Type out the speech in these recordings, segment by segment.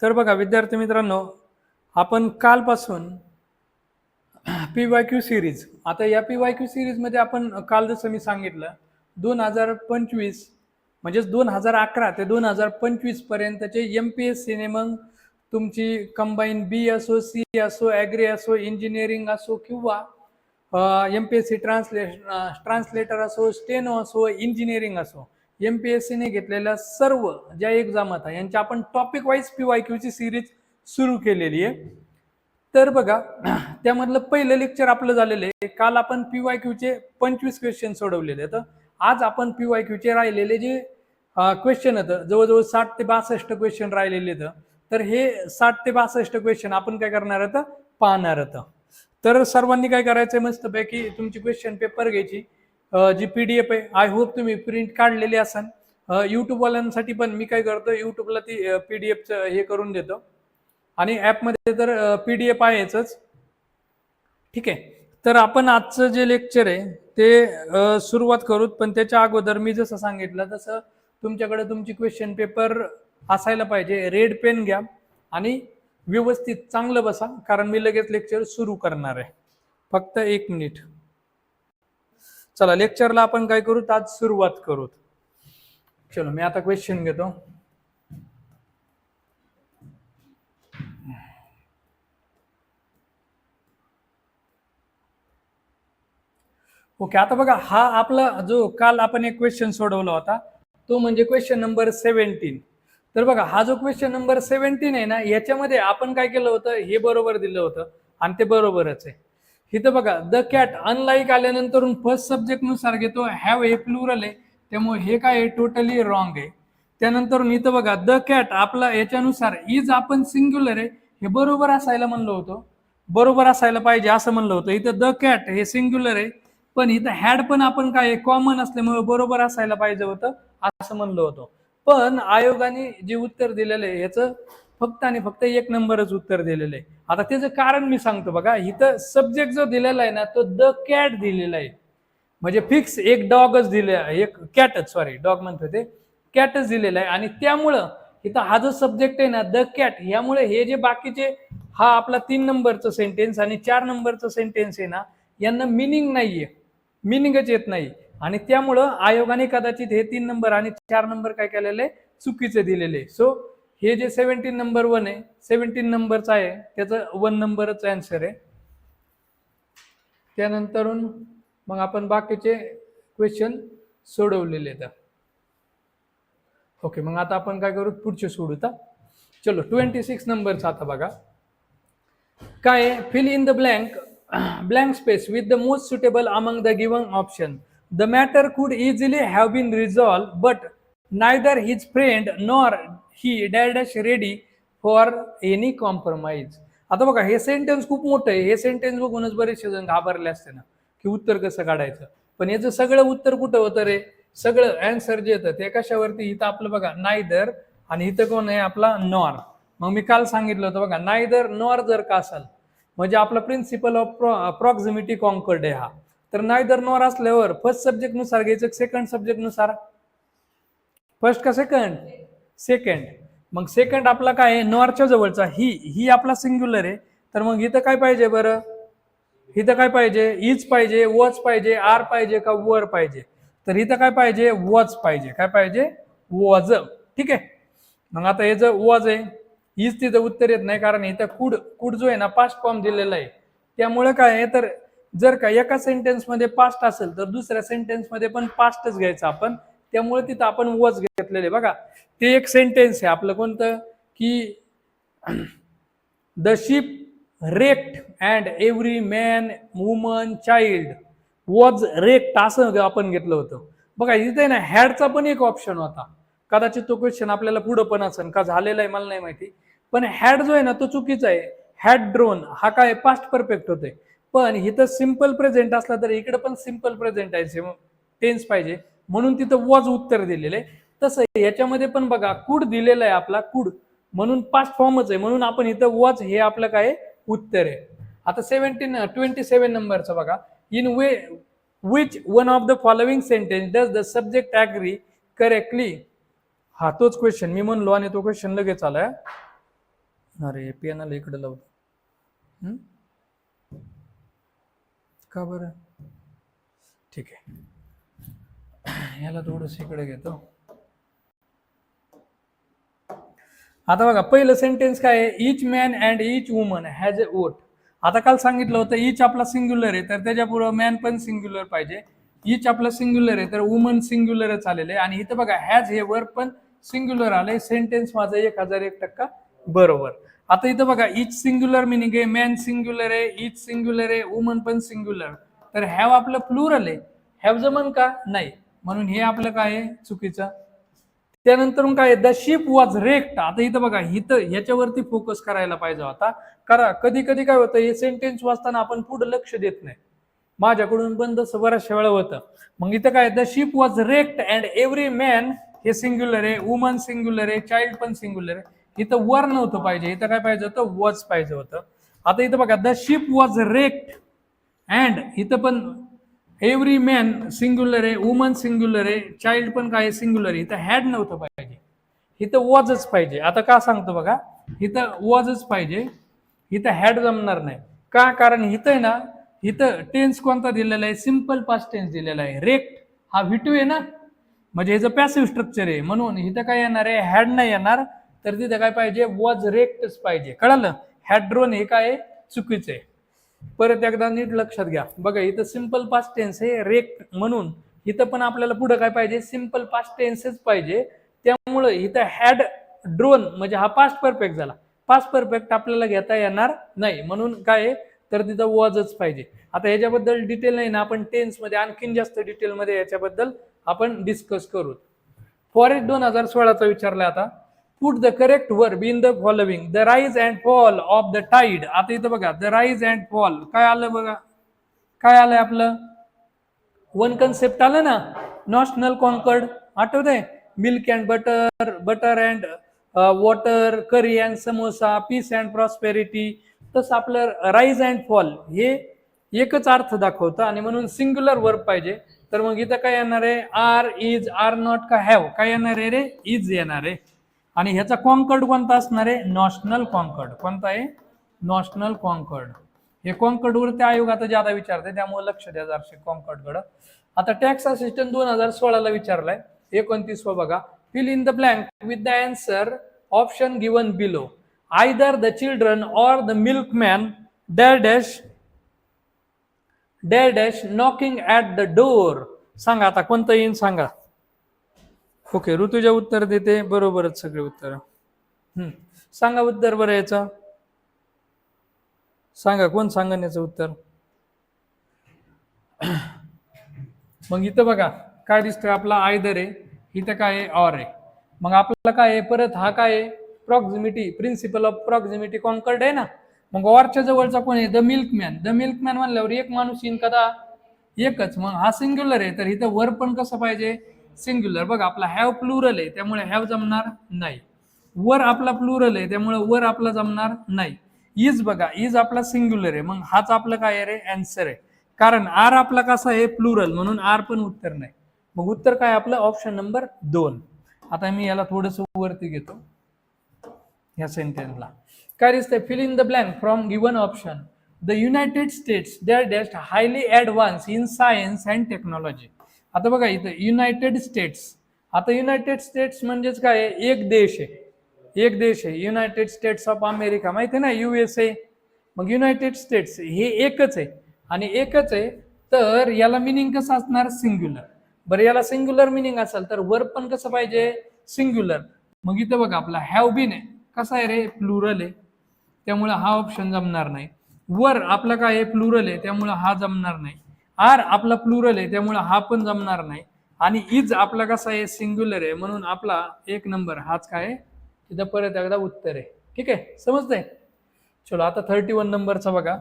तर बघा विद्यार्थी मित्रांनो, आपण कालपासून PYQ सिरीज, आता या PYQ सिरीजमध्ये आपण काल जसं मी सांगितलं 2025 म्हणजेच 2011 ते 2025 पर्यंतचे MPSC ने मग तुमची कंबाईन बी असो, सी असो, ॲग्री असो, इंजिनिअरिंग असो किंवा MPSC ट्रान्सलेटर असो, स्टेनो असो, इंजिनिअरिंग असो, MPSC ने घेतलेल्या सर्व ज्या एक्झाम होता यांच्या आपण टॉपिक वाईज PYQ ची सिरीज सुरू केलेली आहे. तर बघा त्यामधलं पहिलं लेक्चर आपलं झालेलं आहे. काल आपण PYQ चे 25 क्वेश्चन सोडवलेले. तर आज आपण PYQ चे राहिलेले जे क्वेश्चन होतं जवळजवळ 60 ते 62 क्वेश्चन राहिलेले आहेत. तर हे 60 ते 62 क्वेश्चन आपण काय करणार आहोत, पाहणार आहोत. तर सर्वांनी काय करायचं, मस्तपैकी तुमची क्वेश्चन पेपर घ्यायची, जी PDF आहे, आय होप तुम्ही प्रिंट काढलेली असाल. यूट्यूबवाल्यांसाठी पण मी काय करतो, यूट्यूबला ती PDF हे करून देतो आणि ॲपमध्ये तर PDF आहेच. ठीक आहे, तर आपण आजचं जे लेक्चर आहे ते सुरुवात करूत. पण त्याच्या अगोदर मी जसं सांगितलं तसं तुमच्याकडे तुमची क्वेश्चन पेपर असायला पाहिजे. रेड पेन घ्या आणि व्यवस्थित चांगलं बसा, कारण मी लगेच लेक्चर सुरू करणार आहे. फक्त 1 मिनिट. चला लेक्चरला आपण काय करू, आज सुरुवात करू. चलो मी आता क्वेश्चन घेतो. ओके, आता बघा हा आपला जो काल आपण एक क्वेश्चन सोडवला होता तो म्हणजे क्वेश्चन नंबर 17. तर बघा हा जो क्वेश्चन नंबर 17 आहे ना, याच्यामध्ये आपण काय केलं होतं, हे बरोबर दिलं होतं आणि ते बरोबरच आहे. इथं बघा द कॅट अनलाईक आल्यानंतर फर्स्ट सब्जेक्ट नुसार घेतो हॅव हे प्लुरल आहे, त्यामुळे हे काय आहे, टोटली रॉंग आहे. त्यानंतर इथं बघा द कॅट आपला याच्यानुसार इज आपण सिंग्युलर आहे, हे बरोबर असायला म्हणलो होतो, बरोबर असायला पाहिजे असं म्हणलं होतं. इथं द कॅट हे सिंग्युलर आहे, पण इथं हॅड पण आपण काय कॉमन असल्यामुळे बरोबर असायला पाहिजे होतं असं म्हणलं होतं. पण आयोगाने जे उत्तर दिलेलं आहे याचं फक्त आणि फक्त 1 नंबरच उत्तर दिलेलं आहे. आता त्याचं कारण मी सांगतो बघा. इथं सब्जेक्ट जो दिलेला आहे ना तो द कॅट दिलेला आहे, म्हणजे फिक्स एक डॉगच दिले, एक कॅटच, सॉरी डॉग म्हणतो ते कॅटच दिलेला आहे. आणि त्यामुळं इथं हा जो सब्जेक्ट आहे ना द कॅट, यामुळे हे जे बाकीचे हा आपला 3 नंबरचं सेंटेन्स आणि 4 नंबरचं सेंटेन्स आहे ना यांना मिनिंग नाहीये, मिनिंगच येत नाही. आणि त्यामुळं आयोगाने कदाचित हे 3 नंबर आणि 4 नंबर काय केलेले, चुकीचे दिलेले. सो हे जे 17 नंबर 1 आहे, 17 नंबरचा आहे, त्याचं 1 नंबरच आन्सर आहे. त्यानंतरून मग आपण बाकीचे क्वेश्चन सोडवलेले आहेत. ओके, मग आता आपण काय करू, पुढचे सोडू. चलो 26 नंबरचा आता बघा काय, fill in the blank space with the most suitable among the given option. The matter could easily have been resolved, but neither his friend nor he dash ready for any compromise. आता बघा हे sentence खूप मोठं आहे. हे sentence बघूनच बरेचसे जण घाबरले असते ना की उत्तर कसं काढायचं. पण याचं सगळं उत्तर कुठं होतं रे, सगळं आन्सर जे येतं ते कशावरती, इथं आपलं बघा नायदर आणि इथं कोण आहे आपला नॉर. मग मी काल सांगितलं होतं बघा, नायदर नॉर जर का असाल म्हणजे आपला प्रिन्सिपल ऑफ प्रॉक्झिमिटी कॉन्कर्ड आहे हा. तर नायदर नॉर असल्यावर फर्स्ट सब्जेक्ट नुसार घ्यायचं, सेकंड सब्जेक्ट नुसार, फर्स्ट का सेकंड, सेकंड. मग सेकंड आपला काय आहे, नॉरच्या जवळचा ही आपला सिंग्युलर आहे. तर मग इथं काय पाहिजे बरं, इथं काय पाहिजे, इज पाहिजे, वॉच पाहिजे, आर पाहिजे का वर पाहिजे. तर इथं काय पाहिजे, वॉच पाहिजे. काय पाहिजे, वॉज. ठीक आहे, मग आता हे जर वॉज आहे, हीच तिथं उत्तर येत नाही, कारण इथं कुड जो आहे ना पास्ट फॉर्म दिलेला आहे. त्यामुळे काय आहे, तर जर का एका सेंटेन्स मध्ये पास्ट असेल तर दुसऱ्या सेंटेन्स मध्ये पण पास्टच घ्यायचं आपण. त्यामुळे तिथं आपण वॉज घेतलेले. बघा ते एक सेंटेन्स आहे आपलं कोणतं, की the ship wrecked and every man woman child was wrecked असं आपण घेतलं होतं. बघा इथे ना हॅडचा पण एक ऑप्शन होता, कदाचित तो क्वेश्चन आपल्याला पुढं पण असेल का झालेला आहे मला नाही माहिती. पण हॅड जो आहे ना तो चुकीचा आहे. हॅड ड्रोन हा काय पास्ट परफेक्ट होते, पण इथं सिंपल प्रेझेंट असला तर इकडे पण सिंपल प्रेझेंट आहे, टेन्स पाहिजे, म्हणून तिथं वॉज उत्तर दिलेलं आहे. तसं याच्यामध्ये पण बघा कुड दिलेला आहे आपला, कुड म्हणून पास्ट फॉर्मच आहे, म्हणून आपण इथं वॉज हे आपलं काय उत्तर आहे. आता 27 नंबरचा बघा, in which one of the following sentence does the subject agree correctly. हा तोच क्वेश्चन मी म्हणलो आणि तो क्वेश्चन लगेच आलाय. अरे पेनाला इकडे लावतो. का बरं? ठीक आहे, याला थोडस इकडे घेतो. आता बघा पहिलं सेंटेन्स काय आहे, each man and each woman has a vote. आता काल सांगितलं होतं इच आपला सिंग्युलर आहे तर त्याच्यापुढे मॅन पण सिंग्युलर पाहिजे. इच आपला सिंग्युलर आहे तर वुमन सिंग्युलरच आलेले आहे. आणि इथं बघा हॅज हे वर्ब पण सिंग्युलर आले. सेंटेन्स माझं 1001% बरोबर. आता इथं बघा इच सिंग्युलर मिनिंग आहे, मॅन सिंग्युलर आहे, इच सिंग्युलर आहे, वुमन पण सिंग्युलर. तर हॅव आपलं प्लुरल आहे, हॅव जमन का? नाही, म्हणून हे आपलं काय आहे चुकीचं. त्यानंतर काय द शिप वॉज रेक्ट. आता इथं बघा इथं ह्याच्यावरती फोकस करायला पाहिजे होता. करा कधी कधी काय होतं हे सेंटेन्स वाचताना आपण पुढे लक्ष देत नाही. माझ्याकडून पण तसं बऱ्याचशा वेळा होतं. मग इथं काय the ship was wrecked and every man हे सिंग्युलर आहे, वुमन सिंग्युलर आहे, चाइल्ड पण सिंग्युलर आहे. इथं वर नव्हतं पाहिजे, इथं काय पाहिजे होतं वॉज पाहिजे होतं. आता इथं बघा the ship was wrecked and इथं पण एव्हरी मॅन सिंग्युलर आहे, वुमन सिंग्युलर आहे, चाइल्ड पण काय सिंग्युलर आहे. इथं हॅड नव्हतं पाहिजे, इथं वॉजच पाहिजे. आता का सांगतो बघा, इथं वॉजच पाहिजे, इथं हॅड जमणार नाही. का? कारण इथं आहे ना, इथं टेन्स कोणता दिलेला आहे, सिंपल पास्ट टेन्स दिलेला आहे. रेक्ट हा व्हिटू आहे ना, म्हणजे ह्याचं पॅसिव्ह स्ट्रक्चर आहे, म्हणून इथं काय येणार आहे, हॅड नाही येणार. तर तिथं काय पाहिजे, वॉज रेक्टच पाहिजे. कळालं? हॅड ड्रोन हे काय चुकीचं आहे. परत एकदा नीट लक्षात घ्या. बघा इथं सिंपल पास्ट टेन्स आहे रेक्ट, म्हणून इथं पण आपल्याला पुढे काय पाहिजे, सिंपल पास्ट टेन्सच पाहिजे. त्यामुळं इथं हॅड ड्रोन म्हणजे हा पास्ट परफेक्ट झाला. पास्ट परफेक्ट आपल्याला घेता येणार नाही, म्हणून काय तर तिथं वॉजच पाहिजे. आता ह्याच्याबद्दल डिटेल नाही ना, आपण टेन्स मध्ये आणखीन जास्त डिटेलमध्ये याच्याबद्दल आपण डिस्कस करू. फॉरेस्ट 2016चा विचारलाय. आता put the correct verb in the following, the rise and fall of the tide. आता इथं बघा द राईज अँड फॉल काय आलं बघा, काय आलंय आपलं वन कन्सेप्ट आलं ना, नॅशनल कॉन्कर्ड. आठवतंय? Milk and butter, butter and water, curry and samosa, piece and prosperity. तसं आपलं राईज अँड फॉल हे एकच अर्थ दाखवतं आणि म्हणून सिंग्युलर वर्ब पाहिजे. तर मग इथं काय येणार आहे, आर, इज, आर नॉट का हॅव, काय येणार आहे रे, इज येणार आहे. आणि ह्याचा कॉन्कर्ड कोणता असणार आहे, नॅशनल कॉन्कर्ड. कोणता आहे, नॅशनल कॉन्कर्ड. हे कॉन्कर्ड वरती आयोग आता ज्यादा विचारते, त्यामुळे लक्ष द्या जराशे कॉन्कर्ड कडे. आता टॅक्स असिस्टंट 2016ला विचारलाय 29 बघा, fill in the blank with the answer option given below. Either the children or the milkman dash dash dash dash knocking at the door. सांगा आता कोणतं येईन सांगा. ओके, ऋतुजा उत्तर देते, बरोबरच सगळे उत्तर. सांगा उत्तर बरं याचं, सांगा कोण सांगन याचं उत्तर. मग इथं बघा काय दिसतंय, आपला आयदर आहे, इथं काय आहे ऑर आहे. मग आपल्याला काय आहे परत, हा काय आहे proximity, principle of proximity conquered आहे ना. मग ऑरच्या जवळचा कोण आहे, द मिल्कमॅन. द मिल्कमॅन म्हणल्यावर एक माणूस येईन कदा, एकच. मग हा सिंग्युलर आहे तर इथं वर पण कसं पाहिजे, सिंग्युलर. बघा आपला हॅव प्लुरल आहे त्यामुळे हॅव जमणार नाही. वर आपला प्लुरल आहे त्यामुळे वर आपला जमणार नाही. इज बघा, इज आपला सिंग्युलर आहे, मग हाच आपलं काय आहे रे, अँसर आहे. कारण आर आपला कसा आहे प्लुरल, म्हणून आर पण उत्तर नाही. मग उत्तर काय आपलं ऑप्शन नंबर 2. आता मी याला थोडस वरती घेतो. या सेंटेन्सला काय दिसतंय, fill in the blank from given option. The United States they are dash highly advance in science and technology. आता बघा इथं युनायटेड स्टेट्स. आता युनायटेड स्टेट्स म्हणजेच काय, एक देश आहे, एक देश आहे. युनायटेड स्टेट्स ऑफ अमेरिका माहिती आहे ना, USA. मग युनायटेड स्टेट्स हे एकच आहे आणि एकच आहे, तर याला मिनिंग कसं असणार, सिंग्युलर. बरं याला सिंग्युलर मिनिंग असेल तर वर्ब पण कसं पाहिजे, सिंग्युलर. मग इथं बघा आपला हॅव बीन आहे, कसा आहे रे, प्लुरल आहे, त्यामुळे हा ऑप्शन जमणार नाही. वर आपला काय आहे, प्लुरल आहे, त्यामुळे हा जमणार नाही. आर आपला प्लुरल आहे त्यामुळे हा पण जमणार नाही. आणि इज आपला कसा आहे, सिंग्युलर आहे, म्हणून आपला 1 नंबर हाच काय आहे, तिथं परत एकदा उत्तर आहे. ठीक आहे, समजतंय. चलो आता 31 नंबरचा बघा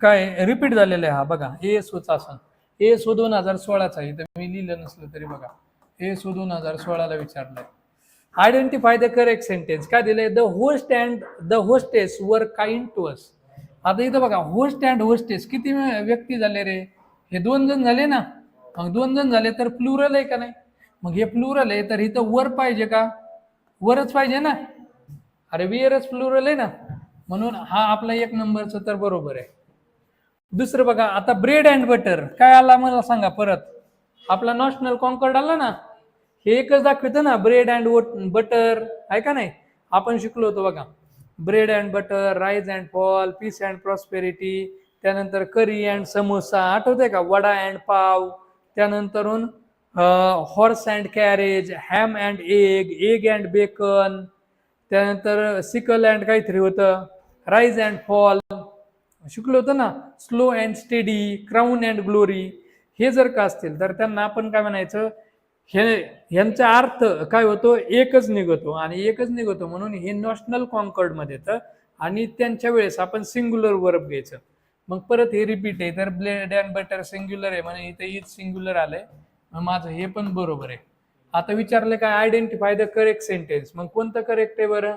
काय रिपीट झालेलं आहे. हा बघा ASOचा असन, ASO 2016चा आहे, इथं मी लिहिलं नसलं तरी बघा ASO 2016ला विचारलंय. Identify the correct sentence. काय दिलंय, the host and the hostess were kind to us. आता इथं बघा होस्ट अँड होस्टेस किती व्यक्ती झाले रे, हे 2 जण झाले ना. मग 2 जण झाले तर प्लुरल आहे का नाही, मग हे प्लुरल आहे तर इथं वर पाहिजे का, वरच पाहिजे ना, अरे वियरच प्लुरल आहे ना, म्हणून हा आपला 1 नंबरचं तर बरोबर आहे. दुसरं बघा, आता ब्रेड अँड बटर काय आला मला सांगा परत. आपला नॅशनल कॉन्कॉर्ड आला ना, हे एकच दाखवतं ना, ब्रेड अँड बटर आहे का नाही. आपण शिकलो होतो बघा, bread and butter, rise and fall, peace and prosperity, त्यानंतर करी अँड समोसा, आठवतंय का, वडा अँड पाव, त्यानंतरून horse and carriage, ham and egg and bacon, त्यानंतर सिकल अँड काहीतरी होतं, राईज अँड फॉल शिकलो होतं ना, slow and steady, crown and glory. हे जर का असतील तर त्यांना आपण काय म्हणायचं, ह्यांचा अर्थ काय होतो, एकच निघतो, आणि एकच निघतो म्हणून हे नॅशनल कॉन्कॉर्ड मध्ये येतं. आणि त्यांच्या वेळेस आपण सिंग्युलर वर्ब घ्यायचं. मग परत हे रिपीट आहे, तर ब्रेड अँड बटर सिंग्युलर आहे म्हणून इथे इज सिंग्युलर आलंय, माझं हे पण बरोबर आहे. आता विचारलं काय, आयडेंटिफाय द करेक्ट सेंटेन्स, मग कोणतं करेक्ट आहे बरं,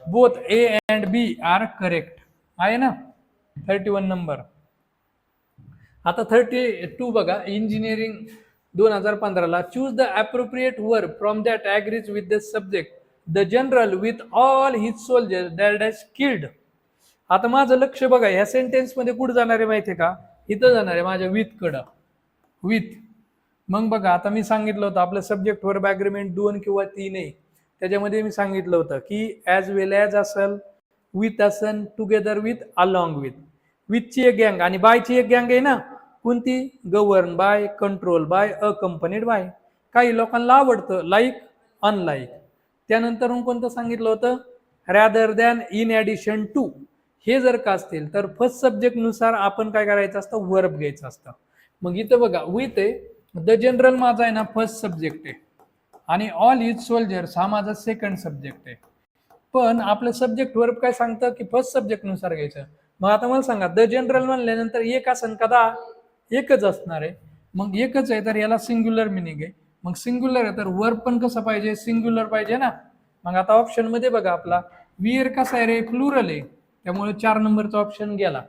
both A and B are correct आहे ना. 31 नंबर. आता 32 बघा, इंजिनिअरिंग 2015ला, choose the appropriate verb from that agrees with the subject the general with all his soldier that has killed. आता माझं लक्ष बघा, ह्या सेंटेन्स मध्ये कुठं जाणार आहे माहितीये का, इथं जाणार आहे माझ्या विथ कडं, विथ. मग बघा, आता मी सांगितलं होतं आपलं सब्जेक्ट वर्ब ॲग्रीमेंट 2 किंवा 3 आहे, त्याच्यामध्ये मी सांगितलं होतं की ॲज वेल ॲज असेल, विथ असन, टुगेदर विथ, अलॉंग विथ. विथची एक गँग आणि बायची एक गँग आहे ना, कोणती, govern by, control by, accompanied by. काही लोकांना आवडतं लाईक, अनलाईक. त्यानंतर कोणतं सांगितलं होतं, rather than, in addition to. हे जर का असतील तर फर्स्ट सब्जेक्ट नुसार आपण काय करायचं असतं, वर्ब घ्यायचं असतं. मग इथं बघा, विथ आहे, द जनरल माझा आहे ना फर्स्ट सब्जेक्ट आहे, आणि ऑल इज सोल्जर्स हा माझा सेकंड सब्जेक्ट आहे. पण आपलं सब्जेक्ट वर्ब काय सांगतं की फर्स्ट सब्जेक्ट नुसार घ्यायचं. मग आता मला सांगा, द जनरल म्हणल्यानंतर एक असन कदा, एकच असणार आहे. मग एकच आहे तर याला सिंग्युलर मिनिंग आहे. मग सिंग्युलर आहे तर वर्ब पण कसं पाहिजे, सिंग्युलर पाहिजे ना. मग आता ऑप्शन मध्ये बघा, आपला वियर कसा आहे रे, प्लुरल आहे, त्यामुळे 4 नंबरचा ऑप्शन गेला.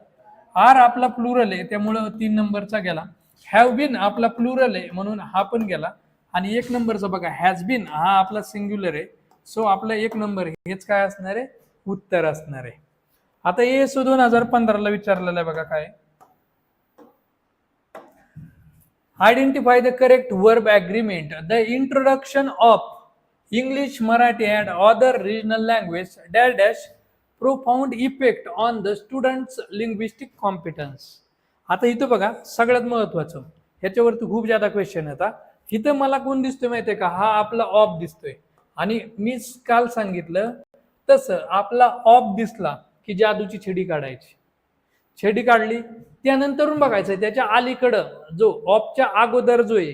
आर आपला प्लुरल आहे त्यामुळं 3 नंबरचा गेला. हॅव बीन आपला प्लुरल आहे म्हणून हा पण गेला. आणि 1 नंबरचा बघा, हॅज बीन हा आपला सिंग्युलर आहे, सो आपला 1 नंबर हेच काय असणार आहे, उत्तर असणार आहे. आता ESO 2015ला विचारलेलं आहे बघा, काय, identify the correct verb agreement the introduction of English, Marathi and other regional language dash dash profound effect on the students linguistic competence. आता इथं बघा, सगळ्यात महत्वाचं, ह्याच्यावरती खूप जादा क्वेश्चन येतात. इथं मला कोण दिसतोय माहितीये का, हा आपला ऑफ दिसतोय, आणि मी काल सांगितलं तसं आपला ऑफ दिसला की जादूची छडी काढायची. छडी काढली, त्यानंतर बघायचं त्याच्या अलीकडं जो ऑफच्या अगोदर जो आहे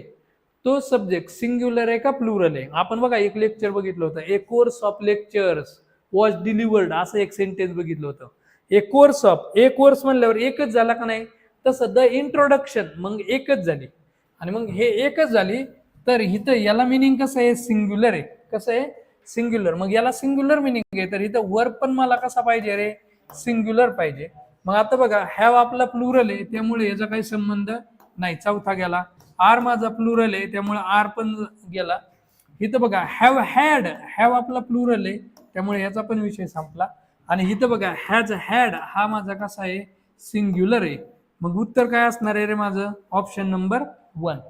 तो सब्जेक्ट सिंग्युलर आहे का प्लुरल आहे. आपण बघा एक लेक्चर बघितलं होतं, a course of lectures was delivered, असं एक सेंटेन्स बघितलं होतं. A course of, a course म्हणल्यावर एकच झाला का नाही, तसं द इंट्रोडक्शन मग एकच झाली, आणि मग हे एकच झाली तर इथं याला मिनिंग कसं आहे, सिंग्युलर आहे. कसं आहे, सिंग्युलर. मग याला सिंग्युलर मिनिंग आहे तर इथं वर्ब पण मला कसा पाहिजे रे, सिंग्युलर पाहिजे. मग आता बघा, हॅव आपला प्लुरल आहे त्यामुळे याचा काही संबंध नाही, चौथा गेला. आर माझा प्लुरल आहे त्यामुळे आर पण गेला. इथं बघा, हॅव हॅड, हॅव आपला प्लुरल आहे त्यामुळे याचा पण विषय संपला. आणि इथं बघा, हॅज हॅड हा माझा कसा आहे, सिंग्युलर आहे. मग उत्तर काय असणार आहे रे माझं, ऑप्शन नंबर 1.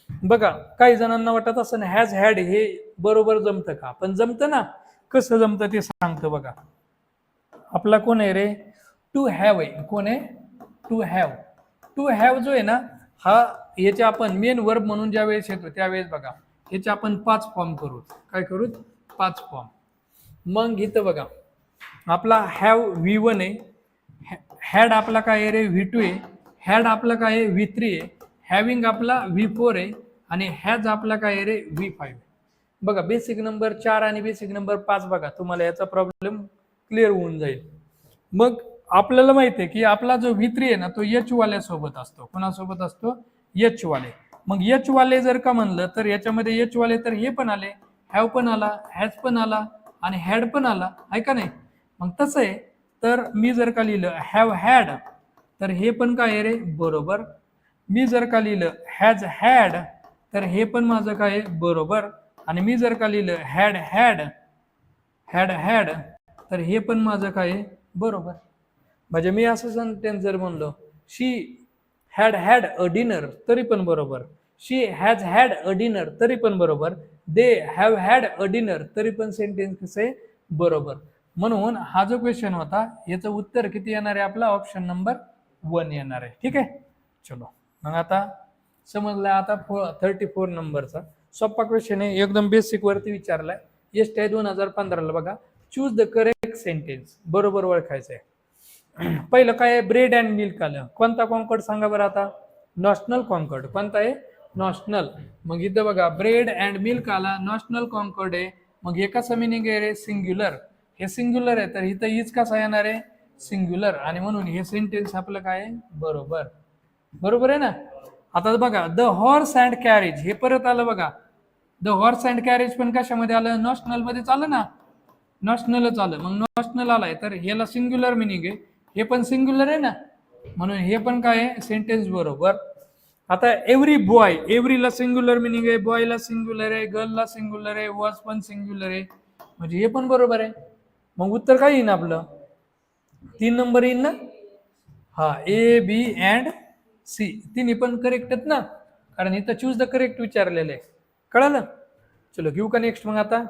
बघा, काही जणांना वाटत असं हॅज हॅड हे बरोबर जमतं का, पण जमतं ना. कसं जमतं ते सांगतं बघा. आपला कोण आहे रे, टू हॅव आहे. कोण आहे, टू हॅव. टू हॅव जो आहे ना, हा याचे आपण मेन वर्ब म्हणून ज्या वेळेस येतो त्यावेळेस बघा याचे आपण 5 फॉर्म करू. काय करू, 5 फॉर्म. मग इथं बघा, आपला हॅव V1 आहे, हॅड आपला काय आहे रे, V2 आहे, हॅड आपला काय आहे, V3 आहे, हॅविंग आपला V4 आहे, आणि हॅज आपला काय आहे रे, V5 आहे. बघा, बेसिक नंबर 4 आणि बेसिक नंबर 5 बघा, तुम्हाला याचा प्रॉब्लेम क्लिअर होऊन जाईल. मग आपल्याला माहिती आहे की आपला जो V3 आहे ना तो H वाल्या सोबत असतो. कोणासोबत असतो, H वाले. मग H वाले जर का म्हणलं तर याच्यामध्ये H वाले तर हे पण आले, हॅव पण आला, हॅज पण आला, आणि हॅड पण आला, आहे का नाही. मग तसं आहे तर मी जर का लिहिलं हॅव हॅड तर हे पण काय आहे रे, बरोबर. मी जर का लिहिलं हॅज हॅड तर हे पण माझं काय आहे, बरोबर. आणि मी जर का लिहिलं हॅड हॅड हॅड हॅड, तर हे पण माझं काय आहे बरोबर. म्हणजे मी असं सेंटेन्स जर म्हणलो शी हॅड हॅड अ डिनर तरी पण बरोबर, शी हॅज हॅड अ डिनर तरी पण बरोबर, they have had a dinner तरी पण सेंटेन्स कसं आहे बरोबर. म्हणून हा जो क्वेश्चन होता याचं उत्तर किती येणार आहे आपला, ऑप्शन नंबर 1 येणार आहे. ठीक आहे, चलो मग आता समजलं. आता 34 नंबरचा सोपा क्वेश्चन आहे, एकदम बेसिक वरती विचारलाय. एसटी 2015 ला बघा. चूज द करेक्ट सेंटेन्स, बरोबर ओळखायचं आहे. पहिलं काय आहे, ब्रेड अँड मिल्क आलं. कोणता कॉन्कॉर्ड सांगा बरं आता, नॅशनल कॉन्कॉर्ड. कोणता आहे, नॅशनल. मग इथं बघा ब्रेड अँड मिल्क आला, नॅशनल कॉन्कॉर्ड आहे. मग हे कसं मिनिंग आहे रे, सिंग्युलर. हे सिंग्युलर आहे, तर इथं इज कसा येणार आहे, सिंग्युलर. आणि म्हणून हे सेंटेन्स आपलं काय आहे बरोबर. बरोबर आहे ना. आता बघा द हॉर्स अँड कॅरेज, हे परत आलं बघा. द हॉर्स अँड कॅरेज पण कशामध्ये आलं, नॅशनल मध्ये चालं ना, नॅशनलच आलं. मग नॅशनल आलाय तर ह्याला सिंग्युलर मिनिंग आहे, हे पण सिंग्युलर आहे ना, म्हणून हे पण काय आहे सेंटेन्स बरोबर. आता एव्हरी बॉय, एव्हरीला सिंग्युलर मिनिंग आहे, बॉयला सिंग्युलर आहे, गर्लला सिंग्युलर आहे, वॉज पण सिंग्युलर आहे, म्हणजे हे पण बरोबर आहे. मग उत्तर काय येईन आपलं, 3 नंबर येईन ना. हा, ए बी अँड सी तिन्ही पण करेक्ट आहेत ना, कारण इथं चूज द करेक्ट विचारलेलं आहे. कळलं. चलो घेऊ का नेक्स्ट. मग आता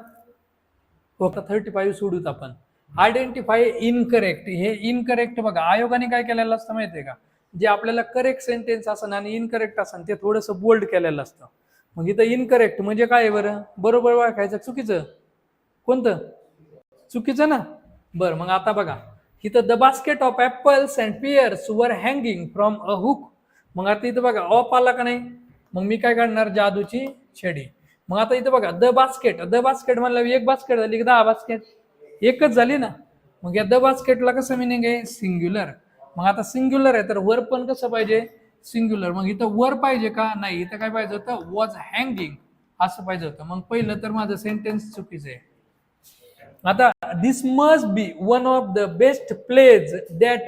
35 सोडूत आपण. Identify incorrect. हे इनकरेक्ट बघा आयोगाने काय केलेलं असतं माहितीये का, जे आपल्याला करेक्ट सेंटेन्स असन आणि इनकरेक्ट असन ते थोडंसं बोल्ड केलेलं असतं. मग इथं इनकरेक्ट म्हणजे काय बरं, बरोबर ओळखायचं, चुकीचं कोणतं, चुकीचं ना. बरं मग आता बघा इथं the basket of apples and pears were hanging from a hook. मग आता इथं बघा ऑफ आला का नाही, मग मी काय काढणार, जादूची छडी. मग आता इथं बघा द बास्केट, द बास्केट म्हणलं एक बास्केट झाली की 10 बास्केट, एकच झाली ना. मग या द बास्केटला कसं मिनिंग आहे, सिंग्युलर. मग आता सिंग्युलर आहे तर वर पण कसं पाहिजे, सिंग्युलर. मग इथं वर पाहिजे का, नाही, इथं काय पाहिजे होतं, वॉज हँगिंग असं पाहिजे होतं. मग पहिलं तर माझं सेंटेन्स चुकीचं आहे. आता this must be one of the best plays that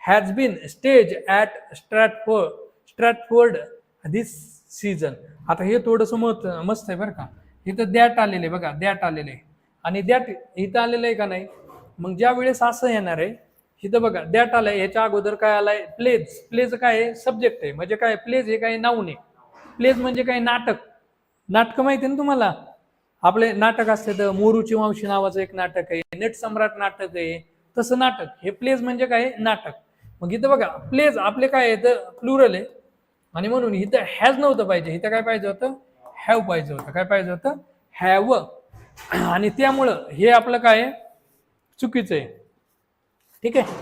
has been stage at Stratford this season. आता हे थोडंसं मस्त आहे बरं का. इथं दॅट आलेलं आहे बघा, दॅट आलेलं आहे आणि दॅट इथं आलेलं आहे का नाही. मग ज्या वेळेस असं येणार आहे, इथं बघा दॅट आलंय, ह्याच्या अगोदर काय आलाय, प्लेज. प्लेज काय आहे, सब्जेक्ट आहे. म्हणजे काय, प्लेज हे काय नाऊन आहे. प्लेज म्हणजे काय, नाटक. नाटक माहिती ना तुम्हाला, आपले नाटक असते तर मोरूची मावशी नावाचं एक नाटक आहे, नटसम्राट नाटक आहे, तसं नाटक. हे प्लेज म्हणजे काय, नाटक. मग इथं बघा प्लेज आपले काय आहे तर प्लुरल आहे, आणि म्हणून इथं हॅज नव्हतं पाहिजे, इथं काय पाहिजे होतं, हॅव पाहिजे होतं. काय पाहिजे होतं, हॅव. आणि त्यामुळं हे आपलं काय चुकीचं आहे. ठीक आहे.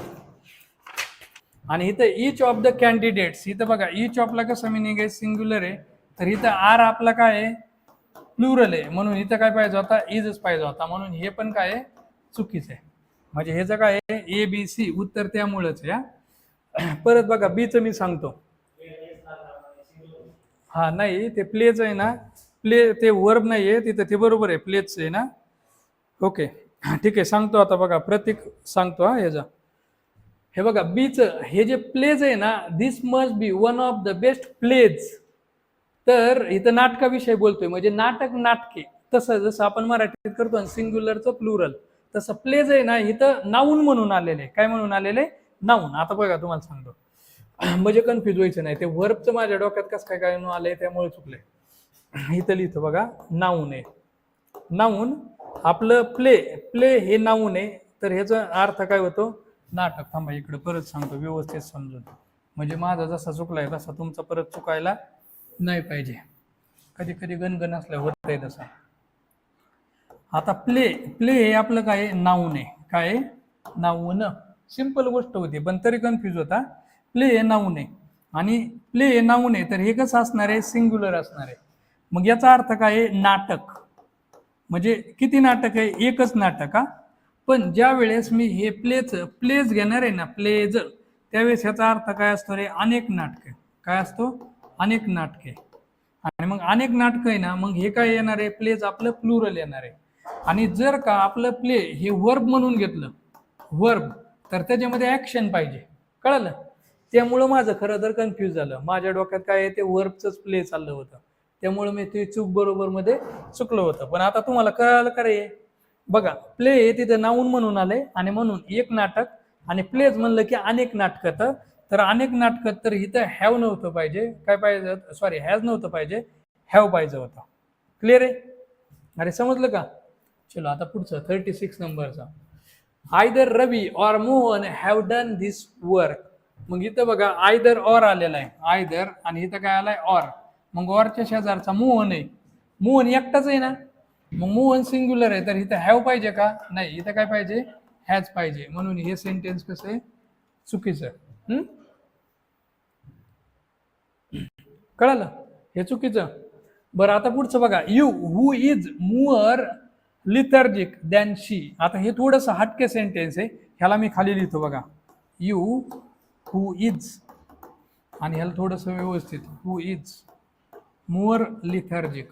आणि इथं इच ऑफ द कॅन्डिडेट्स, इथं बघा इच ऑफला कसं मिनिंग आहे, सिंग्युलर आहे, तर इथं आर आपला काय आहे, प्लुरल आहे, म्हणून इथं काय पाहिजे होता, इजच पाहिजे होता. म्हणून हे पण काय आहे, चुकीचं आहे. म्हणजे ह्याचं काय आहे, ए बी सी उत्तर त्यामुळेच आहे. परत बघा बीचं मी सांगतो. हा नाही, ते प्लेच आहे ना, प्ले ते वर्ब नाही आहे तिथं, ते बरोबर आहे, प्लेच आहे ना. ओके ठीक आहे, सांगतो आता बघा, प्रतीक सांगतो हा ह्याचा. हे बघा बीच, हे जे प्लेज आहे ना, this must be one of the best plays. तर इथं नाटकाविषयी बोलतोय, म्हणजे नाटक, नाटके. तसं जसं आपण मराठीत करतो सिंग्युलरचं प्लुरल, तसं प्लेज आहे ना इथं नाऊन म्हणून आलेले. काय म्हणून आलेले, नाऊन. आता बघा तुम्हाला सांगतो, म्हणजे कन्फ्युज व्हायचं नाही. ते वर्बचं माझ्या डोक्यात कसं काय काय आलंय त्यामुळे चुकलंय. इथं लिहितो बघा, नाऊन आहे. नाऊन आपलं प्ले, प्ले हे नाऊन आहे, तर ह्याचा अर्थ काय होतो, नाटक. थांबा इकडे परत सांगतो व्यवस्थित समजून, म्हणजे माझा जसा चुकलाय तसा तुमचा परत चुकायला नाही पाहिजे. कधी कधी गणगण असल्यावर होत आहे तसा. आता प्ले, प्ले हे आपलं काय नाऊन आहे. काय नाऊन, सिंपल गोष्ट होती पण तरी कन्फ्युज होता. प्ले हे नाऊन आहे आणि प्ले हे नाऊन आहे, तर हे कसं असणार आहे, सिंग्युलर असणार आहे. मग याचा अर्थ काय आहे, नाटक. म्हणजे किती नाटक आहे, एकच नाटक. हा, पण ज्या वेळेस मी हे प्लेज घेणार आहे ना, प्लेज, त्यावेळेस ह्याचा अर्थ काय असतो रे, अनेक नाटके. काय असतो, अनेक नाटके. आणि मग अनेक नाटक आहे ना, मग हे काय येणार आहे, प्लेज आपलं प्लुरल येणार आहे. आणि जर का आपलं प्ले हे वर्ब म्हणून घेतलं, वर्ब, तर त्याच्यामध्ये ऍक्शन पाहिजे. कळलं. त्यामुळं माझं खरं तर कन्फ्युज झालं. माझ्या डोक्यात काय आहे, ते वर्बचंच प्ले चाललं होतं, त्यामुळे मी ते चूक बरोबर मध्ये चुकलं होतं. पण आता तुम्हाला कळालं का रे, बघा प्ले तिथं नाऊन म्हणून आले आणि म्हणून एक नाटक आणि प्लेज म्हणलं की अनेक नाटकं. तर अनेक नाटकं तर इथं हॅव नव्हतं पाहिजे, काय पाहिजे, सॉरी हॅज नव्हतं पाहिजे, हॅव पाहिजे होतं. क्लिअर आहे? अरे समजलं का? चलो आता पुढचं 36 नंबरचा. आयदर रवी और Mohan have done this work. मग इथं बघा आयदर ऑर आलेला आहे, आयदर आणि इथं काय आलाय ऑर. मग ऑरच्या शेजारचा मोहन आहे, मोहन एकटाच आहे ना, मग मोहन सिंग्युलर आहे तर इथं हॅव पाहिजे का? नाही, इथं काय पाहिजे, हॅज पाहिजे. म्हणून हे सेंटेन्स कसं आहे, चुकीचं. कळालं? हे चुकीचं. बरं आता पुढचं बघा, you who is more lethargic than she. आता हे थोडंसं हटके सेंटेन्स आहे, ह्याला मी खाली लिहितो बघा. यू हू इज आणि ह्याला थोडंसं व्यवस्थित, हू is more lethargic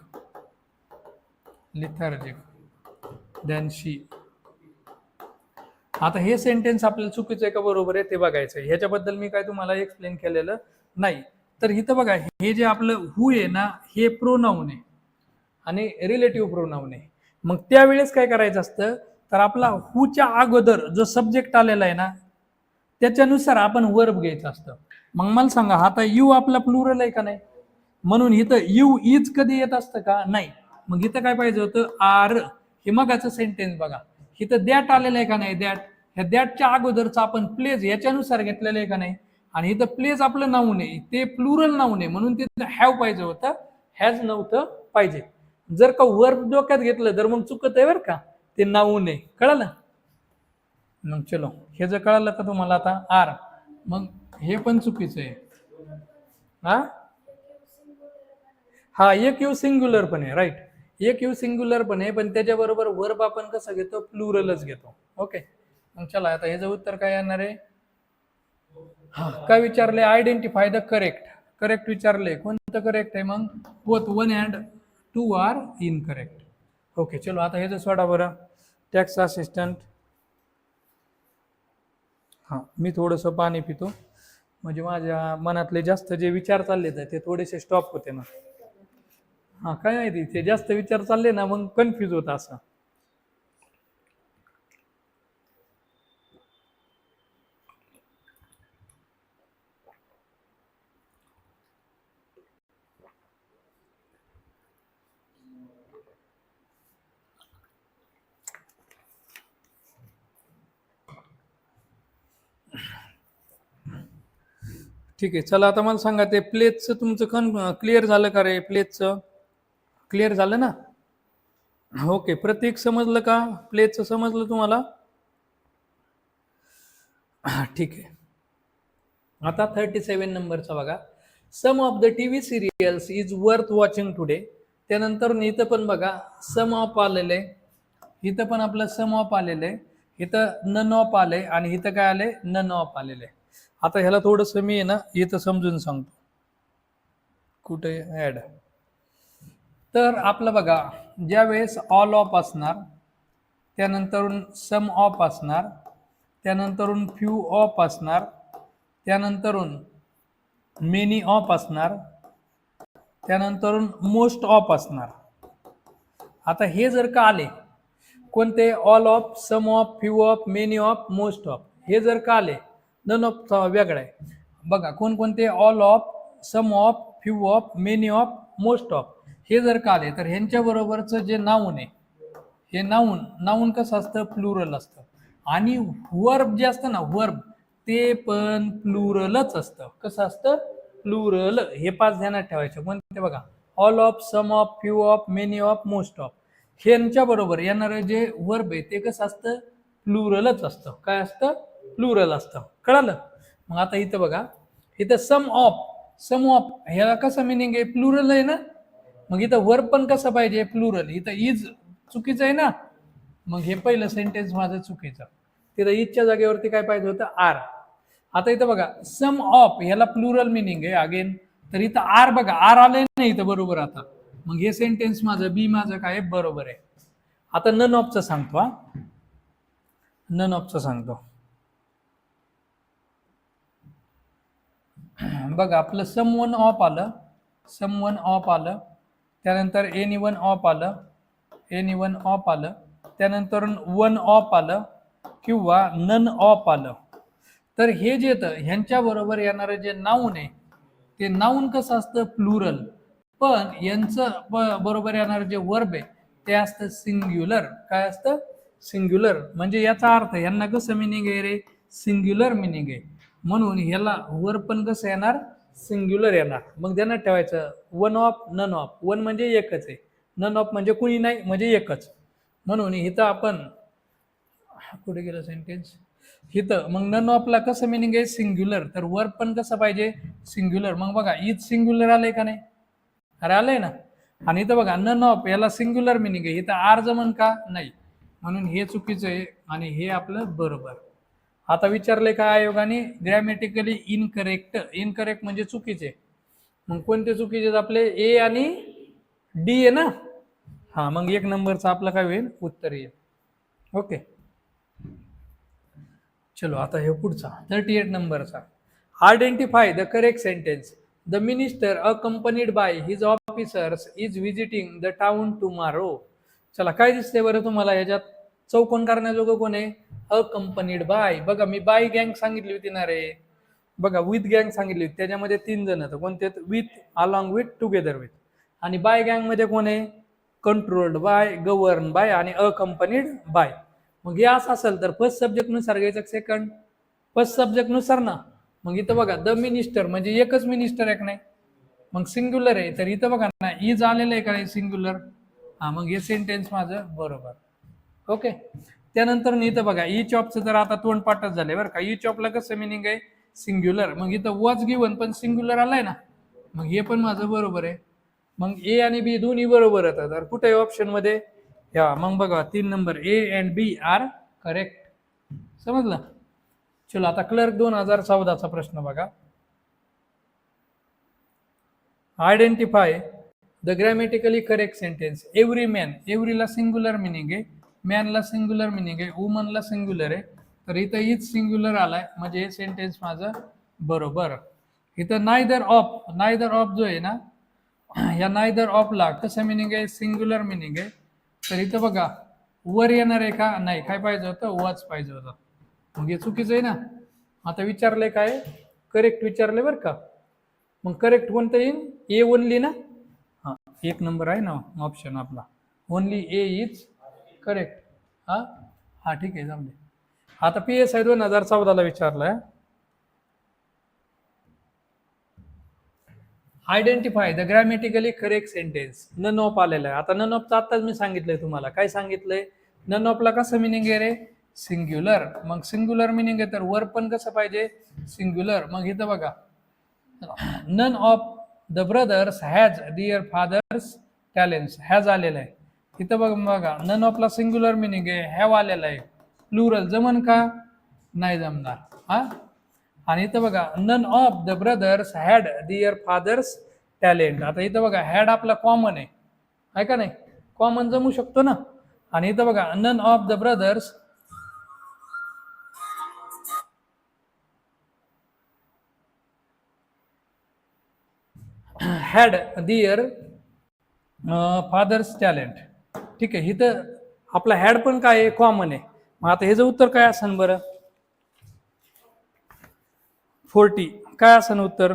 than she. आता हे सेंटेन्स आपल्याला चुकीचं आहे का बरोबर आहे ते बघायचं आहे. ह्याच्याबद्दल मी काय तुम्हाला एक्सप्लेन केलेलं नाही. तर इथं बघा हे जे आपलं हू आहे ना, हे प्रोनाऊन आहे आणि रिलेटिव्ह प्रोनाऊन आहे. मग त्यावेळेस काय करायचं असतं, तर आपला हूच्या अगोदर जो सब्जेक्ट आलेला आहे ना, त्याच्यानुसार आपण वर्ब घ्यायचं असतं. मग मला सांगा, आता यू आपला प्लुरल आहे का नाही, म्हणून इथं यू इज कधी येत असतं का? नाही. मग इथं काय पाहिजे होतं, आर. हे मगाचं सेंटेन्स बघा, इथं दॅट आलेलं आहे का नाही, दॅट. ह्या दॅटच्या अगोदरचं आपण प्लेज याच्यानुसार घेतलेलं आहे का नाही, आणि इथं प्लेज आपलं नाऊन आहे, ते प्लुरल नाऊन आहे, म्हणून तिथं हॅव पाहिजे होतं, हॅज नव्हतं पाहिजे. जर का वर्ब डोक्यात घेतलं तर मग चुकत आहे बरं का, ते नाऊन आहे. कळलं? मग चलो, हे जर कळालं का तुम्हाला आता आर, मग हे पण चुकीचं आहे. हा एक यू सिंग्युलर पण आहे, राईट, एक यू सिंग्युलर पण आहे, पण त्याच्याबरोबर वर्ब आपण कसं घेतो, प्लुरलच घेतो. ओके, मग चला आता ह्याचं उत्तर काय येणार आहे. हा काय विचारले, आयडेंटिफाय द करेक्ट. करेक्ट विचारले, कोणतं करेक्ट आहे मग, both 1 and 2 are incorrect. Okay चलो आता ह्याचं सोडा बरं. Tax assistant. हां मी थोडंसं पाणी पितो, म्हणजे माझ्या मनातले जास्त जे विचार चालले तर ते थोडेसे स्टॉप होते ना. हां काय माहिती, ते जास्त विचार चालले ना मग कन्फ्यूज होतं असं. ठीक आहे चला, आता मला सांगा ते प्लेजचं तुमचं क्लिअर झालं का रे? प्लेजचं क्लिअर झालं ना? ओके, प्रतीक समजलं का? प्लेजचं समजलं तुम्हाला? ठीक आहे. आता 37 नंबरचा बघा, some of the TV serials is worth watching today. त्यानंतर इथं पण बघा सम ऑफ आलेलं आहे, इथं पण आपलं सम ऑफ आलेलं आहे, इथं नन ऑफ आले आणि इथं काय आले, नन ऑफ आलेलं आहे. आता ह्याला थोडंसं मी आहे ना इथं समजून सांगतो, कुठे ऍड. तर आपलं बघा, ज्या वेळेस ऑल ऑफ असणार, त्यानंतरून सम ऑफ असणार, त्यानंतरून फ्यू ऑफ असणार, त्यानंतरून मेनी ऑफ असणार, त्यानंतरून मोस्ट ऑफ असणार. आता हे जर का आले कोणते, all of, some of, few of, many of, most of, हे जर का आले, नन ऑफ वेगळा आहे. बघा कोणकोणते, all of, some of, few of, many of, most of, हे जर का आले तर ह्यांच्या बरोबरचं जे नाऊन आहे, हे नाऊन कसं असतं, प्लुरल असतं. आणि वर्ब जे असतं ना, वर्ब ते पण प्लुरलच असतं. कसं असतं, प्लुरल. हे 5 ध्यानात ठेवायचे. कोणते बघा, all of, some of, few of, many of, most of, ह्यांच्या बरोबर येणारं जे वर्ब आहे ते कसं असतं, प्लुरलच असतं. काय असतं, प्लुरल असतं. कळालं? मग आता इथं बघा, इथं सम ऑफ ह्याला कसं मिनिंग आहे, प्लुरल आहे ना, मग इथं वर्ब पण कसं पाहिजे, प्लुरल. इथं इज चुकीचं आहे ना, मग हे पहिलं सेंटेन्स माझं चुकीचं. तिथं इजच्या जागेवरती काय पाहिजे होतं, आर. आता इथं बघा सम ऑफ ह्याला प्लुरल मिनिंग आहे अगेन, तर इथं आर बघा, आर आलंय ना इथं बरोबर. आता मग हे सेंटेन्स माझं बी माझं काय बरोबर आहे. आता नन ऑफचं सांगतो, हा नन ऑफचं सांगतो. बघा आपलं सम वन ऑफ आलं, सम वन ऑफ आलं, त्यानंतर एनी वन ऑफ आलं, एनी वन ऑफ आलं, त्यानंतर वन ऑफ आलं किंवा नन ऑफ आलं, तर हे जे येतं ह्यांच्या बरोबर येणारं जे नाऊन आहे ते नाऊन कसं असतं प्लुरल, पण यांचं बरोबर येणारं जे वर्ब आहे ते असतं सिंग्युलर. काय असतं? सिंग्युलर. म्हणजे याचा अर्थ यांना कसं मिनिंग आहे रे? सिंग्युलर मिनिंग आहे, म्हणून ह्याला वर्ब पण कसं येणार? सिंग्युलर येणार. मग त्यांना ठेवायचं one of none of. One म्हणजे एकच आहे, नन ऑफ म्हणजे कुणी नाही म्हणजे एकच. म्हणून इथं आपण कुठे गेलं सेंटेन्स इथं, मग नन ऑफला कसं मिनिंग आहे? सिंग्युलर. तर वर्ब पण कसं पाहिजे? सिंग्युलर. मग बघा इज सिंग्युलर आलंय का नाही? अरे आलंय ना. आणि इथं बघा नन ऑफ याला सिंग्युलर मिनिंग आहे, इथं आर जमन का? नाही, म्हणून हे चुकीचं आहे आणि हे आपलं बरोबर. आता विचारले का आयोगाने? Grammatically incorrect. इनकरेक्ट म्हणजे चुकीचे. मग कोणते चुकीचे आपले? ए आणि डी आहे ना. हा, मग एक नंबरचं आपलं काय होईल? उत्तर येईल. ओके, चलो आता हे पुढचा 38 नंबरचा. Identify the correct sentence. The minister accompanied by his officers is visiting the town tomorrow. चला, काय दिसते बरं तुम्हाला ह्याच्यात? चौकोन करण्याजोगं कोण आहे? Accompanied by. बघा मी बाय गँग सांगितली होती ना रे. बघा विथ गँग सांगितली होती, त्याच्यामध्ये 3 जण आहेत. कोणते? With, along with, together with. आणि बाय गँग मध्ये कोण आहे? कंट्रोल्ड बाय, गव्हर्न बाय आणि अकंपनीड बाय. मग हे असं असेल तर फर्स्ट सब्जेक्ट नुसार घ्यायचं, सेकंड फर्स्ट सब्जेक्ट नुसार ना. मग इथं बघा द मिनिस्टर म्हणजे एकच मिनिस्टर आहे का नाही, मग सिंग्युलर आहे. तर इथं बघा ना इज आलेलं आहे का नाही? सिंग्युलर. हा, मग हे सेंटेन्स माझं बरोबर. ओके, त्यानंतर इथं बघा इच ऑफचं तर आता तोंडपाठच झाले बरं का. इच ऑफला कसं मिनिंग आहे? सिंग्युलर. मग इथं वॉज गिवन पण सिंग्युलर आलाय ना, मग हे पण माझं बरोबर आहे. मग ए आणि बी दोन्ही बरोबर येतात. तर कुठे ऑप्शन मध्ये? या मग बघा 3 number A and B are correct. समजलं? चलो आता क्लर्क 2014चा प्रश्न बघा. Identify the grammatically correct sentence. Every man. एव्हरीला सिंग्युलर मिनिंग आहे, मॅनला सिंग्युलर मिनिंग आहे, वुमनला सिंग्युलर आहे. तर इथं इज सिंग्युलर आलाय, म्हणजे हे सेंटेन्स माझं बरोबर. इथं नायदर ऑफ. नायदर ऑफ जो आहे ना, या नायदर ऑफला कसं मिनिंग आहे? सिंग्युलर मिनिंग आहे. तर इथं बघा वर येणार आहे का? नाही, काय पाहिजे होतं? वॉच पाहिजे होतं. मग हे चुकीचं आहे ना. आता विचारलंय काय? करेक्ट विचारले बरं का. मग करेक्ट कोणतं येईल? ए ओनली ना. हा, 1 नंबर आहे ना ऑप्शन आपला. Only A is correct. हा हा, ठीक आहे, जाऊ दे. आता PSI 2014ला विचारलंय. Identify the grammatically correct sentence. None of आलेलं आहे. आता नन ऑफचं आत्ताच मी सांगितलंय तुम्हाला. काय सांगितलंय? नन ऑफला कसं मिनिंग आहे रे? सिंग्युलर. मग सिंग्युलर मिनिंग आहे तर वर्ब पण कसं पाहिजे? सिंग्युलर. मग इथं बघा none of the brothers has dear fathers talents. Has आलेलं आहे. इथं बघा नन ऑफला सिंग्युलर मिनिंग आहे, हॅव आलेलं आहे. प्लुरल जमन का? नाही जमणार. हा, आणि इथं बघा none of the brothers had dear fathers talent. आता इथं बघा हॅड आपला कॉमन आहे का नाही? कॉमन जमू शकतो ना. आणि इथं बघा none of the brothers had dear fathers talent. ठीक आहे, इथं आपला हॅड पण काय आहे? कॉमन आहे. मग आता ह्याचं उत्तर काय असेल बरं? 40. काय असेल उत्तर?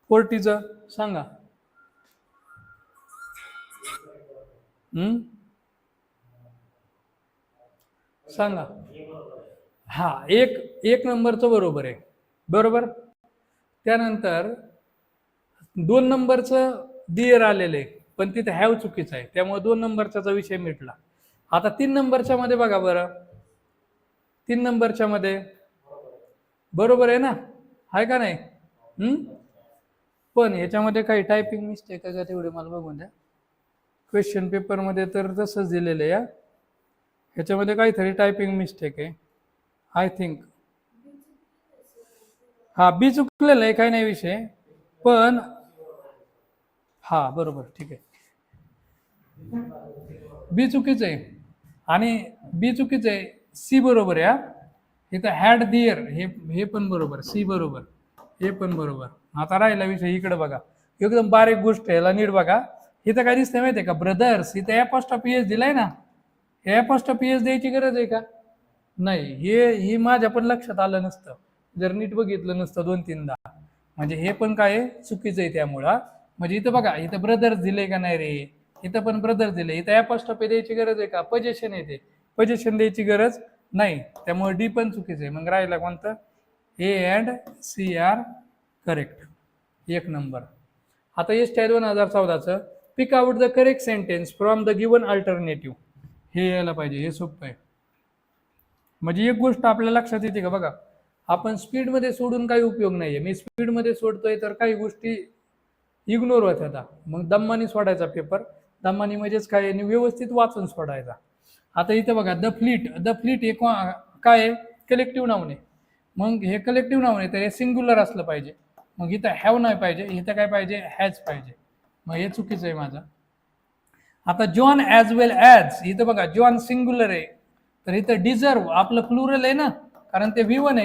40चं सांगा. सांगा. हा, एक नंबरचं बरोबर आहे. बरोबर. त्यानंतर 2 नंबरचं डिअर आलेलं आहे, पण तिथे हॅव चुकीचं आहे, त्यामुळे 2 नंबरचा विषय मिटला. आता 3 नंबरच्या मध्ये बघा बरं. 3 नंबरच्या मध्ये बरोबर आहे ना, आहे का नाही? पण ह्याच्यामध्ये काही टायपिंग मिस्टेक आहे का तेवढे मला बघून द्या. क्वेश्चन पेपर मध्ये तर तसंच दिलेलं आहे. ह्याच्यामध्ये काहीतरी टायपिंग मिस्टेक आहे आय थिंक. हा, बी चुकलेलं आहे, काही नाही विषय. पण हा बरोबर, ठीक आहे. बी चुकीचं आहे आणि बी चुकीचं आहे. सी बरोबर आहे. इथं हॅड डिअर हे पण बरोबर, सी बरोबर, हे पण बरोबर. आता राहिला विषय इकडे बघा. एकदम बारीक गोष्ट आहे, याला नीट बघा. इथं काय दिसतंय माहितीये का, ब्रदर्स, इथं ऍपॉस्ट्रॉफी दिलाय ना, हे ऍपॉस्ट्रॉफी द्यायची गरज आहे का? नाही. ही माझ्या पण लक्षात आलं नसतं जर नीट बघितलं नसतं 2-3दा. म्हणजे हे पण काय चुकीचं आहे त्यामुळं. म्हणजे इथं बघा, इथं ब्रदर्स दिले का नाही रे, इथं पण ब्रदर्स दिले, इथं ऍपॉस्ट्रॉफी द्यायची गरज आहे का? पोझिशन येते, पोझिशन द्यायची गरज नाही, त्यामुळे डी पण चुकीचं आहे. मग राहिला कोणतं, A and C are correct, 1 number. आता हे स्टाईल 2014चं, pick out the correct sentence from the given alternative, हे यायला पाहिजे, हे सोपं आहे. म्हणजे एक गोष्ट आपल्या लक्षात येते का बघा, आपण स्पीडमध्ये सोडून काही उपयोग नाहीये. मी स्पीडमध्ये सोडतोय तर काही गोष्टी इग्नोर होत होता, मग दम्मानी सोडायचा पेपर. दम्मानी म्हणजेच काय, व्यवस्थित वाचून सोडायचा. आता इथं बघा, द फ्लीट हे काय आहे, कलेक्टिव्ह नाऊन आहे. मग हे कलेक्टिव्ह नाऊन आहे तर हे सिंग्युलर असलं पाहिजे. मग इथं हॅव नाही पाहिजे, इथं काय पाहिजे, हॅज पाहिजे. मग हे चुकीचं आहे माझं. आता जॉन ॲज वेल ॲज, इथं बघा जॉन सिंग्युलर आहे तर इथं डिझर्व आपलं प्लुरल आहे ना, कारण ते V1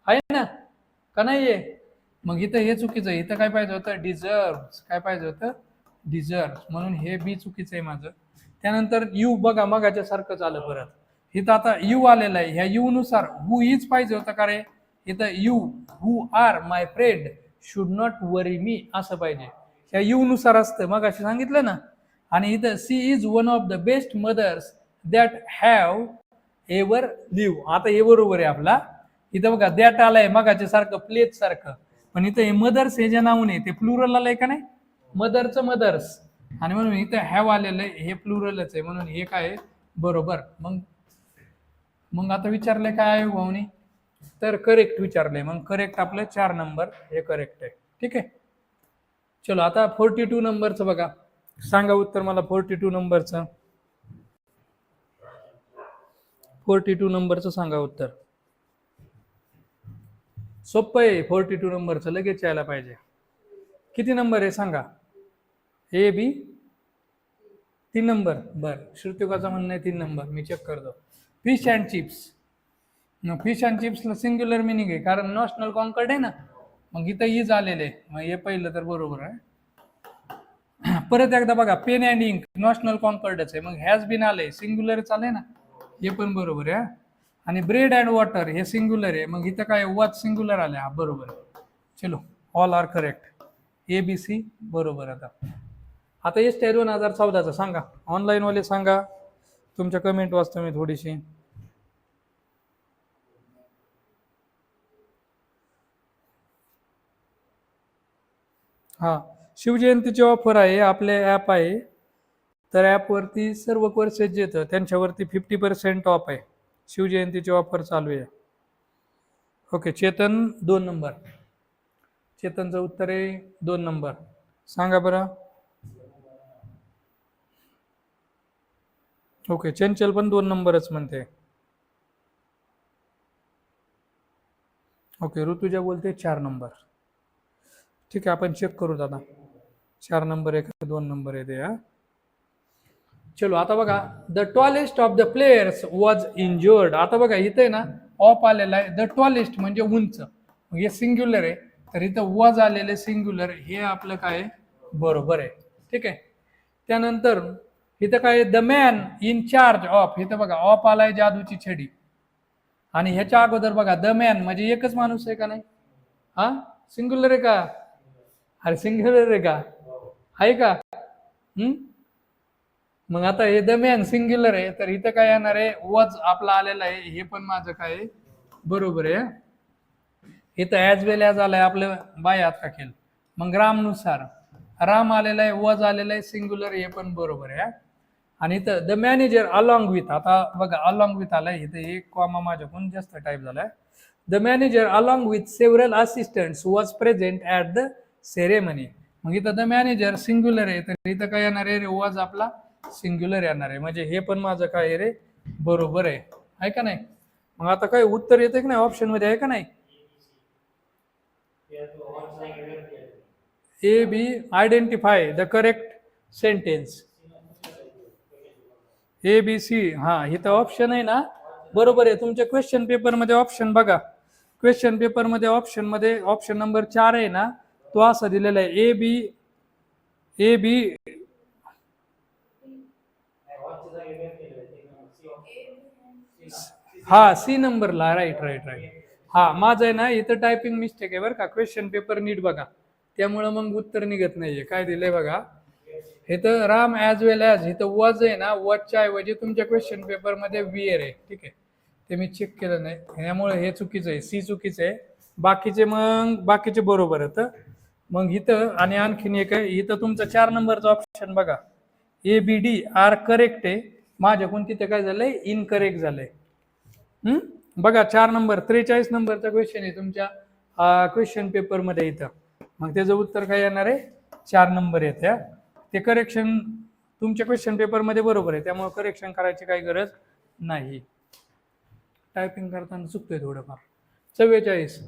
आहे ना, का नाही आहे? मग इथं हे चुकीचं आहे, इथं काय पाहिजे होतं, डिझर्व, काय पाहिजे होतं, डिझर्व. म्हणून हे बी चुकीचं आहे माझं. त्यानंतर यू बघा, मगाच्या सारखंच आलं परत. इथं आता यू आलेलं आहे, ह्या यू नुसार हू इज पाहिजे होतं का रे, इथं you who are my friend should not worry मी असं पाहिजे, ह्या यू नुसार असतं, मगाशी सांगितलं ना. आणि इथं she is one of the best mothers that have ever live, आता हे बरोबर आहे आपला. इथं बघा दॅट आलाय मगाच्या सारखं, प्लेस सारखं, पण इथं हे मदर्स हे जे नाव नाही ते प्लुरल आलंय का नाही, मदरचं मदर्स, आणि म्हणून इथं हॅव आलेलं आहे, हे प्लुरलच आहे, म्हणून हे काय बरोबर. मग आता विचारलंय काय आहे भाऊनी, तर करेक्ट विचारलंय, मग करेक्ट आपलं 4 नंबर हे करेक्ट आहे. ठीक आहे, चलो आता 42 नंबरचं बघा, सांगा उत्तर मला 42 नंबरचं. 42 नंबरचं सांगा उत्तर. सोपं आहे 42 नंबरचं, लगेच यायला पाहिजे. किती नंबर आहे सांगा, ए बी 3 नंबर. बरं, श्रुतिकाचं म्हणणं आहे 3 नंबर, मी चेक करतो. Fish and chips, fish and चिप्सला सिंग्युलर मिनिंग आहे कारण नॅशनल कॉन्कर्ड आहे ना, मग इथं इज आलेले, मग हे पहिलं तर बरोबर आहे. परत एकदा बघा, पेन अँड इंक नॅशनल कॉन्कर्डच आहे, मग हॅज बीन आले, सिंग्युलर चालय ना, हे पण बरोबर आहे. आणि ब्रेड अँड वॉटर हे सिंग्युलर आहे, मग इथं काय वॉच सिंग्युलर आले, हा बरोबर आहे. चलो, all are correct, A B C बरोबर. आता हे स्टाईल 2014चं सांगा, ऑनलाईन वाले सांगा, तुमच्या कमेंट वाचतो मी थोडीशी. हा, शिवजयंतीची ऑफर आहे, आपले ॲप आहे, तर ॲपवरती सर्व कोर्सेस जे येतं त्यांच्यावरती 50% ऑफ आहे. शिवजयंतीची ऑफर चालू आहे. ओके, चेतन 2 नंबर, चेतनचं उत्तर आहे 2 नंबर. सांगा बरं. ओके, चंचल पण 2 नंबरच म्हणते. ओके, ऋतुजा बोलते 4 नंबर. ठीक आहे, आपण चेक करू दादा, 4 नंबर आहे का 2 नंबर आहे ते. हा, चलो आता बघा, the tallest of the players was injured. आता बघा इथे आहे ना, ऑफ आलेला आहे, द टॉलेस्ट म्हणजे उंच, मग हे सिंग्युलर आहे, तर इथं वॉज आलेले सिंग्युलर, हे आपलं काय बरोबर आहे. ठीक आहे, त्यानंतर इथं काय, the man in charge of, इथं बघा ऑफ आलाय जादूची छडी, आणि ह्याच्या अगोदर बघा द मॅन म्हणजे एकच माणूस आहे का नाही, हा सिंग्युलर आहे का, अरे सिंग्युलर आहे का, आहे का? मग आता हे द मॅन सिंग्युलर आहे, तर इथं काय येणार आहे, वॉज आपला आलेला आहे, हे पण माझं काय बरोबर आहे. इथं ॲज वेल ॲज आलाय आपलं बायात का केल, मग रामनुसार राम आलेला आहे, वॉज आलेला आहे सिंग्युलर, हे पण बरोबर आहे. आणि इथं द मॅनेजर अलॉंग विथ, आता बघा अलॉंग विथ आलाय, इथं एक कॉमा माझ्याकडून जास्त टाईप झालाय. The manager along with several assistants was present at the ceremony, मग इथं द मॅनेजर सिंग्युलर आहे, तर इथं काय येणार आहे रे, वॉज आपला सिंग्युलर येणार आहे, म्हणजे हे पण माझं काय रे बरोबर आहे का नाही. मग आता काय उत्तर येते की नाही ऑप्शन मध्ये, आहे का नाही. A B, identify the correct sentence, A B C. हा, इथं ऑप्शन आहे ना, बरोबर आहे. तुमच्या क्वेश्चन पेपर मध्ये ऑप्शन बघा, क्वेश्चन पेपर मध्ये ऑप्शन नंबर 4 आहे ना, तो असा दिलेला आहे, ए बी ए बी हा सी नंबरला, राईट राईट राईट. हा माझं आहे ना इथं टायपिंग मिस्टेक आहे बरं का, क्वेश्चन पेपर नीट बघा, त्यामुळं मग उत्तर निघत नाहीये. काय दिलंय बघा, हे तर राम ॲज वेल ॲज, इथं वॉज आहे ना, वॉजच्या ऐवजी तुमच्या क्वेश्चन पेपर मध्ये वियर आहे. ठीक आहे, ते मी चेक केलं नाही, त्यामुळे हे चुकीचं आहे, सी चुकीचं आहे. बाकीचे बरोबर आहेत. मग इथं आणि आणखीन एक आहे, इथं तुमचं 4 नंबरचा ऑप्शन बघा, A B D are correct आहे. माझ्याकडून तिथे काय झालंय, इनकरेक्ट झालंय. बघा 4 नंबर 43 नंबरचा क्वेश्चन आहे तुमच्या क्वेश्चन पेपर मध्ये इथं. मग त्याचं उत्तर काय येणार आहे, 4 नंबर येते. ते करेक्शन तुमच्या क्वेश्चन पेपर मध्ये बरोबर आहे, त्यामुळे करेक्शन करायची काही गरज नाही. टायपिंग करताना चुकतोय थोडंफार. 44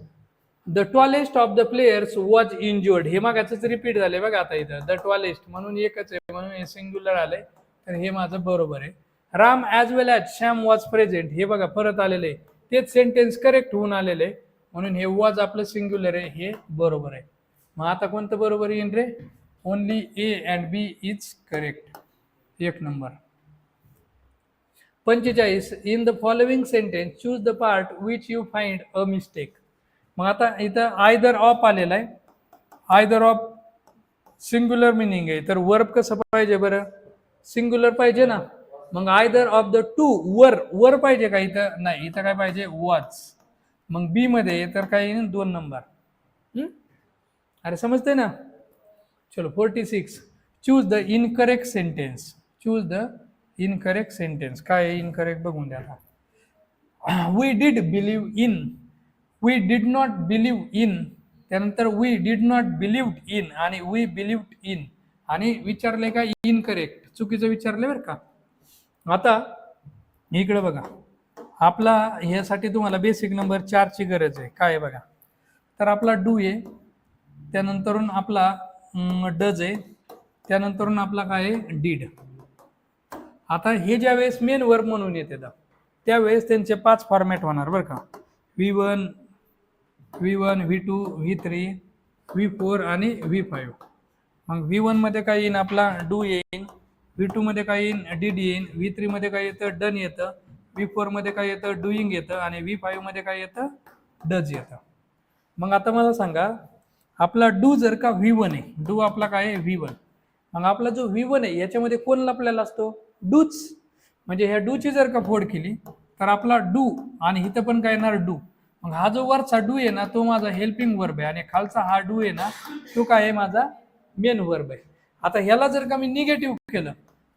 the tallest of the players was injured, हे मागाच रिपीट झाले बघा आता इथं, द टॉलेस्ट म्हणून एकच आहे म्हणून हे सिंग्युलर आलंय, तर हे माझं बरोबर आहे. Ram as well as Shyam was present, हे बघा परत आलेले आहे, तेच सेंटेन्स करेक्ट होऊन आलेले आहे, म्हणून हे वॉज आपलं सिंग्युलर आहे, हे बरोबर आहे. मग आता कोणतं बरोबर येईन रे, only A and B is correct, 1 number. 45 in the following sentence choose the part which you find a mistake. मग आता इथं आयदर ऑफ आलेला आहे, आयदर ऑफ सिंग्युलर मिनिंग आहे, तर वर्ब कसं पाहिजे बरं, सिंग्युलर पाहिजे ना. मग आयदर ऑफ द टू, वर पाहिजे का इथं, नाही, इथं काय पाहिजे, वॉज. मग बी मध्ये तर काय येईल, 2 नंबर. अरे समजते ना. चलो 46 choose the incorrect sentence, choose the incorrect sentence. काय आहे इनकरेक्ट बघून द्या आता. We did believe in, we did not believe in, त्यानंतर we did not believed in आणि वी बिलीव्ड इन, आणि विचारले का इनकरेक्ट, चुकीचं विचारले बरं का. आता इकडे बघा, आपला ह्यासाठी तुम्हाला बेसिक नंबर 4 ची गरज आहे. काय आहे बघा, तर आपला डू आहे, त्यानंतरून आपला डज आहे, त्यानंतरून आपला काय आहे, डीड. आता हे ज्या वेळेस मेन वर्ब म्हणून येते त्यावेळेस त्यांचे 5 फॉर्मॅट होणार बरं का, V1 V2 V3 V4 आणि V5. मग V1 मध्ये काय येईन, आपला डू येईन, V2 मध्ये काय येईन, डीड येईन, V3 मध्ये काय येतं, डन येतं, V4 मध्ये काय येतं, डुईंग येतं, आणि V5 मध्ये काय येतं, डज येतं. मग आता मला सांगा, आपला डू जर का V1 आहे, डू आपला काय आहे, V1, मग आपला जो V1 आहे याच्यामध्ये कोण लपलेला असतो, डूच. म्हणजे ह्या डूची जर का फोड केली तर आपला डू, आणि इथं पण काय येणार, डू. मग हा जो वरचा डू आहे ना, तो माझा हेल्पिंग वर्ब आहे, आणि खालचा हा डू आहे ना, तो काय आहे, माझा मेन वर्ब आहे. आता ह्याला जर का मी निगेटिव्ह केलं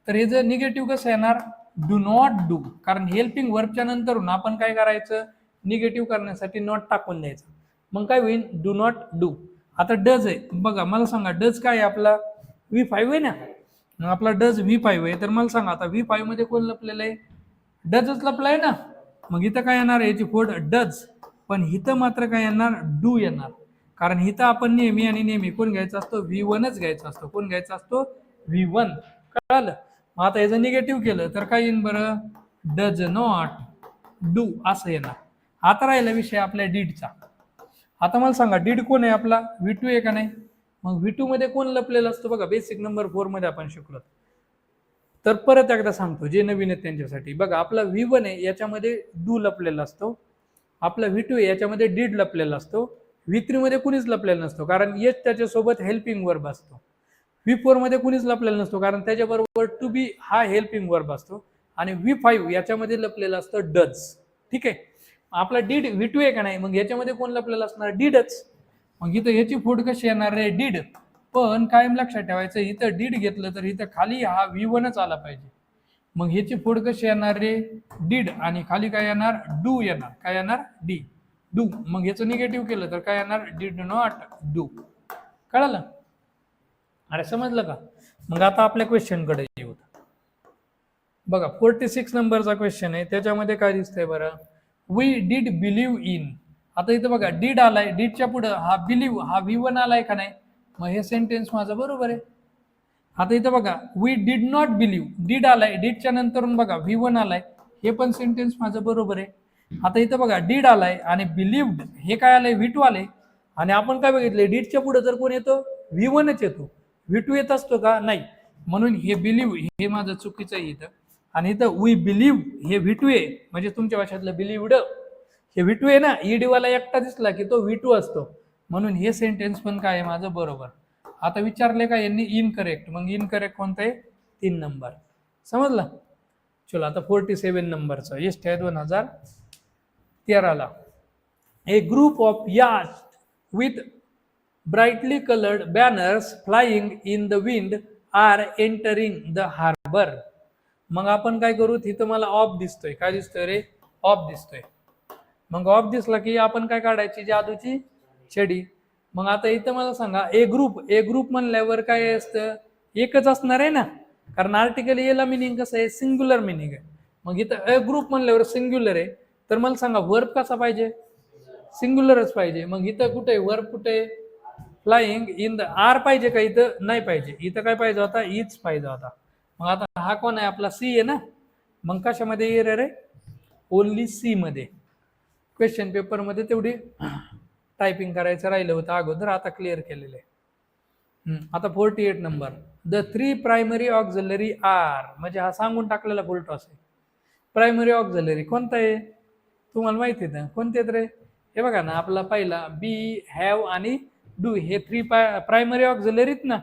तर हे जर निगेटिव्ह कसं येणार, डू नॉट डू, कारण हेल्पिंग वर्बच्या नंतरून आपण काय करायचं, निगेटिव्ह करण्यासाठी नॉट टाकून द्यायचं. मग काय होईल, डू नॉट डू. आता डज आहे बघा, मला सांगा डज काय आहे, आपला V5 आहे ना, मग आपला डज V5 आहे, तर मला सांगा आता V5 मध्ये कोण लपलेलं आहे, डजच लपला आहे ना. मग इथं काय येणार, याची फोड डज, पण इथं मात्र काय येणार, डू येणार, कारण इथं आपण नेहमी आणि नेहमी कोण घ्यायचा असतो, V1च घ्यायचा असतो. कोण घ्यायचा असतो, V1. कळालं. मग आता याचं निगेटिव्ह केलं तर काय येईल बरं, डज नॉट डू असं येणार. आता राहिला विषय आपल्या डीडचा. आता मला सांगा डीड कोण आहे, आपला V2 आहे का नाही. मग V2 मध्ये कोण लपलेला असतो बघा, बेसिक नंबर 4 मध्ये आपण शिकलो. तर परत एकदा सांगतो जे नवीन आहेत त्यांच्यासाठी, बघा आपला V1 आहे याच्यामध्ये डू लपलेला असतो, आपला V2 आहे याच्यामध्ये डीड लपलेला असतो, V3 मध्ये कुणीच लपलेला नसतो कारण येच त्याच्यासोबत हेल्पिंग वर्ब असतो, V4 मध्ये कुणीच लपलेला नसतो कारण त्याच्याबरोबर टू बी हा हेल्पिंग वर्ब असतो, आणि V5 याच्यामध्ये लपलेला असतं डज. ठीक आहे. आपला डीड V2 आहे का नाही, मग याच्यामध्ये कोण लपलेला असणार, डीडच. मग इथं याची फोड कशी येणार रे, डीड. पण कायम लक्षात ठेवायचं, इथं डीड घेतलं तर इथं खाली हा V1च आला पाहिजे. मग ह्याची फोड कशी येणार रे, डीड, आणि खाली काय येणार, डू येणार. काय येणार, डी, डू. मग ह्याचं निगेटिव्ह केलं तर काय येणार, डीड नॉट डू. कळालं. अरे समजलं का. मग आता आपल्या क्वेश्चन कडे येऊ बघा. 46 नंबरचा क्वेश्चन आहे, त्याच्यामध्ये काय दिसतंय बरं, वी डीड बिलीव्ह इन. आता इथं बघा डीड आलाय, डीडच्या पुढे हा बिलीव्ह, हा V1 आलाय का नाही, मग हे सेंटेन्स माझं बरोबर आहे. आता इथं बघा we did not believe, did आलाय, डीडच्या नंतरून बघा V1 आलाय, हे पण सेंटेन्स माझं बरोबर आहे. आता इथं बघा डीड आलाय आणि बिलीव्ड हे काय आलंय, V2 आले, आणि आपण काय बघितले, डीडच्या पुढे जर कोण येतो, V1च येतो. व्ही टू येत असतो का? नाही. म्हणून हे बिलीव्ह हे माझं चुकीचं आहे इथं. आणि इथं वी बिलीव्ह हे व्ही टू आहे, म्हणजे तुमच्या भाषेतलं बिलीव्ड हे व्ही टू आहे ना. ईडी वाला एकटा दिसला की तो व्ही टू असतो, म्हणून हे सेंटेन्स पण काय आहे माझं बरोबर. आता विचारले का यांनी इनकरेक्ट, मग इनकरेक्ट कोणतं आहे? 3 नंबर. समजलं? चलो आता 47 नंबरचं यष्ट आहे 2013ला. ए ग्रुप ऑफ याcht with brightly colored banners flying in the wind are entering the harbor. मग आपण काय करू? तिथं मला ऑफ दिसतोय. काय दिसतोय रे? ऑफ दिसतोय. मग ऑफ दिसला की आपण काय काढायची? जादूची छडी. मग आता इथं मला सांगा, ए ग्रुप म्हणल्यावर काय असतं? एकच असणार आहे ना, कारण आर्टिकल एला मिनिंग कसं आहे? सिंग्युलर मिनिंग आहे. मग इथं ए ग्रुप म्हणल्यावर सिंग्युलर आहे, तर मला सांगा वर्ब कसा पाहिजे? सिंग्युलरच पाहिजे. मग इथं कुठे वर्ब कुठे? फ्लाइंग इन द आर पाहिजे का? इथं नाही पाहिजे. इथं काय पाहिजे होता? इज पाहिजे होता. मग आता हा कोण आहे? आपला सी आहे ना. मग कशामध्ये एरर आहे? ओनली सी मध्ये. क्वेश्चन पेपर मध्ये तेवढी टायपिंग करायचं राहिलं होतं अगोदर, आता क्लिअर केलेलं आहे. आता 48 नंबर. द 3 प्रायमरी ऑक्झिलरी आर, म्हणजे हा सांगून टाकलेला फुल टॉस आहे. प्रायमरी ऑक्झिलरी कोणता आहे? तुम्हाला माहिती आहे ना कोणते रे? हे बघा ना, आपला पहिला बी, हॅव आणि डू हे 3 प्रायमरी ऑक्झिलरीत ना.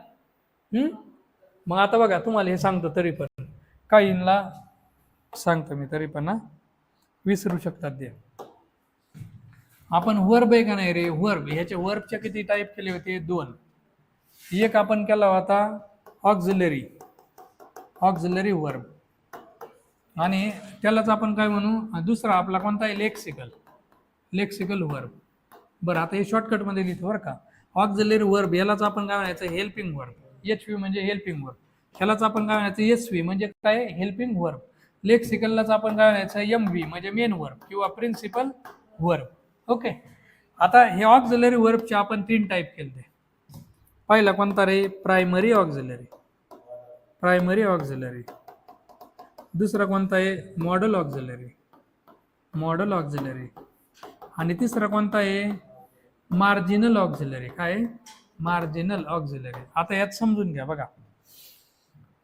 मग आता बघा, तुम्हाला हे सांगतो तरी पण काहींना सांगतो मी तरी पण ना, विसरू शकतात ते. आपण वर्ब आहे का नाही रे? वर्ब, ह्याचे वर्बच्या किती टाईप केले होते? 2. एक आपण केला होता ऑक्झिलरी वर्ब, आणि त्यालाच आपण काय म्हणू? दुसरा आपला कोणता आहे? Lexical verb. बरं, आता हे शॉर्टकट मध्ये लिहितो बरं का. ऑक्झिलरी वर्ब यालाच आपण काय म्हणायचं? Helping verb. एचव्ही म्हणजे हेल्पिंग वर्ब. ह्यालाच आपण काय म्हणायचं? एसव्ही म्हणजे काय? Helping verb. लेक्सिकललाच आपण काय म्हणायचं? एमव्ही म्हणजे मेन वर्ब किंवा प्रिन्सिपल वर्ब. ओके. आता हे ऑक्झिलरी वर्बचे आपण 3 टाईप केले. पहिला कोणता रे? Primary auxiliary. दुसरा कोणता आहे? Modal auxiliary. आणि तिसरा कोणता आहे? Marginal auxiliary. काय? Marginal auxiliary. आता यात समजून घ्या बघा.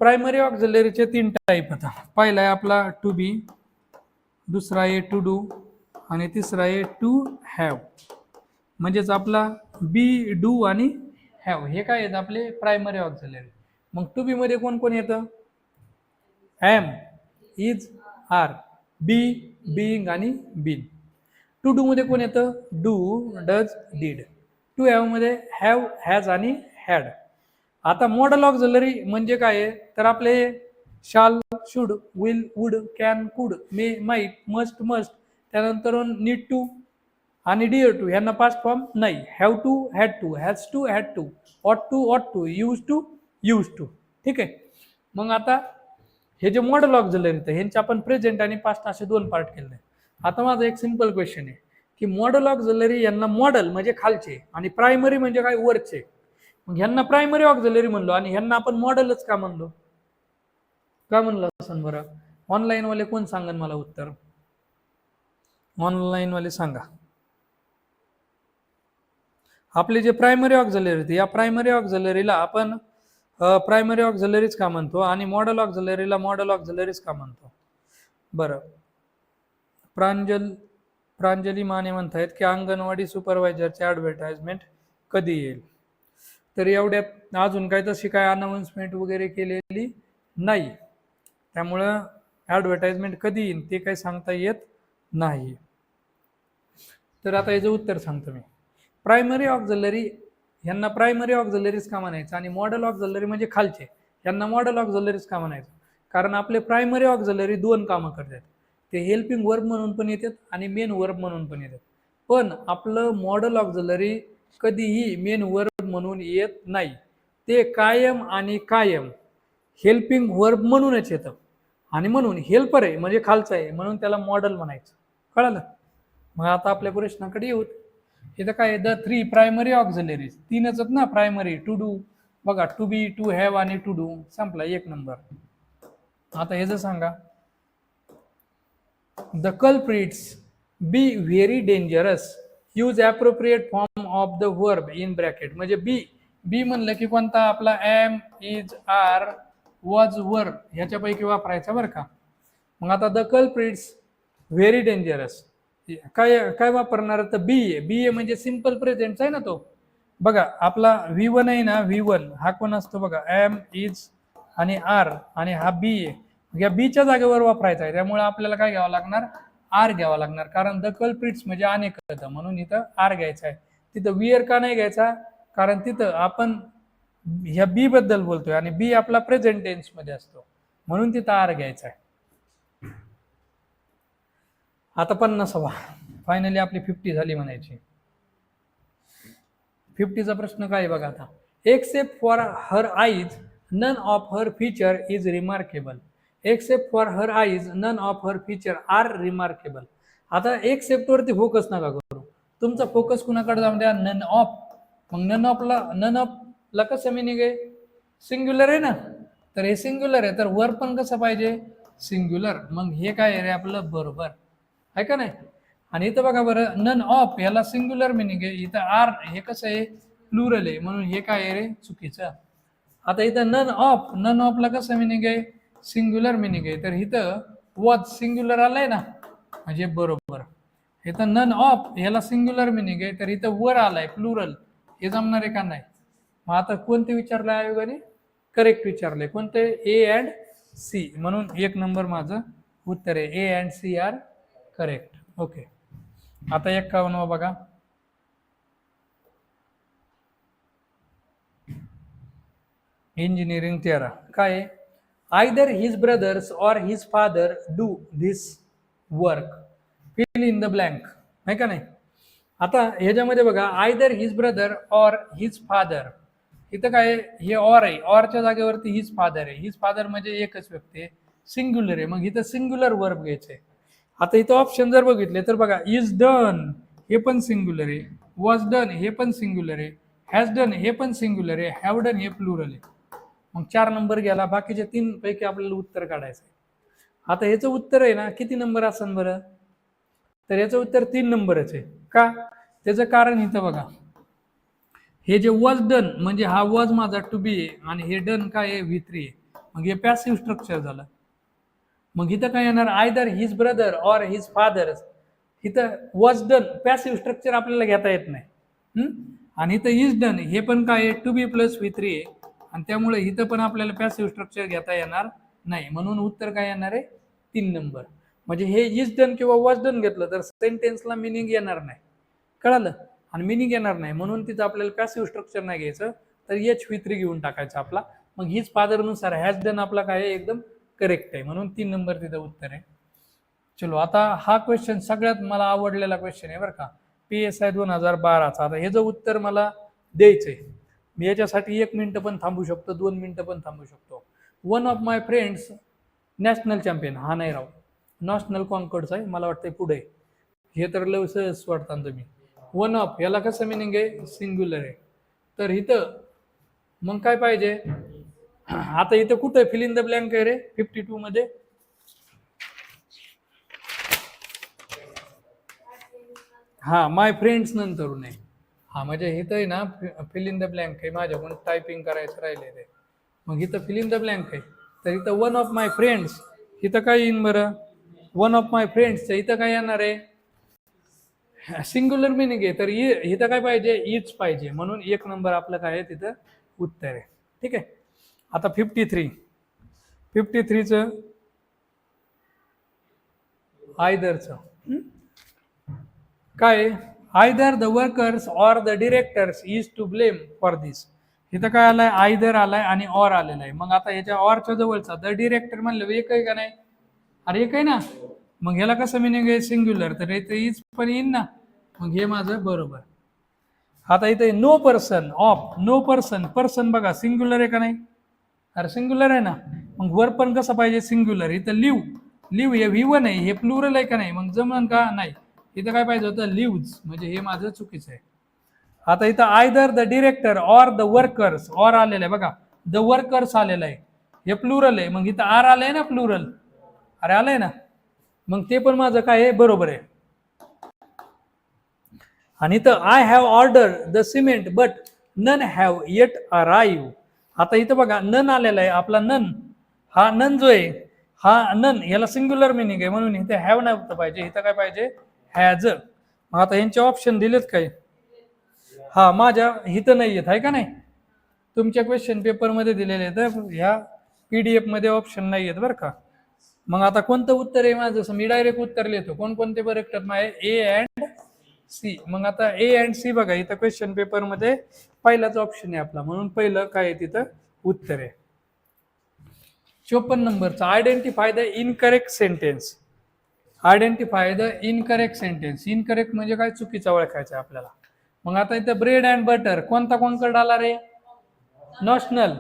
प्रायमरी ऑक्झिलरीचे 3 टाईप होता. पहिला आहे आपला टू बी, दुसरा आहे टू डू, आणि तिसरा आहे टू हॅव. म्हणजेच आपला बी, डू आणि हॅव हे काय आहेत? आपले प्रायमरी ऑक्झिलरी. मग टू बी मध्ये कोण कोण येतं? Am, is, are, be, being आणि बीन. टू डू मध्ये कोण येतं? Do, does, did. To have मध्ये हॅव, हॅज आणि हॅड. आता मॉडल ऑक्झिलरी म्हणजे काय? तर आपले शाल, should, will, would, can, could, may, might, must, त्यानंतर नीड टू आणि डिअर टू ह्यांना पास्ट फॉर्म नाही. Have to, had to, has to, ought to, use to. ठीक आहे. मग आता हे जे मॉडल ऑक्झिलरी आहेत ह्यांचे आपण प्रेझेंट आणि पास्ट असे 2 पार्ट केले. आता माझा एक सिंपल क्वेश्चन आहे की मॉडल ऑक्झिलरी यांना मॉडल म्हणजे खालचे आणि प्रायमरी म्हणजे काय? वरचे. मग ह्यांना प्रायमरी ऑक्झिलरी म्हणलो आणि ह्यांना आपण मॉडलच का म्हणलो? का म्हणलं असं बरं? ऑनलाईन वाले कोण सांगन मला उत्तर? ऑनलाईन वाले सांगा. आपले जे प्रायमरी ऑक्झिलरी होते या प्रायमरी ऑक्झिलरीला आपण प्रायमरी ऑक्झिलरीज का म्हणतो आणि मॉडल ऑक्झिलरीला मॉडल ऑक्झिलरीज का म्हणतो? बरं, प्रांजली माने म्हणतायत की अंगणवाडी सुपरवायझरची ॲडव्हर्टाइजमेंट कधी येईल? तर एवढ्यात अजून काही तशी काय अनाउन्समेंट वगैरे केलेली नाही, त्यामुळं ॲडव्हर्टाइजमेंट कधी येईल ते काही सांगता येत नाही. तर आता याचं उत्तर सांगतो मी. प्रायमरी ऑक्झिलरी यांना प्रायमरी ऑक्झिलरीज का म्हणायचं आणि मॉडल ऑक्झिलरी म्हणजे खालचे यांना मॉडल ऑक्झिलरीज का म्हणायचं? कारण आपले प्रायमरी ऑक्झिलरी 2 कामं करतात. ते हेल्पिंग वर्ब म्हणून पण येतात आणि मेन वर्ब म्हणून पण येतात. पण आपलं मॉडल ऑक्झिलरी कधीही मेन वर्ब म्हणून येत नाही. ते कायम हेल्पिंग वर्ब म्हणूनच येतं आणि म्हणून हेल्पर आहे म्हणजे खालचं आहे म्हणून त्याला मॉडल म्हणायचं. कळलं? मग आता आपल्या प्रश्नाकडे येऊ. इथं काय? द 3 प्रायमरी ऑक्झिलरीज 3च आहेत ना प्रायमरी. टू डू बघा, टू बी, टू हॅव आणि टू डू. संपला 1 नंबर. आता हे जर सांगा, the culprits be very dangerous use appropriate form of the verb in bracket. म्हणजे बी बी म्हणलं की कोणता आपला am is R was were ह्याच्यापैकी वापरायचा बरं का. मग आता द कल्प्रिट्स व्हेरी डेंजरस काय काय वापरणार तर बी ए. बी ए म्हणजे सिम्पल प्रेझेंट आहे ना तो. बघा आपला V1 आहे ना, V1 हा कोण असतो बघा, एम इज आणि आर आणि हा बी ए. या बीच्या जागेवर वापरायचा आहे, त्यामुळे आपल्याला काय घ्यावं लागणार, आर घ्यावा लागणार, कारण द कल्प्रिट्स म्हणजे अनेक म्हणून इथं आर घ्यायचा आहे. तिथं वियर का नाही घ्यायचा, कारण तिथं आपण ह्या बी बद्दल बोलतोय आणि बी आपला प्रेझेंट टेन्स मध्ये असतो, म्हणून तिथं आर घ्यायचा आहे. आता 50वा फायनली आपली 50 झाली म्हणायची. 50चा प्रश्न काय बघा आता. Except for her eyes none of her feature is remarkable. Except for her eyes none of her feature are remarkable. आता एक्सेप्ट वरती फोकस नका करू, तुमचा फोकस कुणाकडे जाऊन द्या, नन ऑफ. मग नन ऑफ ला कसं मिनिंग आहे, सिंग्युलर आहे ना, तर हे सिंग्युलर आहे, तर वर पण कसं पाहिजे, सिंग्युलर. मग हे काय आहे रे आपलं, बरोबर आहे का नाही. आणि इथं बघा बरं, नन ऑफ याला सिंग्युलर मिनिंग आहे, इथं आर हे कसं आहे, प्लुरल आहे, म्हणून हे काय आहे रे, चुकीचं. आता इथं नन ऑफला कसं मिनिंग आहे, सिंग्युलर मिनिंग आहे, तर इथं वॉज सिंग्युलर आलाय ना, म्हणजे बरोबर. इथं नन ऑफ ह्याला सिंग्युलर मिनिंग आहे, तर इथं वर आलाय प्लुरल, हे जमणार आहे का नाही. मग आता कोणते विचारलंय आयोगाने, करेक्ट विचारलंय, कोणते, ए अँड सी, म्हणून 1 नंबर माझं उत्तर आहे, A and C are correct. Okay. आता 51 बघा. इंजिनिअरिंग 13 काय आहे, आयदर हिज ब्रदर्स और his father do this work, fill in the blank, आहे का नाही. आता ह्याच्यामध्ये बघा, आयदर हिज ब्रदर और हिज फादर, इथं काय हे ऑर आहे, ऑरच्या जागेवरती हिज फादर आहे, हिज फादर म्हणजे एकच व्यक्ती आहे, सिंग्युलर आहे, मग इथं सिंग्युलर वर्ब घ्यायचंय. आता इथं ऑप्शन जर बघितले तर बघा, इज डन हे पण सिंग्युलर आहे, वॉज डन हे पण सिंग्युलर आहे, हॅज डन हे पण सिंग्युलर आहे, हॅव डन हे प्लुरल आहे. मग 4 नंबर गेला, बाकीच्या 3 पैकी आपल्याला उत्तर काढायचं आहे. आता ह्याचं उत्तर आहे ना, किती नंबर असेल बरं, तर याचं उत्तर 3 नंबरच आहे. का, त्याचं कारण इथं बघा, हे जे वॉज डन म्हणजे हा वॉज माझा टू बी आहे, आणि हे डन काय आहे, V3 आहे, मग हे पॅसिव्ह स्ट्रक्चर झालं. मग इथं काय येणार, आयदर हिज ब्रदर और हिज फादर, इथं वॉज डन पॅसिव्ह स्ट्रक्चर आपल्याला घेता येत नाही. आणि इथं इज डन हे पण काय आहे, टू बी प्लस V3 आहे, आणि त्यामुळे इथं पण आपल्याला पॅसिव्ह स्ट्रक्चर घेता येणार नाही, म्हणून उत्तर काय येणार आहे, 3 नंबर. म्हणजे हे इज डन किंवा वॉज डन घेतलं तर सेंटेन्सला मिनिंग येणार नाही, कळालं, आणि मिनिंग येणार नाही, म्हणून तिथं आपल्याला पॅसिव्ह स्ट्रक्चर नाही घ्यायचं, तर V3 घेऊन टाकायचं आपला. मग हिज फादरनुसार हॅज डन आपला काय आहे, एकदम करेक्ट आहे, म्हणून 3 नंबर तिथं उत्तर आहे. चलो, आता हा क्वेश्चन सगळ्यात मला आवडलेला क्वेश्चन आहे बरं का, PSI 2012चा. आता हे जर उत्तर मला द्यायचंय, मी याच्यासाठी 1 मिनिट पण थांबू शकतो, 2 मिनिटं पण थांबू शकतो. One of my friends national champion, हा नाही राव, नॅशनल कॉन्कॉर्ड्स आहे, मला वाटतंय पुढे, हे तर लवसच वाटतं तुम्ही. वन ऑफ याला कसं मिनिंग आहे, सिंग्युलर आहे, तर इथं मग काय पाहिजे, आता इथं कुठं फिल इन द ब्लँक आहे रे, 52 मध्ये, हा माय फ्रेंड्स नंतर नाही, हा म्हणजे इथं आहे ना फिल इन द ब्लँक आहे, माझ्याकडून टायपिंग करायचं राहिले ते, मग इथं फिल इन द ब्लँक आहे, तर इथं वन ऑफ माय फ्रेंड्स, इथं काय येईन बरं, वन ऑफ माय फ्रेंड्स इथं काय येणार आहे, सिंग्युलर मिनिंग आहे, तर इथं काय पाहिजे, इज पाहिजे, म्हणून 1 नंबर आपलं काय आहे तिथं उत्तर आहे. ठीक आहे. आता 53चं आयदरचं काय, आयदर द वर्कर्स और the directors is to blame for this. इथं काय आलाय, आयदर आलाय आणि ऑर आलेला आहे. मग आता ह्याच्या ऑरच्या जवळचा द डिरेक्टर म्हणलं एक आहे का नाही, अरे एक आहे ना, मग ह्याला कसं मिनिंग आहे, सिंग्युलर, तर इथे इज पण येईन ना, मग हे माझं बरोबर. आता इथे no person of, no person, person बघा सिंग्युलर आहे का नाही, अरे सिंग्युलर आहे ना, मग वर पण कसं पाहिजे, सिंग्युलर. इथं लिव्ह, लिव्ह हे V1 आहे, हे प्लुरल आहे का नाही, मग जमन का नाही, इथं काय पाहिजे होतं, लिव्ज, म्हणजे हे माझं चुकीचं आहे. आता इथं आयदर द डिरेक्टर और द वर्कर्स, और आलेलं आहे बघा, द वर्कर्स आलेलं आहे, हे प्लुरल आहे, मग इथं आर आलंय ना प्लुरल, अरे आलंय ना, मग ते पण माझं काय आहे, बरोबर आहे. आणि इथं I have order the cement but none have yet arrive. आता इथं बघा नन आलेला आहे, आपला नन, हा नन जो आहे हा नन याला सिंग्युलर मिनिंग आहे, म्हणून इथे हॅव नव्हतं पाहिजे, इथं काय पाहिजे हॅज. मग आता यांचे ऑप्शन दिलेत काय? हा माझ्या इथं नाही येत आहे का नाही, तुमच्या क्वेश्चन पेपरमध्ये दिलेले आहेत, ह्या PDF मध्ये ऑप्शन नाही आहेत बरं का. मग आता कोणतं उत्तर आहे माझं, मी डायरेक्ट उत्तर लिहितो. कोणकोणते बरं टर्म आहे? A and C. मग आता ए अँड सी बघा इथं क्वेश्चन पेपर मध्ये पहिलाच ऑप्शन आहे आपला, म्हणून पहिलं काय आहे तिथं उत्तर आहे. 54 नंबरचा identify the incorrect sentence. Identify the incorrect sentence. Incorrect म्हणजे काय, चुकीचा ओळखायचं आपल्याला. मग आता इथं ब्रेड अँड बटर, कोणता कॉन्कर्ड आला रे? नॉशनल.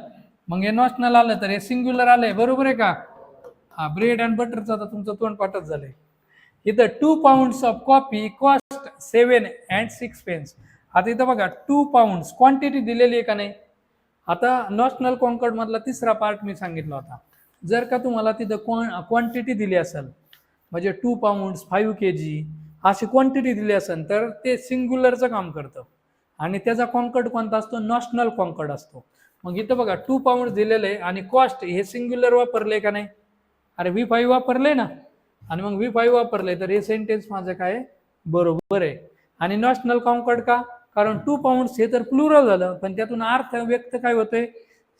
मग हे नॉशनल आलं तर हे सिंग्युलर आलंय, बरोबर आहे का? हा ब्रेड अँड बटरचा आता तुमचं तोंड पाठच झालंय. इथं 2 pounds of coffee cost 7 and 6 pence. आता इथं बघा 2 pounds क्वांटिटी दिलेली आहे का नाही. आता नॉशनल कॉन्कर्ड मधला तिसरा पार्ट मी सांगितला होता, जर का तुम्हाला तिथं क्वांटिटी दिली असेल, म्हणजे 2 pounds 5 kg अशी क्वांटिटी दिली असेल, तर ते सिंग्युलरचं काम करतं आणि त्याचा कॉन्कर्ड कोणता असतो? नॉशनल कॉन्कर्ड असतो. मग इथं बघा 2 pounds दिलेलं आहे आणि कॉस्ट हे सिंग्युलर वापरले का नाही? अरे V5 वापरले ना, आणि मग V5 वापरले तर हे सेंटेन्स माझं काय बरोबर आहे. आणि नॉशनल कॉन्कर्ड का? कारण 2 pounds हे तर प्लुरल झालं, पण त्यातून अर्थ व्यक्त काय होतंय?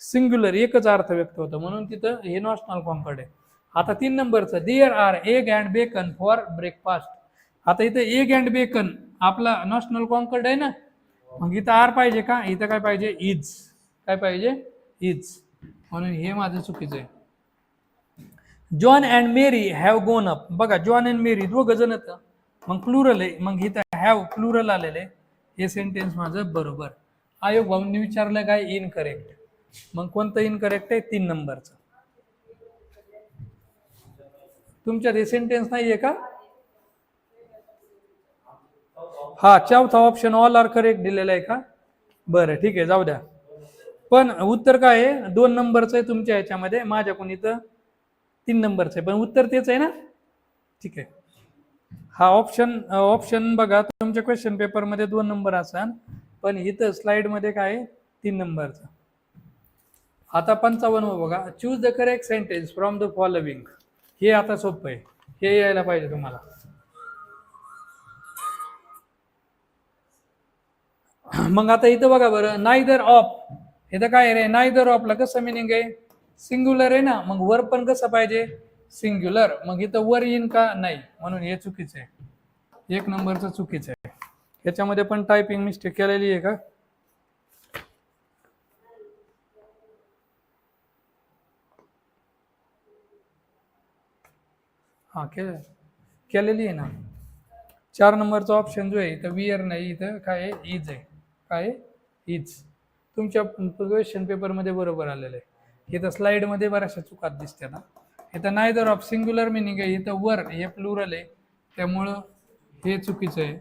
सिंग्युलर, एकच अर्थ व्यक्त होतं, म्हणून तिथं हे नॉशनल कॉन्कर्ड आहे. आता 3 नंबरचं, there are egg and bacon for breakfast. आता इथं एग अँड बेकन आपला नॉशनल कॉन्कर्ड आहे ना, मग इथं आर पाहिजे का? इथं काय पाहिजे? इज. काय पाहिजे? इज. म्हणून हे माझं चुकीचं आहे. John and Mary have gone up. बघा जॉन अँड मेरी दोघं जण आहेत, मग प्लुरल आहे, मग इथं हॅव प्लुरल आलेलं आहे, हे सेंटेन्स माझं बरोबर. आयोग भाऊंनी विचारलं काय? इनकरेक्ट. मग कोणतं इनकरेक्ट आहे? 3 नंबरचं. तुमच्यात हे सेंटेन्स नाहीये का? हा चौथा ऑप्शन ऑल आर करेक्ट दिलेला आहे का? बरं ठीक आहे, जाऊ द्या. पण उत्तर काय आहे? 2 नंबरचं आहे तुमच्या ह्याच्यामध्ये, माझ्याकडून इथं 3 नंबरचं आहे, पण उत्तर तेच आहे ना. ठीक आहे. हा ऑप्शन बघा तुमच्या क्वेश्चन पेपरमध्ये 2 नंबर असाल, पण इथं स्लाइडमध्ये काय आहे? 3 नंबरचं. आता 55 बघा, choose the correct sentence from the following. हे आता सोपं आहे, हे यायला पाहिजे तुम्हाला. मग आता इथं बघा बरं, नायदर ऑफ, इथं काय रे? नायदर ऑफला कसं मिनिंग आहे? सिंग्युलर आहे ना, मग वर पण कसं पाहिजे? सिंग्युलर. मग इथं वर येईन का? नाही, म्हणून हे चुकीचं आहे. 1 नंबरचं चुकीचं आहे. याच्यामध्ये पण टायपिंग मिस्टेक केलेली आहे का? हा केलेली आहे ना. 4 नंबरचा ऑप्शन जो आहे इथं वियर नाही, इथं काय आहे? इज आहे. काय? इज. तुमच्या क्वेश्चन पेपरमध्ये बरोबर आलेलं आहे. इथं स्लाइडमध्ये बऱ्याचशा चुकात दिसते ना. इथं नायदर ऑफ सिंग्युलर मिनिंग आहे, इथं वर हे प्लुरल आहे, त्यामुळं हे चुकीचं आहे.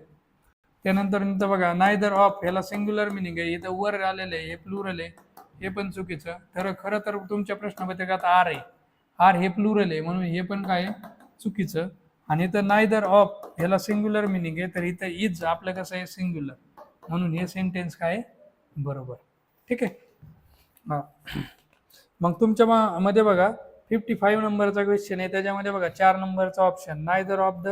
त्यानंतर इथं बघा नायदर ऑफ ह्याला सिंग्युलर मिनिंग आहे, इथं वर आलेलं आहे, हे प्लुरल आहे, हे पण चुकीचं. तर खरं तर तुमच्या प्रश्नपत्रिकेत आर आहे, आर हे प्लुरल आहे, म्हणून हे पण काय चुकीचं. आणि इथं नायदर ऑफ ह्याला सिंग्युलर मिनिंग आहे, तर इथं इज आपलं कसं आहे? सिंग्युलर, म्हणून हे सेंटेन्स काय बरोबर. ठीक आहे. हा मग तुमच्या मध्ये बघा 55 नंबरचा क्वेश्चन आहे, त्याच्यामध्ये बघा 4 नंबरचा option, neither of the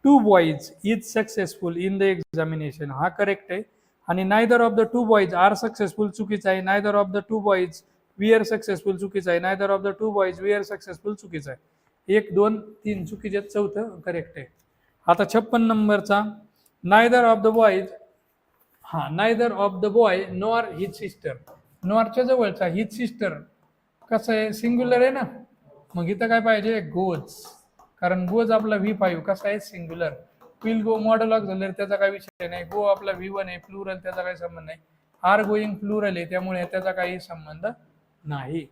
2 boys is successful in the examination, हा करेक्ट आहे. आणि neither of the 2 boys are successful चुकीचा आहे. Neither of the 2 boys we are successful चुकीचा आहे. Neither of the 2 boys we are successful चुकीचा आहे. 1 2 3 चुकीचे, चौथं करेक्ट आहे. आता 56 नंबरचा, नायदर ऑफ द बॉयज, हा neither of the boy nor his sister, नॉरच्या जवळचा हिज सिस्टर कसं आहे? सिंग्युलर आहे ना, मग इथं काय पाहिजे? गोज. कारण गोज आपला V5 कसा आहे? सिंग्युलर. विल गो मॉडलॉग झालं त्याचा काय विषय नाही. गो आपला V1 आहे, प्लुरल, त्याचा काही संबंध नाही. आर गोईंग प्लुरल आहे, त्यामुळे त्याचा काही संबंध नाही.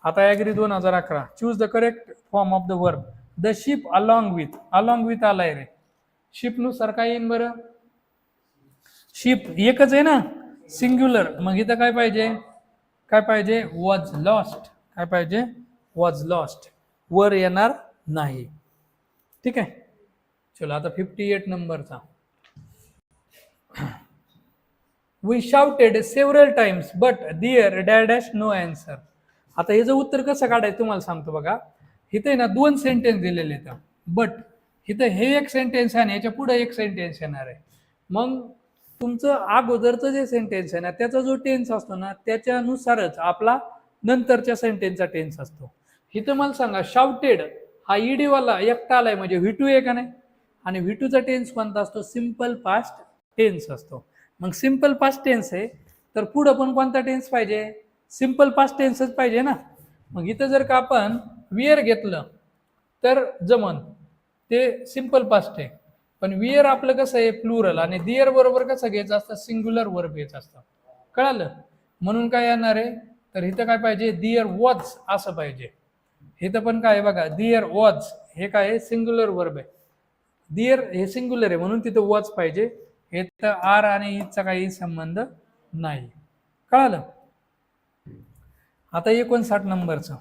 आता agri 2011, choose the correct form of the verb. The ship along with, along with आलाय रे, शिप नुसार काय येईन बरं? शिप एकच आहे ना, सिंग्युलर. मग इथं काय पाहिजे? काय पाहिजे? Was lost. काय पाहिजे? Was lost. वर येणार नाही. ठीक आहे. चलो आता 58 नंबरचा, we shouted several times but there dash no answer. आता हे जर उत्तर कसं काढायचं तुम्हाला सांगतो बघा. इथे ना 2 सेंटेन्स दिलेले आहेत, बट इथं हे एक सेंटेन्स आहे आणि याच्या पुढे एक सेंटेन्स येणार आहे. मग तुमचं अगोदरचं जे सेंटेन्स आहे ना त्याचा जो टेन्स असतो ना त्याच्यानुसारच आपला नंतरच्या सेंटेन्सचा टेन्स असतो. इथं मला सांगा शाउटेड हा ईडीवाला एकटा आलाय म्हणजे व्ही2 आहे का नाही, आणि व्ही2चा टेन्स कोणता असतो, सिंपल पास्ट टेन्स असतो. मग सिंपल पास्ट टेन्स आहे तर पुढं पण कोणता टेन्स पाहिजे, सिंपल पास्ट टेन्सच पाहिजे ना. मग इथं जर का आपण वियर घेतलं तर जमन, ते सिंपल पास्ट आहे. पण वियर आपलं कसं आहे प्लुरल, आणि दियर बरोबर कसं घ्यायचं असतं, सिंग्युलर वर्ब घ्यायचं असतं. कळालं. म्हणून काय येणार आहे तर इथं काय पाहिजे, दियर वॉज असं पाहिजे. इथं पण काय आहे बघा, दियर वॉज हे काय आहे, सिंग्युलर वर्ब आहे. दियर हे सिंग्युलर आहे म्हणून तिथं वॉज पाहिजे. हे तर आर आणि इथचा काही संबंध नाही. कळालं. आता 59 नंबरचं,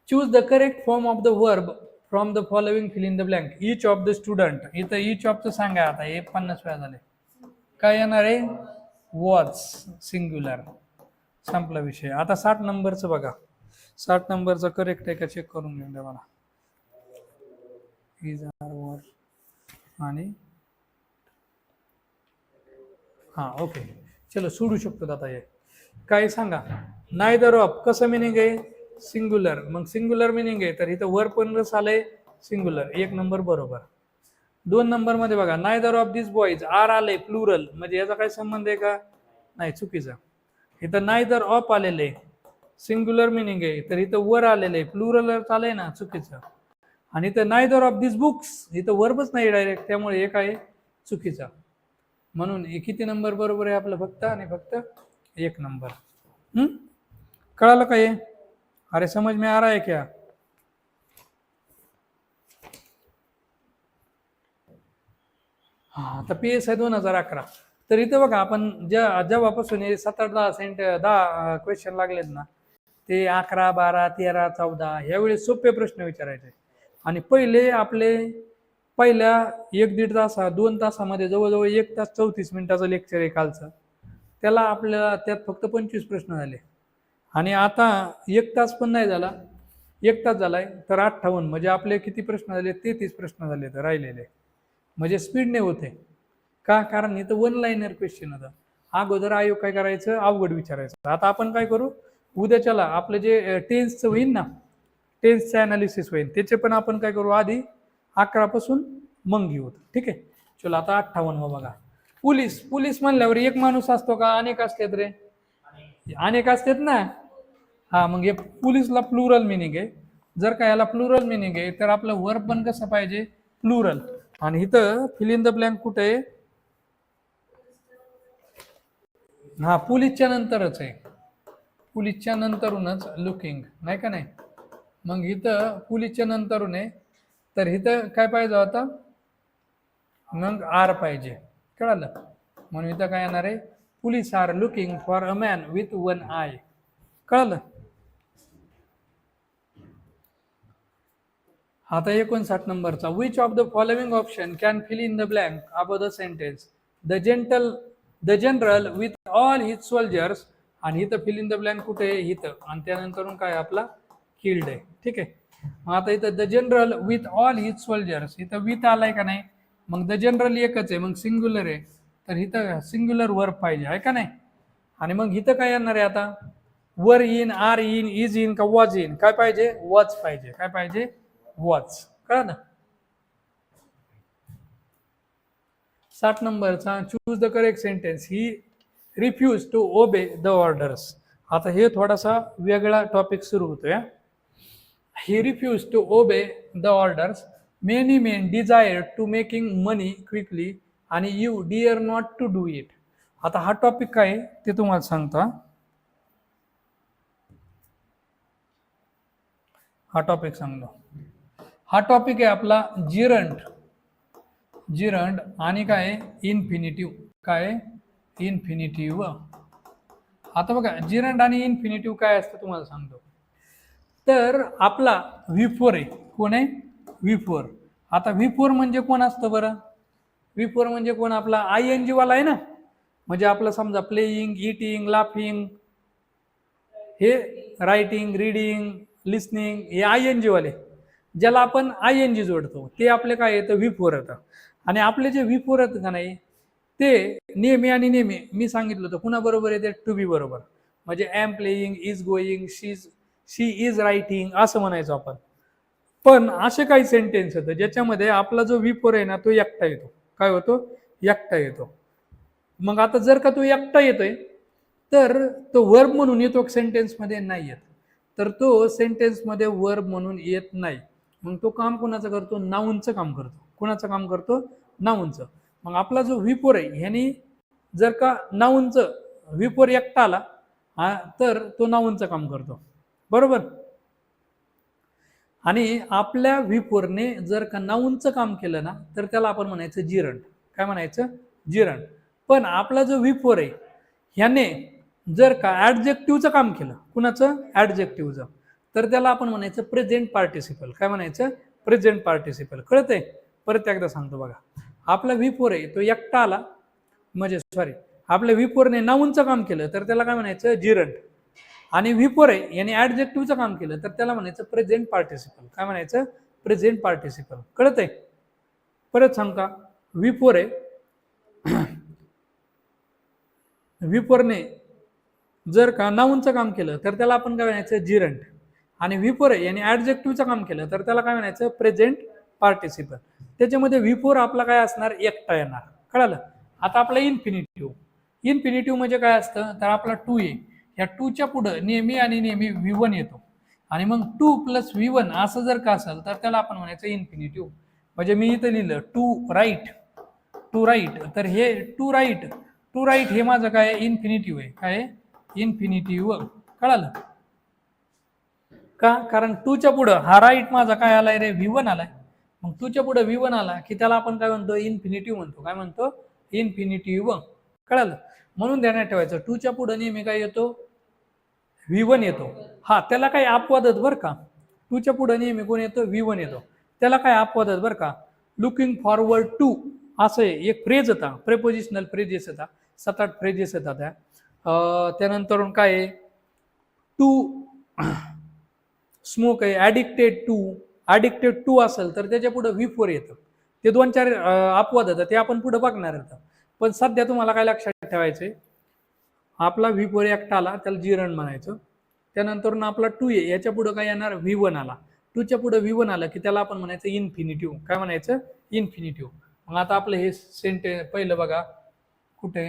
choose the correct form of the verb from the following fill in the blank. Each of the student, इथं इच ऑफचं सांगा. आता हे 50 वेळा झाले. काय येणार आहे, वॉज सिंग्युलर. संपला विषय. आता 60 नंबरचं बघा. 60 नंबरचं करेक्ट आहे का चेक करून घेऊन द्या मला. इज आर वर आणि हां ओके चलो सोडू शकतो. आता हे काय सांगा, नायदर ऑफ कसं मिनिंग आहे, सिंग्युलर. मग सिंग्युलर मिनिंग आहे तर इथं वर पण रस आलंय सिंग्युलर. 1 नंबर बरोबर. 2 नंबर मध्ये बघा, neither of this boys are आले प्लुरल, म्हणजे याचा काय संबंध आहे का, नाही, चुकीचा. इथं नायदर ऑफ आलेलं आहे, सिंग्युलर मिनिंग आहे, तर इथं वर आलेलं आहे प्लुरल आलंय ना, चुकीचं. आणि इथं नायदर ऑफ दिस बुक्स, इथं वर्बच नाही डायरेक्ट, त्यामुळे एक आहे चुकीचा. म्हणून किती नंबर बरोबर आहे आपलं, फक्त आणि फक्त 1 नंबर. कळालं का हे, अरे समझ में आ रहा है क्या. हा आता PS आहे 2011. तर इथं बघा आपण जेव्हापासून 7-10 क्वेश्चन लागलेत ना, ते 11, 12, 13, 14 यावेळी सोपे प्रश्न विचारायचे. आणि पहिले आपले पहिल्या 1-1.5 तास 2 तासामध्ये जवळजवळ 1 तास 34 मिनिटाचं लेक्चर आहे कालचं, त्याला आपल्याला त्यात फक्त 25 प्रश्न झाले. आणि आता 1 तास पण नाही झाला, 1 तास झालाय तर 58, म्हणजे आपले किती प्रश्न झाले, 33 प्रश्न झाले तर राहिलेले. म्हणजे स्पीडने होते का, कारण इथं 1 लाईनर क्वेश्चन होता. अगोदर आयोग काय करायचं, अवघड विचारायचं. आता आपण काय करू, उद्याच्याला आपलं जे टेन्सचं होईल ना, टेन्सचं अनालिसिस होईल, त्याचे पण आपण काय करू, आधी 11 पासून मग घेऊ. ठीक आहे. चलो आता 58 बघा. पोलीस, पोलीस म्हणल्यावर एक माणूस असतो का, अनेक असतात रे, अनेक असतात ना. हा मग हे पोलीसला प्लुरल मिनिंग आहे. जर का याला प्लुरल मिनिंग आहे तर आपलं वर्ब पण कसं पाहिजे, प्लुरल. आणि इथं फिल इन द ब्लँक कुठे आहे, हा पोलीसच्या नंतरच आहे, पोलीसच्या नंतरूनच लुकिंग, नाही का नाही. मग इथं पोलीसच्या नंतरून आहे तर इथं काय पाहिजे होता, मग आर पाहिजे. कळालं. म्हणून इथं काय येणार आहे, police are looking for a man with 1 eye. कळालं. आता 59 नंबरचा, which of the following option can fill in the blank above the sentence, the general with all his soldiers. आणि इथं फिल इन द ब्लँक कुठे आहे, इथं, आणि त्यानंतर काय आपला किल्ड आहे. ठीक आहे. मग आता इथं the general with all his soldiers, इथं विथ आलाय का नाही, मग द जनरल एकच आहे, मग सिंग्युलर आहे, तर इथं सिंग्युलर वर्ब पाहिजे, आहे का नाही. आणि मग इथं काय येणार आहे आता, वर in, are in, is in का वॉज इन, काय पाहिजे, वॉज पाहिजे. काय पाहिजे, वॉच. कळलं ना. 60 नंबरचा, choose the correct sentence, he refuse to obey the orders. आता हे थोडासा वेगळा टॉपिक सुरू होतोय. He refuse to obey the orders, many men desire to making money quickly, आणि you dare not to do it. आता हा टॉपिक काय ते तुम्हाला सांगतो. हा टॉपिक सांगतो. हा टॉपिक आहे आपला जिरंट, जिरंट आणि काय इन्फिनिटिव्ह. काय इन्फिनिटिव्ह. आता बघा जिरंट आणि इन्फिनिटिव्ह काय असतं तुम्हाला सांगतो. तर आपला V4 आहे, कोण आहे, V4. आता V4 म्हणजे कोण असतं बरं, V4 म्हणजे कोण आपला ING वाला आहे ना, म्हणजे आपलं समजा प्लेइंग, इटिंग, लाफिंग, हे रायटिंग, रीडिंग, लिसनिंग, हे ING वाले, ज्याला आपण ING जोडतो ते आपले काय येतं V4 येतं. आणि आपले जे V4 येतं का नाही ते नेहमी आणि नेहमी मी सांगितलं होतं कुणाबरोबर येते, टू बी बरोबर, म्हणजे am playing, is going, she is writing असं म्हणायचो आपण. पण असे काही सेंटेन्स येतं ज्याच्यामध्ये आपला जो V4 आहे ना तो एकटा येतो. काय होतो? एकटा येतो. मग आता जर का तो एकटा येतोय तर तो वर्ब म्हणून येतो सेंटेन्समध्ये, नाही येत. तर तो सेंटेन्समध्ये वर्ब म्हणून येत नाही. मग तो काम कोणाचं करतो? नाऊनचं काम करतो. कोणाचं काम करतो? नाऊनचं. मग आपला जो V4 आहे ह्यानी जर का नाऊनचं V4 एकटा आला तर तो नाऊनचं काम करतो, बरोबर. आणि आपल्या V4 ने जर का नाऊनचं काम केलं ना तर त्याला आपण म्हणायचं जिरंट. काय म्हणायचं? जिरंट. पण आपला जो V4 आहे ह्याने जर का ऍडजेक्टिव्हचं काम केलं, कुणाचं? ऍडजेक्टिव्हचं, तर त्याला आपण म्हणायचं प्रेझेंट पार्टिसिपल. काय म्हणायचं? Present participle. कळतंय? परत एकदा सांगतो बघा. आपला V4 आहे तो एकटा आला, म्हणजे सॉरी आपल्या V4 ने नाऊनचं काम केलं तर त्याला काय म्हणायचं? जिरंट. आणि V4 आहे याने ऍडजेक्टिव्हचं काम केलं तर त्याला म्हणायचं प्रेझेंट पार्टिसिपल. काय म्हणायचं? Present participle. कळतंय? परत सांग का, V4 आहे V4 ने जर का नाऊनचं काम केलं तर त्याला आपण काय म्हणायचं? जिरंट. आणि V4 आहे याने ऍडजेक्टिव्हचं काम केलं तर त्याला काय म्हणायचं? Present participle. त्याच्यामध्ये V4 आपला काय असणार? एकटा येणार. कळालं? आता आपला इन्फिनिटिव्ह. इन्फिनिटिव्ह म्हणजे काय असतं? तर आपला टू आहे, ह्या टूच्या पुढं नेहमी आणि नेहमी V1 येतो. आणि मग 2 + V1 असं जर का असेल तर त्याला आपण म्हणायचं इन्फिनिटिव्ह. म्हणजे मी इथं लिहिलं टू राईट, टू राईट, तर हे टू राईट हे माझं काय? इन्फिनिटिव्ह आहे. काय? इन्फिनिटिव्ह. कळालं का? कारण टूच्या पुढं हा राईट माझा काय आलाय रे? V1 आलाय. मग टूच्या पुढे V1 आला की त्याला आपण काय म्हणतो? इन्फिनिटिव्ह म्हणतो. काय म्हणतो? इन्फिनिटिव्ह. कळालं? म्हणून ध्यानात ठेवायचं टूच्या पुढे नेहमी काय येतो? V1 येतो. हा, त्याला काही अपवादच बरं का. टूच्या पुढे नेहमी कोण येतो? V1 येतो. त्याला काय अपवादच बरं का. लुकिंग फॉरवर्ड टू असं एक फ्रेज होता, प्रेपोजिशनल फ्रेजेस होता, 7-8 फ्रेजेस येतात त्या. त्यानंतर काय आहे? टू स्मोक आहे, ॲडिक्टेड टू असेल तर त्याच्या पुढे V4 येतं. ते 2-4 अपवाद येतं, ते आपण पुढे बघणार आहेत. पण सध्या तुम्हाला काय लक्षात ठेवायचंय, आपला V4 एकटा आला त्याला जिरंट म्हणायचं. त्यानंतर आपला 2 आहे याच्या पुढे काय येणार? V1 आला. 2च्या पुढे V1 आलं की त्याला आपण म्हणायचं इन्फिनिटिव्ह. काय म्हणायचं? इन्फिनिटिव्ह. मग आता आपलं हे सेंटेन्स पहिलं बघा कुठे?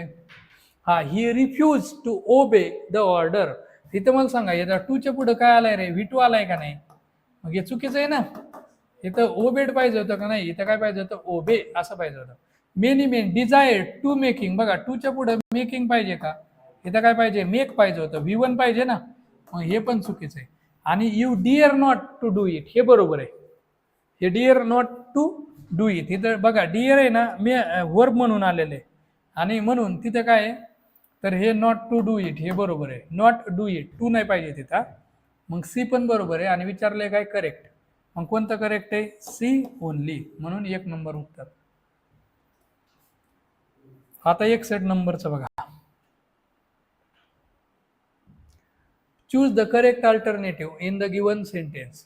हा, ही refuse to obey the order. इथं मला सांगा या 2च्या पुढे काय आलाय रे? V2 आलाय का नाही? मग हे चुकीचं आहे ना. इथं ओबेड पाहिजे होतं का नाही? इथं काय पाहिजे होतं? ओबे असं पाहिजे होतं. Many men desire to making. बघा 2च्या पुढे मेकिंग पाहिजे का? इथं काय पाहिजे? मेक पाहिजे होतं. V1 पाहिजे ना. मग हे पण चुकीचं आहे. आणि you dare not to do it हे बरोबर आहे. हे dare not to do it, इथं बघा डिअर आहे ना, मी वर्ब म्हणून आलेले आणि म्हणून तिथं काय आहे? तर हे नॉट टू डू इट हे बरोबर आहे. नॉट डू इट, टू नाही पाहिजे तिथं. मग सी पण बरोबर आहे. आणि विचारलंय काय? करेक्ट. मग कोणतं करेक्ट आहे? C only. म्हणून 1 नंबर उत्तर. आता 61 नंबरचं बघा. Choose the correct alternative in the given sentence.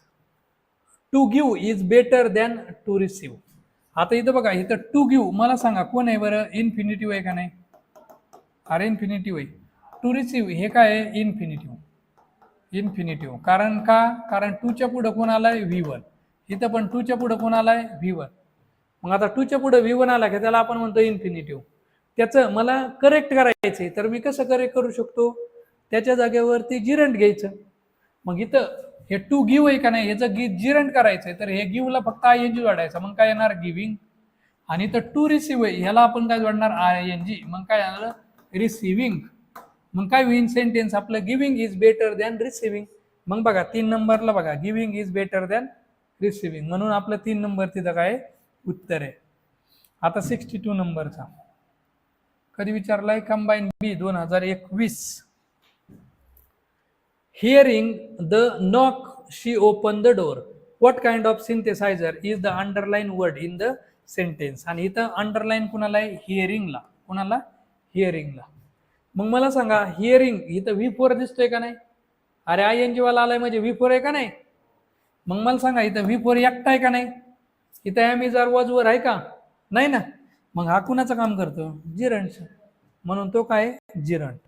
To give is better than to receive. आता इथं बघा, इथं टू गिव्ह मला सांगा कोण आहे बरं? इन्फिनिटिव्ह आहे का नाही? अरे इन्फिनिटिव्ह आहे. टू रिसीव्ह हे काय आहे? इन्फिनिटिव्ह. कारण का? कारण 2च्या पुढे कोण आलाय? V1. इथं पण 2च्या पुढे कोण आलाय? V1. मग आता 2च्या पुढे V1 आला की त्याला आपण म्हणतो इन्फिनिटिव्ह. त्याचं मला करेक्ट करायचंय तर मी कसं करेक्ट करू शकतो? त्याच्या जागेवरती जिरंट घ्यायचं. मग इथं हे टू गिव्ह आहे का नाही, ह्याचं जिरंट करायचंय तर हे गिव्हला फक्त ING जोडायचं. मग काय येणार? गिव्हिंग. आणि इथं टू रिसीव्ह आहे ह्याला आपण काय जोडणार? ING. मग काय येणार? रिसिव्हिंग. मग काय होईल सेंटेन्स आपलं? Giving is better than receiving. मग बघा 3 नंबरला बघा, giving is better than receiving. म्हणून आपलं 3 नंबर तिथं काय उत्तर आहे. आता 62 नंबरचा कधी विचारलाय? Combine B 2021. Hearing the knock she open the door. What kind of synthesizer is the underlined word in the sentence. आणि इथं अंडरलाईन कुणाला आहे? हिअरिंगला. कुणाला? हिअरिंगला. मग मला सांगा, हिअरिंग इथं V4 दिसतोय का नाही? अरे ING वाला आलाय म्हणजे V4 आहे का नाही? मग मला सांगा इथं V4 एकटा आहे का नाही? इथं ॲमिजार वॉजवर आहे का? नाही ना. मग हा कुणाचं काम करतो? जिरंटचं. म्हणून तो काय? जिरंट.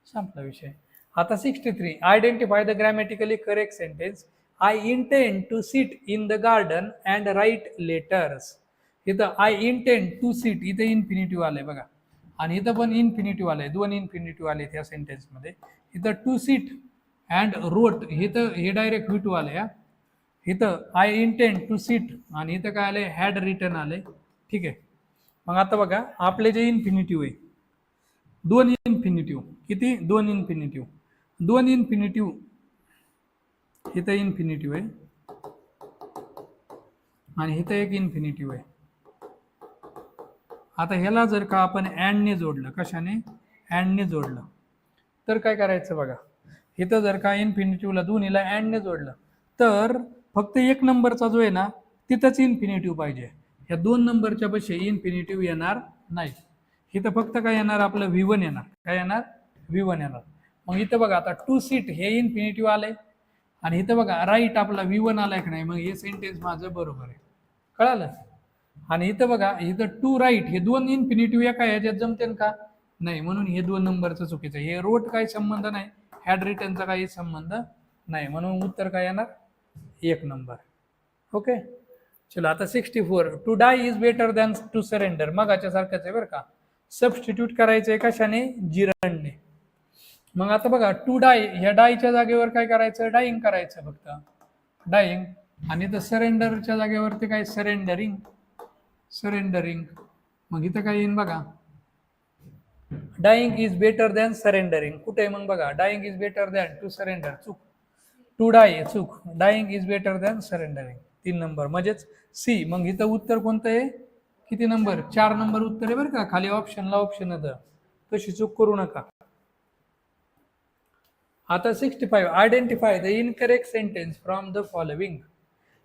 संपला विषय. आता 63, identify the grammatically correct sentence. I intend to sit in the garden and write letters. इथं आय इंटेंड टू सिट, इथं इन्फिनिटिव्ह आलंय बघा, आणि इथं पण इन्फिनिटिव्ह आलंय, दोन इन्फिनिटिव्ह आले त्या सेंटेन्समध्ये. इथं टू सीट अँड रोट, इथं हे डायरेक्ट V2 आलंय. इथं आय इंटेंड टू सीट आणि इथं काय आलंय? हॅड रिटर्न आलंय. ठीक आहे. मग आता बघा आपले जे इन्फिनिटिव्ह आहे, दोन इन्फिनिटिव्ह, किती? दोन इन्फिनिटिव्ह. दोन इन्फिनिटिव्ह, इथं इन्फिनिटिव्ह आहे आणि इथं एक इन्फिनिटिव्ह आहे. आता ह्याला जर का आपण अँडने जोडलं, कशाने? अँडने जोडलं, तर काय करायचं बघा. इथं जर का इन्फिनिटिव्हला दोन्हीला अँडने जोडलं तर फक्त एक नंबरचा जो आहे ना तिथंच इन्फिनिटिव्ह पाहिजे. ह्या दोन नंबरच्या पाशी इन्फिनिटिव्ह येणार नाही. इथं फक्त काय येणार? आपलं V1 येणार. काय येणार? V1 येणार. मग इथं बघा आता टू सीट हे इन्फिनिटिव्ह आलंय आणि इथं बघा राईट आपला V1 आलाय की नाही. मग हे सेंटेन्स माझं बरोबर आहे. कळालं? आणि इथं बघा, इथं टू राईट हे दोन इन्फिनिटिव्ह एका ह्याच्यात जमते का? नाही. म्हणून हे दोन नंबरचं चुकीचं. हे रोट काही संबंध नाही, हॅड रिटर्नचा काही संबंध नाही. म्हणून उत्तर काय येणार? एक नंबर. ओके. चलो आता 64, to die is better than to surrender. मगाच्या सारखंच आहे बरं का. सबस्टिट्यूट करायचं आहे कशाने? जिरंटने. मग आता बघा टू डाय, ह्या डायच्या जागेवर काय करायचं? डाईंग करायचं फक्त, डाईंग. आणि इथं सरेंडरच्या जागेवरती काय? सरेंडरिंग. सरेंडरिंग. मग इथं काय येईन बघा? Dying is better than surrendering. कुठे आहे मग बघा? Dying is better than to surrender, चूक. टू डाय चूक. Dying is better than surrendering. 3 number म्हणजेच सी. मग इथं उत्तर कोणतं आहे? किती नंबर? 4 नंबर उत्तर आहे बरं का. खाली ऑप्शनला ऑप्शन येतं, तशी चूक करू नका. आता 65, identify the incorrect sentence from the following.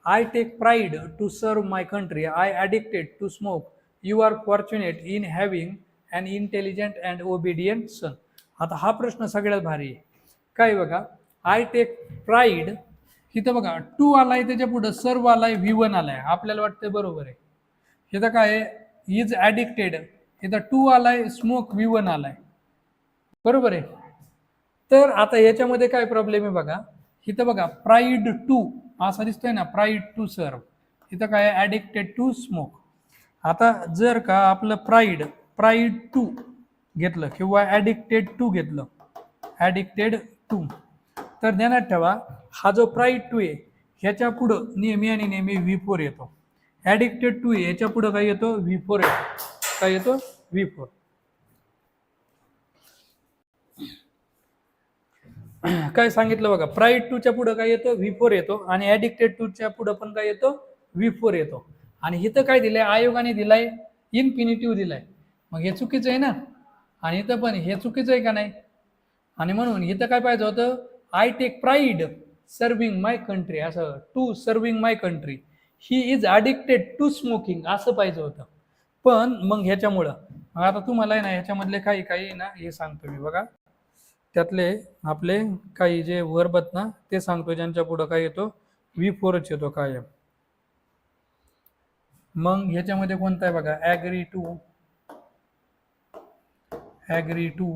I take pride to serve my country. I addicted to smoke. You are fortunate in having an intelligent and obedient son. आता हा प्रश्न सगळ्यात भारी आहे. काय बघा, आय टेक प्राईड, इथं बघा टू आलाय, त्याच्या पुढे सर्व आलाय, V1 आलाय. आपल्याला वाटतं बरोबर आहे. इथं काय आहे? इज ॲडिक्टेड, इथं टू आलाय, स्मोक V1 आलाय. बरोबर आहे. तर आता याच्यामध्ये काय प्रॉब्लेम आहे बघा. इथं बघा प्राईड टू असं दिसतोय ना, प्राईड टू सर्व. इथं काय? Addicted to smoke. आता जर का आपलं प्राईड टू घेतलं किंवा ॲडिक्टेड टू घेतलं, ॲडिक्टेड टू, तर ध्यानात ठेवा हा जो प्राईड टू आहे ह्याच्या पुढं नेहमी आणि नेहमी V4 येतो. ॲडिक्टेड टू आहे ह्याच्या पुढं काय येतो? V4 येतो. काय येतो? V4. काय सांगितलं बघा, प्राईड टूच्या पुढं काय येतो? V4 येतो. आणि ॲडिक्टेड टूच्या पुढं पण काय येतो? V4 येतो. आणि इथं काय दिलंय? आयोगाने दिलाय इन्फिनिटिव्ह दिलाय. मग हे चुकीचं आहे ना. आणि इथं पण हे चुकीचं आहे का नाही? आणि म्हणून इथं काय पाहिजे होतं? I take pride serving my country, असं to serving my country. He is addicted to smoking असं पाहिजे होतं. पण मग ह्याच्यामुळं आता तुम्हाला आहे ना ह्याच्यामधले काही काही ना हे सांगतो मी बघा. त्यातले आपले काही जे वर्ब आहेत ना ते सांगतो, ज्यांच्या पुढं काय येतो? V4च येतो कायम. मग ह्याच्यामध्ये कोणता आहे बघा? Agree to, agree to.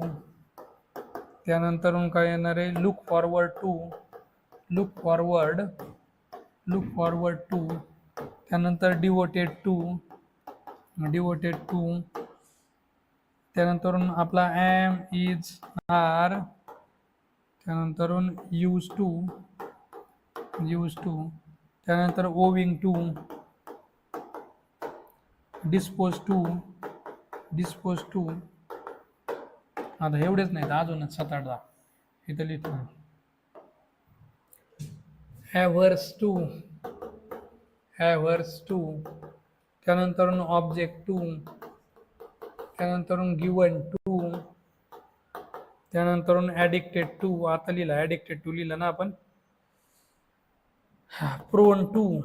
त्यानंतर काय येणार आहे? Look forward to, look forward, look forward to. त्यानंतर डिवोटेड टू, डिवोटेड टू. त्यानंतर आपला एम, इज, आर. त्यानंतर यूज टू, यूज टू. त्यानंतर owing to, dispose to, dispose to. आता एवढेच नाहीत, अजूनच 7-8 10 इथं लिहितो. Averse to, averse to. त्यानंतर ऑब्जेक्ट टू. त्यानंतर गिवन टू. त्यानंतर ॲडिक्टेड टू, आता लिहिला ॲडिक्टेड टू लिहिला ना आपण. Prone to.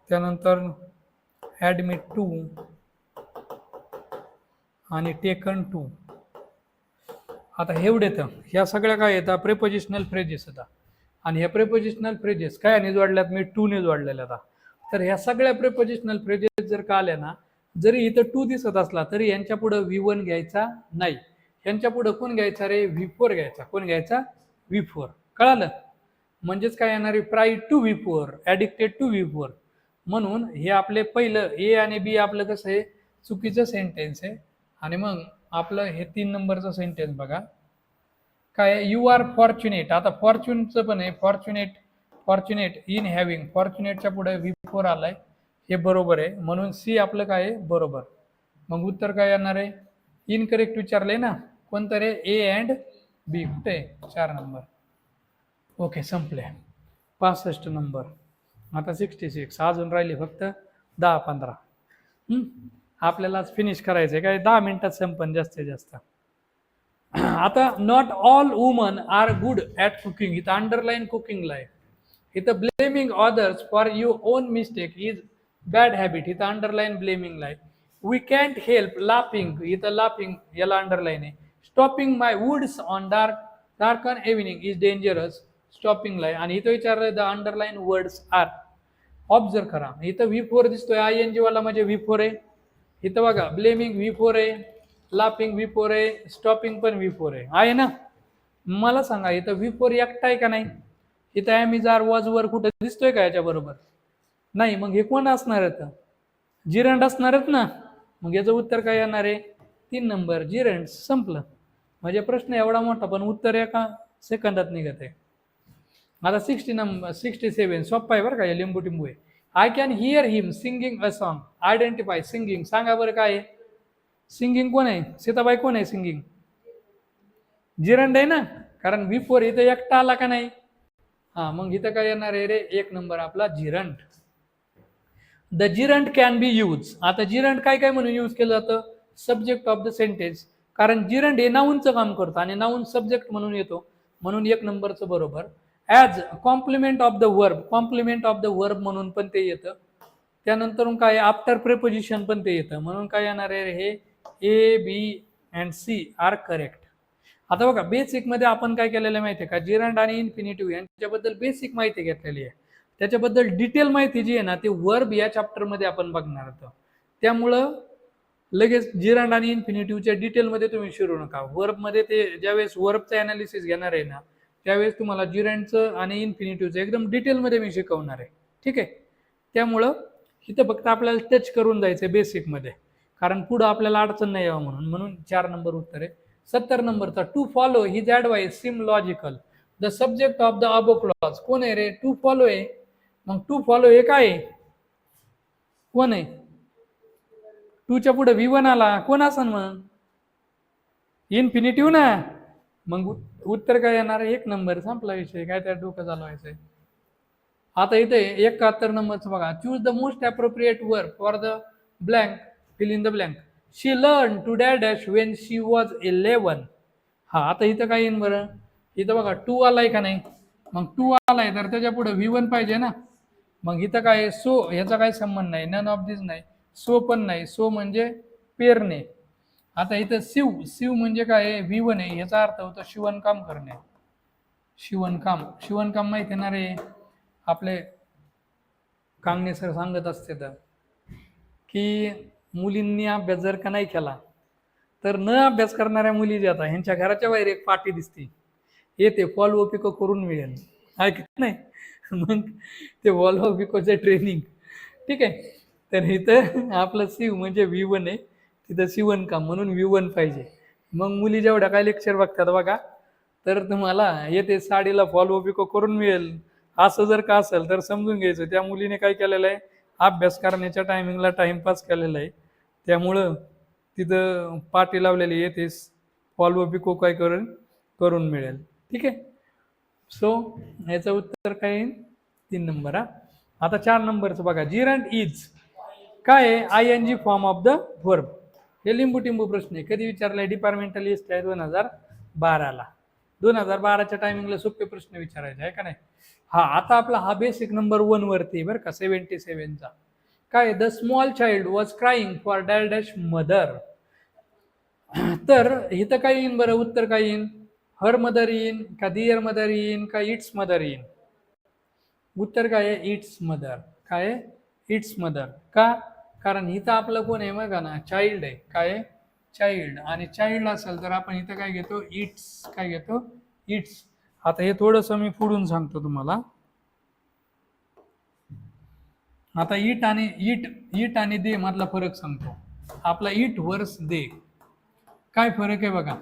त्यानंतर ॲडमिट टू आणि टेकन टू. आता एवढे तर ह्या सगळ्या काय येतात प्रेपोजिशनल फ्रेजेस येतात. आणि ह्या प्रेपोजिशनल फ्रेजेस काय ने जोडल्यात, मी टू ने जोडलेल्या आता. तर ह्या सगळ्या प्रेपोजिशनल फ्रेजेस जर का आल्या ना, जरी इथं टू दिसत असला तरी यांच्या पुढे V1 घ्यायचा नाही. यांच्या पुढे कोण घ्यायचा रे, V4 घ्यायचा. कोण घ्यायचा, V4. कळालं? म्हणजेच काय येणार आहे, pride to V4, addicted to V4. म्हणून हे आपले पहिलं ए आणि बी आपलं कसं आहे चुकीचं सेंटेन्स आहे. आणि मग आपलं हे 3 नंबरचं सेंटेन्स बघा काय, यू आर फॉर्च्युनेट. आता फॉर्च्युनचं पण आहे, फॉर्च्युनेट इन हॅव्हिंग. फॉर्च्युनेटच्या पुढे V4 आलाय, हे बरोबर आहे. म्हणून सी आपलं काय आहे, बरोबर. मग उत्तर काय येणार आहे, इनकरेक्ट विचारलंय ना, कोणतं रे, ए अँड बी. कुठे, 4 नंबर. ओके, संपले. 65 नंबर. आता 66. अजून राहिले फक्त 10-15. आपल्यालाच फिनिश करायचंय, काय 10 मिनिटात संपन जास्तीत जास्त. आता not all woman are good at cooking. इथं अंडरलाईन कुकिंगला आहे. इथं blaming others for your own mistake is bad habit. इथं अंडरलाईन ब्लेमिंगला आहे. We can't help laughing. इथं लाफिंग याला अंडरलाईन आहे. Stopping my woods on darken evening is dangerous. स्टॉपिंगला आहे. आणि इथं विचारलंय the underline words are. Observe करा, इथं V4 दिसतोय, ING वाला म्हणजे V4 आहे. इथं बघा ब्लेमिंग V4 आहे, लाफिंग V4 आहे, स्टॉपिंग पण V4 आहे ना. मला सांगा इथं V4 एकटा आहे का नाही? इथं ॲमिजार वॉजवर कुठं दिसतोय का याच्या बरोबर? नाही. मग हे कोण असणार आहे, जिरंड असणारच ना. मग याचं उत्तर काय येणार आहे, 3 नंबर जिरंड. संपलं. म्हणजे प्रश्न एवढा मोठा पण उत्तर एका सेकंदात निघत आहे. आता 67 सोप्पा आहे बरं का, लिंबू टिंबू आहे. I can hear him singing a song. Identify singing. सांगा बरं काय आहे सिंगिंग, कोण आहे, सीताबाई कोण आहे सिंगिंग? जिरंड आहे ना, कारण V4 इथं एकटा आला का नाही. मग इथं काय येणार आहे रे, 1 नंबर आपला gerund. The gerund can be use. आता जिरंड काय काय म्हणून यूज केलं जातं, सब्जेक्ट ऑफ द सेंटेन्स. कारण जिरंड हे नाऊनचं काम करतं आणि नाऊन सब्जेक्ट म्हणून येतो. म्हणून 1 नंबरचं बरोबर. As complement of the verb. Complement of the verb म्हणून पण ते येतं. त्यानंतर काय आफ्टर प्रेपोजिशन पण ते येतं. म्हणून काय येणार आहे, हे A, B and C are correct. आता बघा बेसिक मध्ये आपण काय केलेलं माहिती आहे का, जिरंड आणि इन्फिनिटिव्ह यांच्याबद्दल बेसिक माहिती घेतलेली आहे. त्याच्याबद्दल डिटेल माहिती जी आहे ना, ती वर्ब या चॅप्टर मध्ये आपण बघणार आहोत. त्यामुळं लगेच जिरंड आणि इन्फिनिटिव्हच्या डिटेलमध्ये तुम्ही शिरू नका. वर्बमध्ये ते ज्यावेळेस वर्बचं ॲनालिसिस घेणार आहे ना, त्यावेळेस तुम्हाला जिरंडचं आणि इन्फिनिटिव्हचं एकदम डिटेलमध्ये मी शिकवणार आहे. ठीक आहे. त्यामुळं इथं फक्त आपल्याला टच करून जायचं आहे बेसिकमध्ये, कारण पुढं आपल्याला अडचण नाही यावं म्हणून 4 नंबर उत्तर आहे. 70 नंबरचा, to follow his advice seem logical. The subject of the above clause. कोण आहे रे, टू फॉलो आहे. मग टू फॉलो हे काय आहे, कोण आहे, टूच्या पुढे V1 आला, कोण असन मग, इन्फिनिटिव्ह ना. मग उत्तर काय येणार आहे, 1 नंबर. संपला विषय, काय त्या डोकं चालवायचंय. आता इथे 71 नंबरचं बघा, choose the most appropriate verb for the blank, fill in the blank. She learn to dash when she was 11. आता इथं काय येईन बरं, इथं बघा 2 आलाय का नाही. मग 2 आलाय तर त्याच्या पुढे V1 पाहिजे ना. मग इथं काय, सो ह्याचा काय संबंध नाही, नन ऑफ दिस नाही, सो पण नाही. सो म्हणजे पेरणे. आता इथं शिव म्हणजे काय, V1 आहे. याचा अर्थ होतो शिवणकाम करणे. शिवणकाम माहिती ना रे, आपले कांगणे सर सांगत असते तर की मुलींनी अभ्यास जर का नाही केला तर न अभ्यास करणाऱ्या मुली जे आता ह्यांच्या घराच्या बाहेर एक पाटी दिसते, येते फॉलो पिको करून मिळेल, ऐकत नाही. मग ते फॉलो पिकोचे ट्रेनिंग. ठीक आहे. तर इथं आपलं शिव म्हणजे V1 आहे, तिथं शिवणकाम म्हणून V1 पाहिजे. मग मुली जेवढ्या काय लेक्चर बघतात बघा, तर तुम्हाला येते साडीला फॉलो पिको करून मिळेल असं जर का असेल तर समजून घ्यायचं त्या मुलीने काय केलेलं आहे, अभ्यास करण्याच्या टायमिंगला टाइमपास केलेला आहे. त्यामुळं तिथं पाटी लावलेली येतेस फॉलो पिको काय करून मिळेल. ठीक आहे. सो याचं उत्तर काय येईल, 3 नंबर. आता 4 नंबरचं बघा, जिरंड इज काय आहे, ING form of the verb. हे लिंबू टिंबू प्रश्न आहे, कधी विचारलाय, डिपार्टमेंटल लिस्ट आहे 2012ला. 2012च्या टायमिंगला सोपे प्रश्न विचारायचे आहे का नाही. आता आपला हा बेसिक नंबर 1 वरती बरं का, 77चा. काय the small child was crying for dash dash mother. तर इथं काय येईन बरं, उत्तर काय येईन, हर मदर येईन का दिअर मदर येईन का इट्स मदर येईन. उत्तर काय आहे, इट्स मदर. काय आहे, इट्स मदर. का, कारण इथं आपलं कोण आहे बघा ना, चाइल्ड आहे. काय आहे, चाइल्ड. आणि चाइल्ड असेल तर आपण इथं काय घेतो, इट्स. काय घेतो, इट्स. आता हे थोडंसं मी पुढून सांगतो तुम्हाला. आता इट आणि दे मधला फरक सांगतो. आपला इट वर्स दे काय फरक आहे बघा.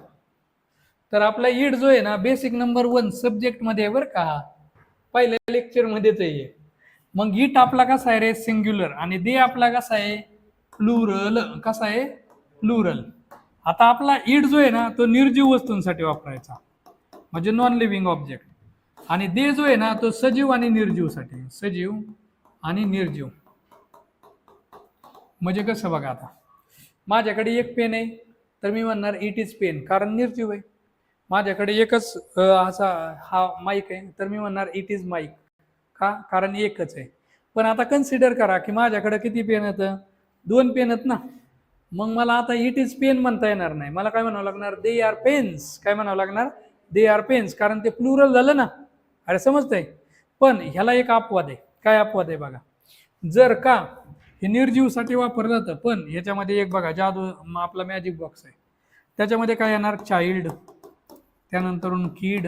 तर आपला इट जो आहे ना, बेसिक नंबर 1 सब्जेक्ट मध्ये आहे बरं का, पहिल्या लेक्चर मध्येच आहे. मग इट आपला कसा आहे रे, सिंग्युलर. आणि दे आपला कसा आहे, प्लुरल. कसा आहे, प्लुरल. आता आपला इट जो आहे ना, तो निर्जीव वस्तूंसाठी वापरायचा, म्हणजे नॉन लिव्हिंग ऑब्जेक्ट. आणि दे जो आहे ना, तो सजीव आणि निर्जीवसाठी. सजीव आणि निर्जीव. म्हणजे कसं बघा, आता माझ्याकडे एक पेन आहे तर मी म्हणणार इट इज पेन, कारण निर्जीव आहे. माझ्याकडे एकच असा हा माईक आहे तर मी म्हणणार इट इज माईक. का, कारण एकच आहे. पण आता कन्सिडर करा की माझ्याकडे किती पेन आहेत, 2 पेन आहेत ना. मग मला आता इट इज पेन म्हणता येणार नाही, मला काय म्हणावं लागणार, दे आर पेन्स. काय म्हणावं लागणार, दे आर पेन्स, कारण ते प्लुरल झालं ना. अरे समजतंय. पण ह्याला एक अपवाद आहे. काय अपवाद आहे बघा, जर का हे निर्जीवसाठी वापरलं जातं, पण ह्याच्यामध्ये एक बघा जादू आपला मॅजिक बॉक्स आहे, त्याच्यामध्ये काय येणार, चाइल्ड, त्यानंतरून किड,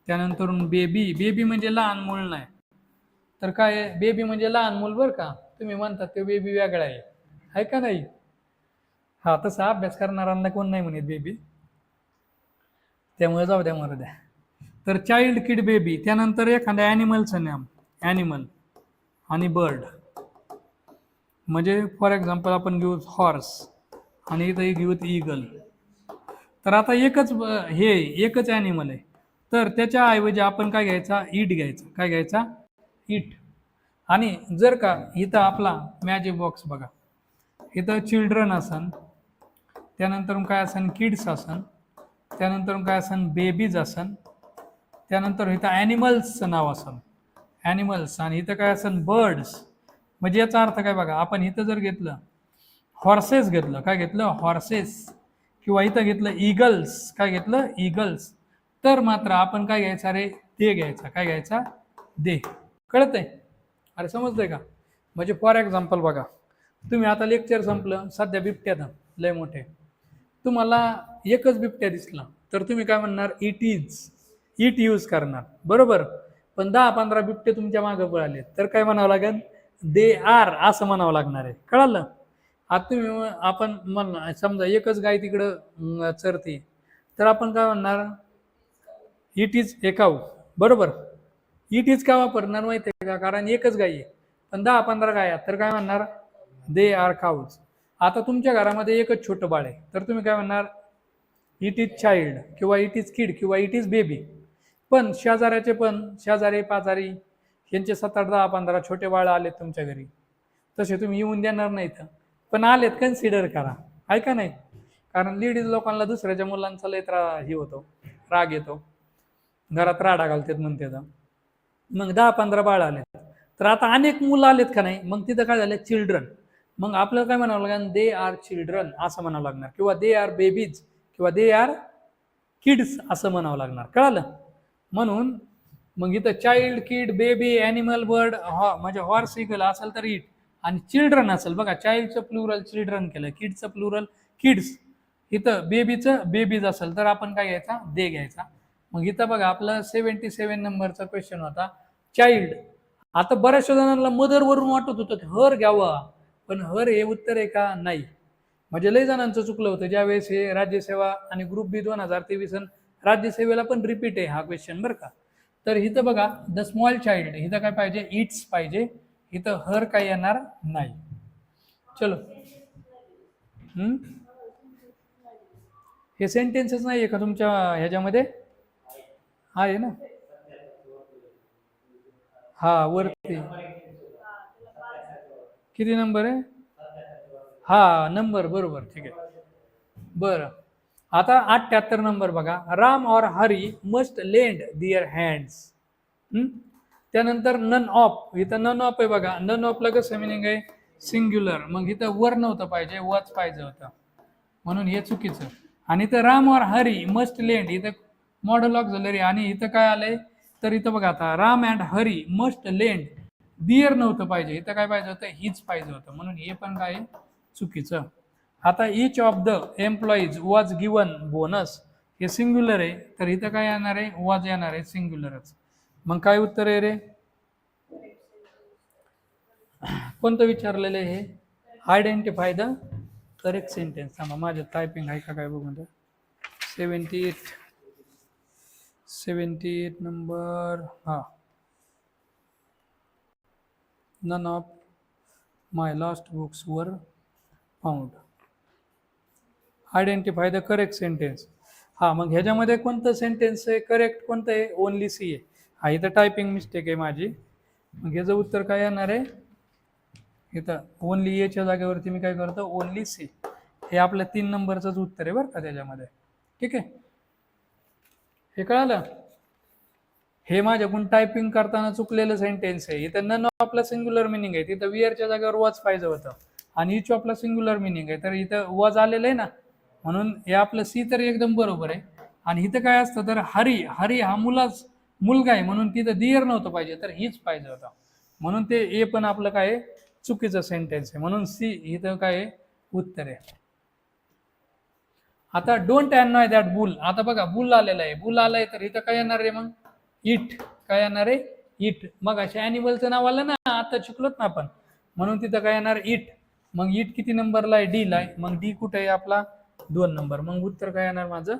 त्यानंतरून बेबी. बेबी म्हणजे लहान मूल नाही, तर काय आहे, बेबी म्हणजे लहान मूल बरं का. तुम्ही म्हणतात ते बेबी वेगळा आहे का नाही. हा, तसा अभ्यास करणाऱ्यांना कोण नाही म्हणत बेबी, त्यामुळे जाऊ द्या मरू द्या. तर चाइल्ड, किड, बेबी. त्यानंतर एखाद्या ॲनिमलचं नाम, ॲनिमल आणि बर्ड. म्हणजे फॉर एक्झाम्पल आपण घेऊ हॉर्स आणि इथं घेऊत ईगल. तर आता एकच ॲनिमल आहे, तर त्याच्या ऐवजी आपण काय घ्यायचा, इट घ्यायचा. काय घ्यायचा, इट. आणि जर का इथं आपला मॅजिक बॉक्स बघा, इथं चिल्ड्रन असन, त्यानंतर काय असन, किड्स असन, त्यानंतर काय असन, बेबीज असन, त्यानंतर इथं ॲनिमल्सचं नाव असन, ॲनिमल्स. आणि इथं काय असन, बर्ड्स. म्हणजे याचा अर्थ काय बघा, आपण इथं जर घेतलं हॉर्सेस घेतलं, काय घेतलं, हॉर्सेस, किंवा इथं घेतलं ईगल्स, काय घेतलं, ईगल्स, तर मात्र आपण काय घ्यायचा रे, दे घ्यायचा. काय घ्यायचा, दे. कळतंय, अरे समजतंय का. म्हणजे फॉर एक्झाम्पल बघा, तुम्ही आता लेक्चर संपलं, सध्या बिबट्यात लय मोठे, तुम्हाला एकच बिबट्या दिसला तर तुम्ही काय म्हणणार, इट इज. इट यूज करणार, बरोबर. पण 10-15 बिबटे तुमच्या मागे पळाले तर काय म्हणावं लागेल, दे आर असं म्हणावं लागणार आहे. कळालं. आता तुम्ही आपण समजा एकच गाय तिकडं चरते तर आपण काय म्हणणार, इट इज ए काऊ, बरोबर. इट इज का वापरणार माहिती आहे का, कारण एकच गाय आहे. पण 10-15 गाय तर काय म्हणणार, दे आर काऊज. आता तुमच्या घरामध्ये एकच छोटं बाळ आहे तर तुम्ही काय म्हणणार, इट इज चाइल्ड, किंवा इट इज किड, किंवा इट इज बेबी. पण शेजाऱ्याचे पण, शेजारी पाजारी यांचे 7-8-10-15 छोटे बाळ आलेत तुमच्या घरी, तसे तुम्ही येऊन देणार नाहीत, पण आलेत, कन्सिडर करा. आहे का नाही. कारण लेडीज लोकांना दुसऱ्याच्या मुलांचा लय हे होतो, राग येतो, घरात राडा घालतात म्हणते. मग 10-15 बाळ आलेत, तर आता अनेक मुलं आलेत का नाही, मग तिथं काय झालं, चिल्ड्रन. मग आपल्याला काय म्हणावं लागेल, दे आर चिल्ड्रन असं म्हणावं लागणार, किंवा दे आर बेबीज, किंवा दे आर किड्स असं म्हणावं लागणार. कळालं. म्हणून मग इथं चाइल्ड, किड, बेबी, ॲनिमल, बर्ड, म्हणजे हॉर्स, ईगल असेल तर इट. आणि चिल्ड्रन असेल बघा, चाइल्डचं प्लुरल चिल्ड्रन केलं, किडचं प्लुरल किड्स, इथं बेबीचं बेबीज असेल तर आपण काय घ्यायचा, दे घ्यायचा. मग इथं बघा आपला 77 नंबरचा क्वेश्चन होता, चाइल्ड. आता बऱ्याचशा जणांना मदर वरून वाटत होतं की हर घ्यावा, पण हर हे उत्तर आहे का, नाही. म्हणजे लय जणांचं चुकलं होतं ज्यावेळेस हे राज्यसेवा आणि ग्रुप बी 2023 राज्यसेवेला पण रिपीट आहे हा क्वेश्चन बरं का. तर इथं बघा, द स्मॉल चाइल्ड, इथं काय पाहिजे, इट्स पाहिजे, इथं हर काय येणार नाही. चलो. हे सेंटेन्सेस नाही आहे का तुमच्या ह्याच्यामध्ये, आहे ना. हा, वरती किती नंबर आहे, हा नंबर बरोबर, ठीक आहे. बरं, आता 78 नंबर बघा, राम और हरी मस्ट लेंड दिअर हँड्स. त्यानंतर नन ऑफ, इथं नन ऑफ आहे बघा. नन ऑफला कसं मिनिंग आहे, सिंग्युलर, मग इथं वर नव्हतं पाहिजे, वच पाहिजे होतं, म्हणून हे चुकीचं. आणि इथं राम और हरी मस्ट लेंड, इथं मॉडल ऑक्झिलरी, आणि इथं काय आलंय तर इथं बघा आता Ram and Hari must lend, dare नव्हतं पाहिजे, इथं काय पाहिजे होतं, हीच पाहिजे होतं, म्हणून हे पण काय चुकीचं. आता इच of the employees was given bonus, हे सिंग्युलर आहे, तर इथं काय येणार आहे, वॉज येणार आहे, सिंग्युलरच. मग काय उत्तर आहे रे, कोणतं विचारलेलं आहे हे, आयडेंटिफाय द करेक्ट सेंटेन्स. थांबा माझं टायपिंग आहे का काय बघून द्या. 78 नंबर, हा, none of my last books were found, identify the correct sentence. हा, मग ह्याच्यामध्ये कोणतं सेंटेन्स आहे करेक्ट, कोणतं आहे, ओनली सी आहे. हा, इथं टायपिंग मिस्टेक आहे माझी, मग ह्याचं उत्तर काय येणार आहे, इथं ओनली एच्या जागेवरती मी काय करतो, ओनली सी, हे आपल्या 3 नंबरचंच उत्तर आहे बरं का त्याच्यामध्ये. ठीक आहे, हे कळालं. हे माझ्याकडून टायपिंग करताना चुकलेलं सेंटेन्स आहे. इथं नन ऑफला सिंग्युलर मिनिंग आहे, तिथं विअरच्या जागेवर वॉच पाहिजे होतं, आणि इच ऑफला सिंग्युलर मिनिंग आहे, तर इथं वॉज आलेलं आहे ना, म्हणून हे आपलं सी तर एकदम बरोबर आहे. आणि इथं काय असतं तर हरी, हरी हा मुलगा आहे, म्हणून तिथं दियर नव्हतं पाहिजे, तर हीच पाहिजे होता, म्हणून ते ए पण आपलं काय आहे, चुकीचं सेंटेन्स आहे, म्हणून सी इथं काय आहे, उत्तर आहे. आता डोंट अनॉय दॅट बुल, आता बघा बुल आलेला आहे, बुल आलाय, तर इथं काय येणार आहे मग, इट, काय येणार आहे, इट. मग अशा ॲनिमलचं नाव आलं ना, आता शिकलोत ना आपण, म्हणून तिथं काय येणार, इट. मग इट किती नंबरला आहे, डी ला आहे, मग डी कुठे आहे आपला, 2 नंबर, मग उत्तर काय येणार माझं,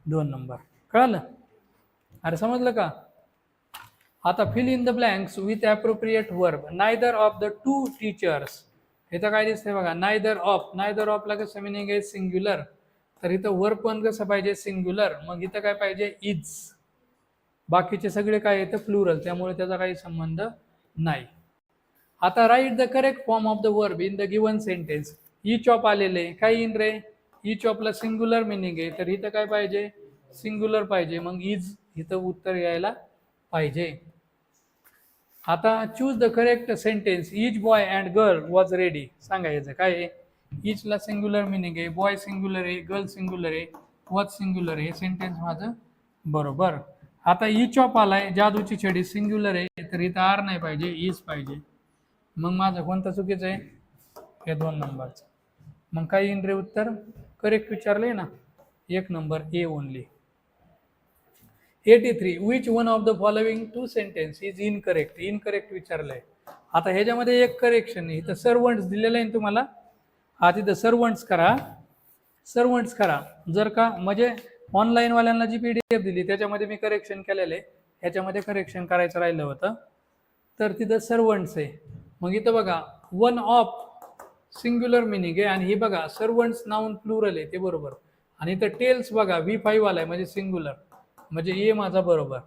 2 नंबर. कळालं, अरे समजलं का. आता fill in the blanks with appropriate verb, neither of the two teachers, इथं काय दिसतंय बघा, नायदर ऑफ, नायदर ऑफला कसं मिनिंग आहे, सिंग्युलर, तर इथं वर्ब पण कसं पाहिजे, सिंग्युलर, मग इथं काय पाहिजे, इज. बाकीचे सगळे काय येतं, प्लुरल, त्यामुळे त्याचा काही संबंध नाही. आता write the correct form of the verb in the given sentence, each of आलेले, काय इन रे, इच ऑफला सिंग्युलर मिनिंग आहे, तर इथं काय पाहिजे, सिंग्युलर पाहिजे, मग इज इथं उत्तर यायला पाहिजे. आता choose the correct sentence, each boy and girl was ready, सांगायचं काय आहे, इचला सिंग्युलर मिनिंग आहे, बॉय सिंग्युलर आहे, गर्ल सिंग्युलर आहे, वॉज सिंग्युलर आहे, हे सेंटेन्स माझं बरोबर. आता इच ऑफ आलाय, जादूची छडी सिंग्युलर आहे, तर इथं आर नाही पाहिजे, इज पाहिजे, मग माझं कोणतं चुकीचं आहे, हे 2 नंबरचं. मग काय इन रे उत्तर, करेक्ट विचारलंय ना, 1 number A only. 83 which one of the following 2 sentence is incorrect, incorrect विचारलंय. आता ह्याच्यामध्ये एक करेक्शन आहे, इथं सर्वंट्स दिलेलं आहे तुम्हाला, हा तिथं सर्वंट्स करा, सर्वंट्स करा, जर का म्हणजे ऑनलाईनवाल्यांना जी PDF दिली त्याच्यामध्ये मी करेक्शन केलेलं आहे, ह्याच्यामध्ये करेक्शन करायचं राहिलं होतं, तर तिथं सर्वंट्स आहे. मग इथं बघा वन ऑफ सिंग्युलर मिनिंग आहे, आणि हे बघा सर्वंट्स नाउन प्लुरल आहे, ते बरोबर. आणि इथं टेल्स बघा V5 आलाय, म्हणजे सिंग्युलर, म्हणजे ए माझा बरोबर.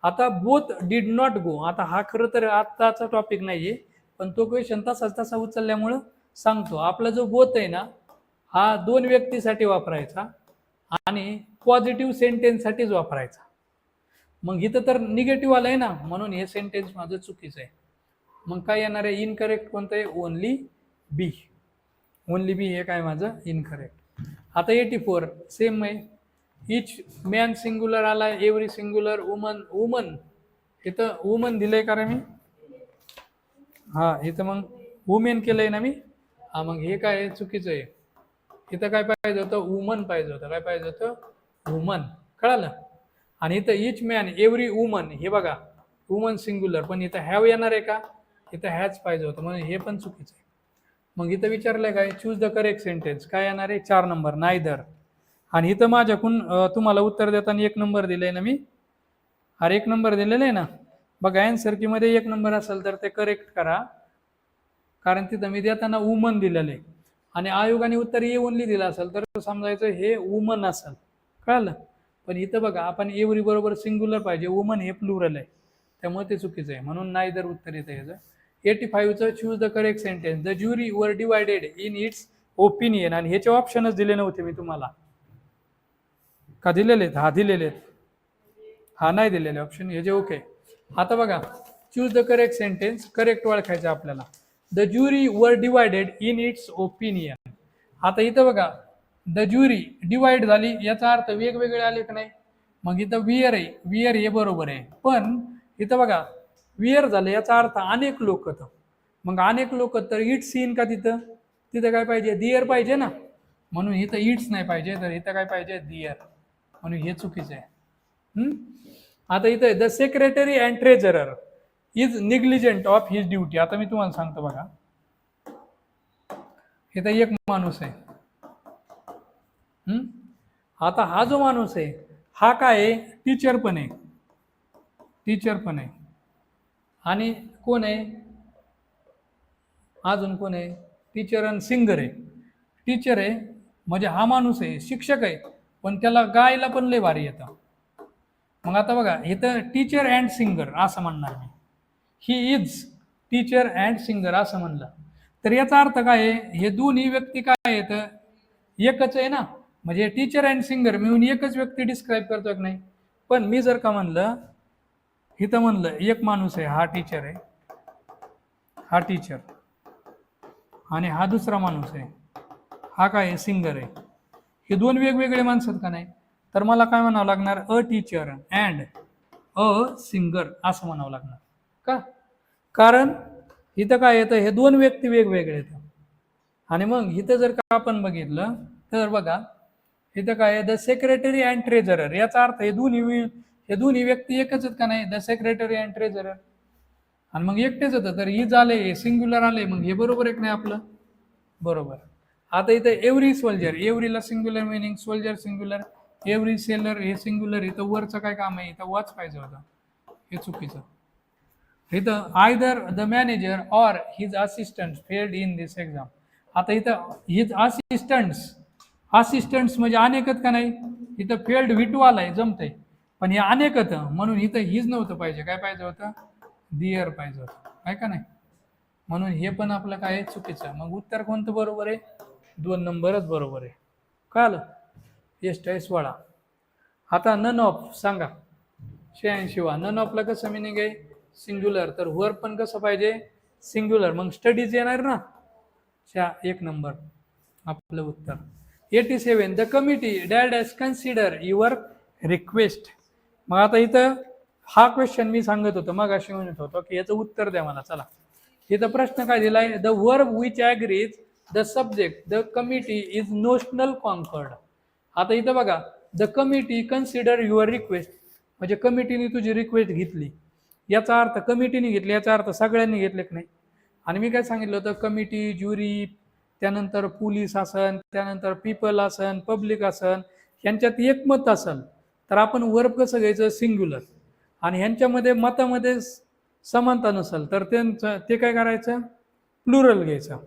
आता बोथ डिड नॉट गो, आता हा खरं तर आत्ताचा टॉपिक नाहीये, पण तो क्वेश्चन तसाच तसा उचलल्यामुळं सांगतो. आपला जो बोथ आहे ना, हा 2 व्यक्तीसाठी वापरायचा आणि पॉझिटिव्ह सेंटेन्ससाठीच वापरायचा. मग इथं तर निगेटिव्ह आलंय ना, म्हणून हे सेंटेन्स माझं चुकीचं आहे. मग काय येणार आहे, इनकरेक्ट कोणतं आहे, ओनली बी, ओनली बी हे काय माझं इनकरेक्ट. आता 84 सेम आहे, इच मॅन सिंग्युलर आलाय, एव्हरी सिंग्युलर, वुमन, वुमन, इथं वुमन दिलंय का रे मी, हा इथं मग वुमेन केलंय ना मी, हा मग हे काय चुकीचं आहे, इथं काय पाहिजे होतं, वुमन पाहिजे होतं, काय पाहिजे होतं, वुमन. कळालं. आणि इथं इच मॅन एव्हरी वुमन, हे बघा वुमन सिंग्युलर, पण इथं हॅव येणार आहे का, इथं हॅज पाहिजे होतं, म्हणून हे पण चुकीचं आहे. मग इथं विचारलंय काय, चूज द करेक्ट सेंटेन्स, काय येणार आहे, 4 नंबर नायदर. आणि इथं माझ्याकडून तुम्हाला उत्तर देताना 1 नंबर दिलंय ना मी, अरे 1 नंबर दिलेलं आहे ना, बघा अँसर की मध्ये 1 नंबर असेल तर ते करेक्ट करा, कारण तिथं मी देताना वुमन दिलेलं आहे, आणि आयोगाने उत्तर ए ओनली दिलं असेल तर समजायचं हे वुमन असेल. कळलं. पण इथं बघा आपण एव्हरी बरोबर सिंग्युलर पाहिजे, वुमन हे प्लुरल आहे, त्यामुळे ते चुकीचं आहे, म्हणून नायदर उत्तर येतं याचं. 85चं choose the correct sentence, the jury were divided in its opinion, आणि ह्याचे ऑप्शनच दिले नव्हते मी तुम्हाला, का दिलेले आहेत, हा दिलेले आहेत, हा नाही दिलेले ऑप्शन, हे जे ओके. आता बघा choose the correct sentence, correct ओळखायचं आपल्याला. The jury were divided in its opinion. आता इथं बघा द ज्युरी डिवाइड झाली याचा अर्थ वेगवेगळे आले का नाही. मग इथं वियर आहे, वियर हे बरोबर आहे, पण इथं बघा वियर झालं याचा अर्थ अनेक लोक. मग अनेक लोक तर इट्स येईन का तिथं, तिथं काय पाहिजे दियर पाहिजे ना, म्हणून इथं इट्स नाही पाहिजे, तर इथं काय पाहिजे दियर, म्हणून हे चुकीचं आहे. आता इथं the secretary and treasurer is negligent of his duty. आता मी तुम्हाला सांगतो बघा, इथं एक माणूस आहे. आता हा जो माणूस आहे हा काय आहे, टीचर पण आहे, टीचर पण आहे, आणि कोण आहे अजून कोण आहे, टीचर आणि सिंगर आहे. टीचर आहे म्हणजे हा माणूस आहे शिक्षक आहे, पण त्याला गायला पण लय भारी येतं. मग आता बघा इथं टीचर अँड सिंगर असं म्हणणार मी, he is teacher and singer असं म्हणलं तर याचा अर्थ काय आहे, हे दोन्ही व्यक्ती काय येतं एकच आहे ना, म्हणजे टीचर अँड सिंगर मिळून एकच व्यक्ती डिस्क्राईब करतो की नाही. पण मी जर का म्हणलं इथं म्हणलं एक माणूस आहे हा टीचर आहे, हा टीचर, आणि हा दुसरा माणूस आहे हा काय सिंगर आहे, हे दोन वेगवेगळे माणसं का नाही, तर मला काय म्हणावं लागणार a teacher and a singer असं म्हणावं लागणार का, कारण इथं काय येतं हे दोन व्यक्ती वेगवेगळे येतं. आणि मग इथं जर का आपण बघितलं तर बघा इथं काय द सेक्रेटरी अँड ट्रेझरर याचा अर्थ हे दोन्ही व्यक्ती एकच आहेत का नाही, द सेक्रेटरी अँड ट्रेझरर, आणि मग एकटेच होतं तर इज आले सिंग्युलर आले, मग हे बरोबर आहे की नाही आपलं, बरोबर. आता इथं एव्हरी सोल्जर, एव्हरीला singular meaning, soldier singular, every sailor हे सिंग्युलर, इथं वरचं काय काम आहे, इथं वॉच पाहिजे होतं, हे चुकीचं. इथं either the manager or his assistant failed in this exam. आता इथं हिज असिस्टंट्स म्हणजे अनेकच का नाही, इथं फेल्ड विटू आलाय जमतंय, पण हे अनेकच म्हणून इथं हिज नव्हतं पाहिजे, काय पाहिजे होतं दियर पाहिजे होतं, काय का नाही, म्हणून हे पण आपलं काय चुकीचं. मग उत्तर कोणतं बरोबर आहे, 2 नंबरच बरोबर आहे. कळलं, एष्ट 16. आता नन ऑफ सांगा 86. नन ऑफला कसं मिनिंग आहे सिंग्युलर, तर वर पण कसं पाहिजे सिंग्युलर, मग स्टडीज येणार ना, 1 नंबर आपलं उत्तर. 87. The committee dad has consider your request. मग आता इथं हा क्वेश्चन मी सांगत होतो मग अशी म्हणत होतो की याचं उत्तर द्या मला. चला इथं प्रश्न काय दिलाय, the verb which agrees the subject the committee is notional concord. आता इथं बघा the committee consider your request म्हणजे कमिटीने तुझी रिक्वेस्ट घेतली, याचा अर्थ कमिटीने घेतली याचा अर्थ सगळ्यांनी घेतले की नाही. आणि मी काय सांगितलं होतं कमिटी, ज्युरी, त्यानंतर पोलीस असन, त्यानंतर पीपल असन, पब्लिक असन, ह्यांच्यात एकमत असेल तर आपण वर्ब कसं घ्यायचं सिंग्युलर, आणि ह्यांच्यामध्ये मतामध्ये समानता नसेल तर त्यांचं ते काय करायचं प्लुरल घ्यायचं.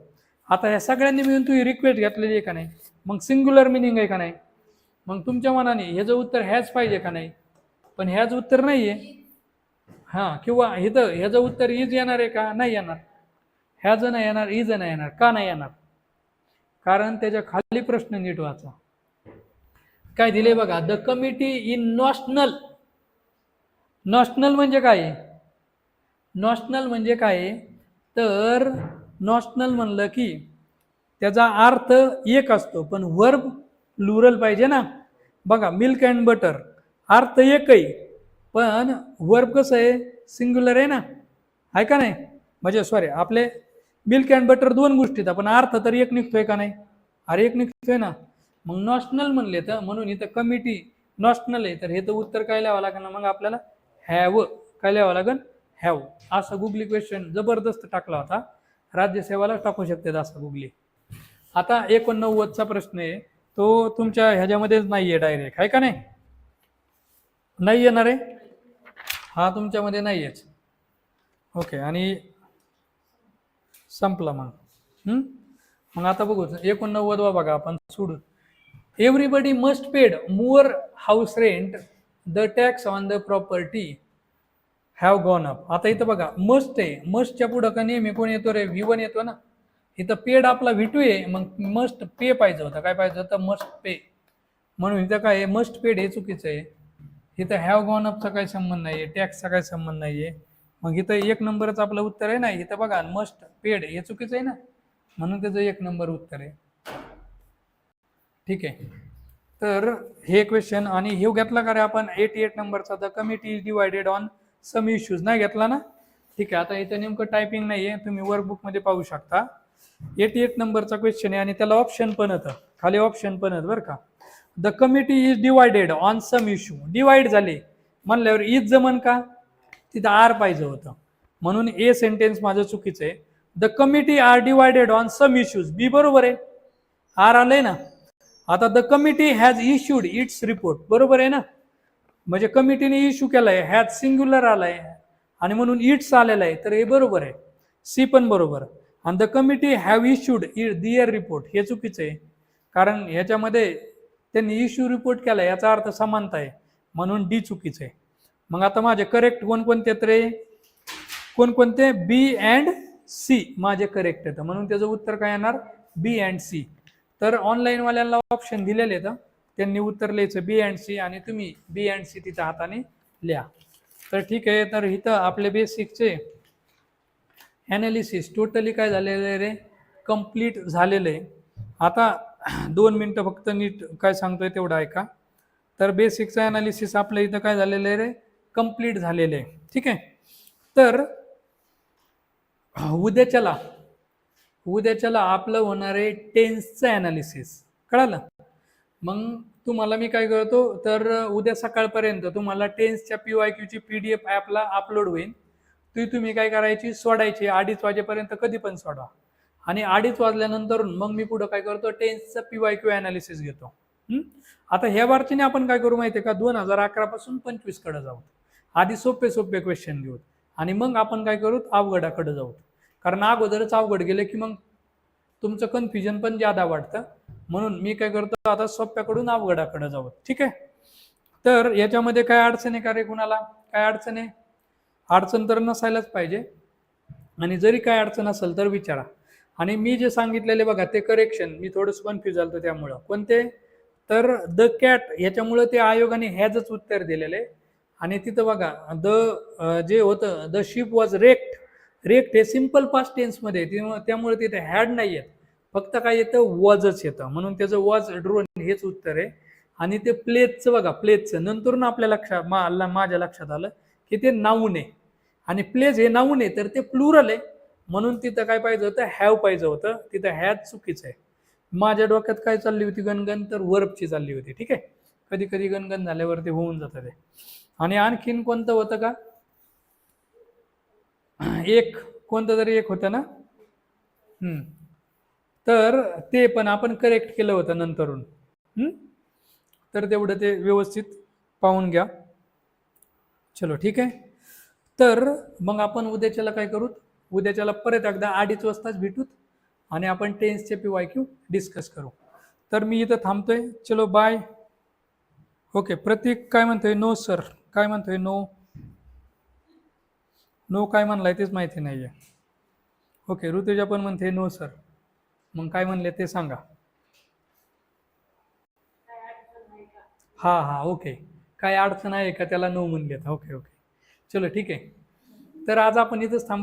आता ह्या सगळ्यांनी मिळून तुम्ही रिक्वेस्ट घेतलेली आहे का नाही, मग सिंग्युलर मिनिंग आहे का नाही, मग तुमच्या मनाने ह्याचं उत्तर ह्याच पाहिजे का नाही, पण ह्याच उत्तर नाही आहे हां, किंवा इथं ह्याचं उत्तर इज येणार आहे का नाही येणार, ह्याचं नाही येणार इज नाही येणार, का नाही येणार, कारण त्याच्या खाली प्रश्न नीट वाचा. काय दिले बघा, the committee in national. National म्हणजे काय, नॅशनल म्हणजे काय तर नॅशनल म्हणलं की त्याचा अर्थ एक असतो पण वर्ब प्लुरल पाहिजे ना. बघा मिल्क अँड बटर अर्थ एक आहे पण वर्ब कसं आहे सिंग्युलर आहे ना, आहे का नाही, म्हणजे सॉरी आपले मिल्क अँड बटर 2 गोष्टी पण अर्थ तर एक निघतोय का नाही, अरे एक निघतोय ना. मग नॅशनल म्हणले तर म्हणून इथं कमिटी नॅशनल आहे तर हे तर उत्तर काय लिहावं लागेल ना, मग आपल्याला हॅव काय लिहावं लागेल हॅव. असा गुगली क्वेश्चन जबरदस्त टाकला होता, राज्यसेवाला टाकू शकते असा गुगली. आता 89चा प्रश्न आहे तो तुमच्या ह्याच्यामध्येच नाही आहे डायरेक्ट, आहे का नाही, नाही येणार आहे हा तुमच्यामध्ये नाही आहेच. ओके आणि संपला मग. मग आता बघू 89वा बघा आपण सोडू. Everybody must paid more house rent the tax on the property have gone up. आता इथं बघा मस्ट आहे, मस्टच्या पुढं का नेहमी कोण येतो रे V1 येतो ना, इथं पेड आपला V2 आहे मग मस्ट पे पाहिजे होता, काय पाहिजे होतं मस्ट पे, म्हणून इथं काय आहे मस्ट पेड हे चुकीचं आहे. इथं हॅव गॉन अपचा काही संबंध नाही आहे, टॅक्सचा काही संबंध नाही आहे, मग इथं 1 नंबरच आपलं उत्तर आहे ना. इथं बघा मस्ट पेड हे चुकीचं आहे ना, म्हणून त्याचं 1 नंबर उत्तर आहे. ठीक आहे. तर हे क्वेश्चन आणि हे घेतला का रे आपण 88 नंबरचा, the committee is divided on some issues, नाही घेतला ना. ठीक आहे. आता इथं नेमकं टायपिंग नाहीये, तुम्ही वर्कबुक मध्ये पाहू शकता. 88 नंबरचा क्वेश्चन आहे आणि त्याला ऑप्शन पण होतं, खाली ऑप्शन पण आहेत बरं का. The committee is divided on some issue, divide झाले म्हणल्यावर इज जमन का, तिथं आर पाहिजे होतं, म्हणून ए सेंटेन्स माझं चुकीचं आहे. The committee are divided on some issues, B बरोबर आहे, आर आलंय ना. आता the committee has issued its report, बरोबर आहे ना, म्हणजे कमिटीने इश्यू केलाय, हॅज सिंग्युलर आलाय आणि म्हणून इट्स आलेला आहे, तर हे बरोबर आहे, सी पण बरोबर. आणि the committee have issued their report, हे चुकीचं आहे, कारण ह्याच्यामध्ये त्यांनी इश्यू रिपोर्ट केला याचा अर्थ समानता आहे, म्हणून डी चुकीचं आहे. मग आता माझे करेक्ट कोणकोणते रे, कोणकोणते, बी अँड सी माझे करेक्ट आहेत, म्हणून त्याचं उत्तर काय येणार, बी अँड सी. तर ऑनलाईन वाल्यांना ऑप्शन दिलेले आहेत, त्यांनी उत्तर लिहायचं बी अँड सी आणि तुम्ही बी अँड सी तिथं हाताने लिहा. तर ठीक आहे. तर इथं आपले बेसिकचे ॲनालिसिस टोटली काय झालेलं आहे रे, कंप्लीट झालेलं आहे. आता 2 मिनटं फक्त नीट काय सांगतोय तेवढं ऐका. तर बेसिकचं ॲनालिसिस आपलं इथं काय झालेलं आहे रे, कंप्लीट झालेलं आहे. ठीक आहे. तर उद्याच्याला आपलं होणार आहे टेन्सचं ॲनालिसिस, कळालं. मग तुम्हाला मी काय करतो, तर उद्या सकाळपर्यंत तुम्हाला टेन्सच्या PYQची PDF ॲपला अपलोड होईल, ती तुम्ही काय करायची, सोडायची 2:30 वाजेपर्यंत, कधी पण सोडा. आणि 2:30 वाजल्यानंतर मग मी पुढं काय करतो, टेन्सचं PYQ ॲनालिसिस घेतो. आता ह्या बारचीने आपण काय करू माहिती आहे का, 2011 पासून 25 कडे जाऊ. आधी सोपे सोपे क्वेश्चन घेऊ आणि मग आपण काय करू, अवघडाकडे जाऊ, कारण अगोदरच अवघड गेले की मग तुमचं कन्फ्युजन पण ज्यादा वाटतं. म्हणून मी काय करतो, आता सोप्याकडून अवघडाकडे जाऊ. ठीक आहे. तर याच्यामध्ये काय अडचण आहे का रे, कुणाला काय अडचण आहे, अडचण तर नसायलाच पाहिजे, आणि जरी काय अडचण असेल तर विचारा. आणि मी जे सांगितलेले बघा ते करेक्शन, मी थोडंसं कन्फ्युज झालो त्यामुळं, कोणते, तर द कॅट, ह्याच्यामुळं ते आयोगाने ह्याच उत्तर दिलेलं आहे. आणि तिथं बघा जे होतं, the ship was wrecked, wrecked हे सिम्पल पास्ट टेन्समध्ये, त्यामुळे तिथे हॅड नाही येत, फक्त काय येतं, वॉजच येतं, म्हणून त्याचं वॉज ड्रोन हेच उत्तर आहे. आणि ते प्लेजचं बघा, प्लेजचं नंतर आपल्या माझ्या लक्षात आलं की ते नाऊन आहे, आणि प्लेज हे नाऊन आहे तर ते प्लुरल आहे, म्हणून तिथं काय पाहिजे होतं, हॅव पाहिजे होतं, तिथं हॅज चुकीचं आहे. माझ्या डोक्यात काय चालली होती गणगण, तर वर्बची चालली होती. ठीक आहे. कधी कधी गणगण झाल्यावरती होऊन जातं ते. आणि आणखीन कोणतं होतं का, एक कोणतं तरी एक होतं ना, तर ते पण आपण करेक्ट केलं होतं नंतरून. तर तेवढं ते व्यवस्थित पाहून घ्या. चलो ठीक आहे. तर मग आपण उद्याच्याला काय करू, उद्याच्याला परत एकदा 2:30 वाजताच भेटूत आणि आपण टेन्सचे PYQ डिस्कस करू. तर मी इथं थांबतोय. चलो बाय. ओके. प्रतीक काय म्हणतोय, नो सर, काय म्हणतोय, नो नो काय म्हणलाय तेच माहिती नाहीये. ओके. ऋतुजा पण म्हणते नो सर, मग काय म्हणले ते सांगा. हा ओके. काय अडचण आहे का, त्याला नो म्हणलेत. Okay okay. चलो ठीक आहे. तर आज आपण इथंच थांबू.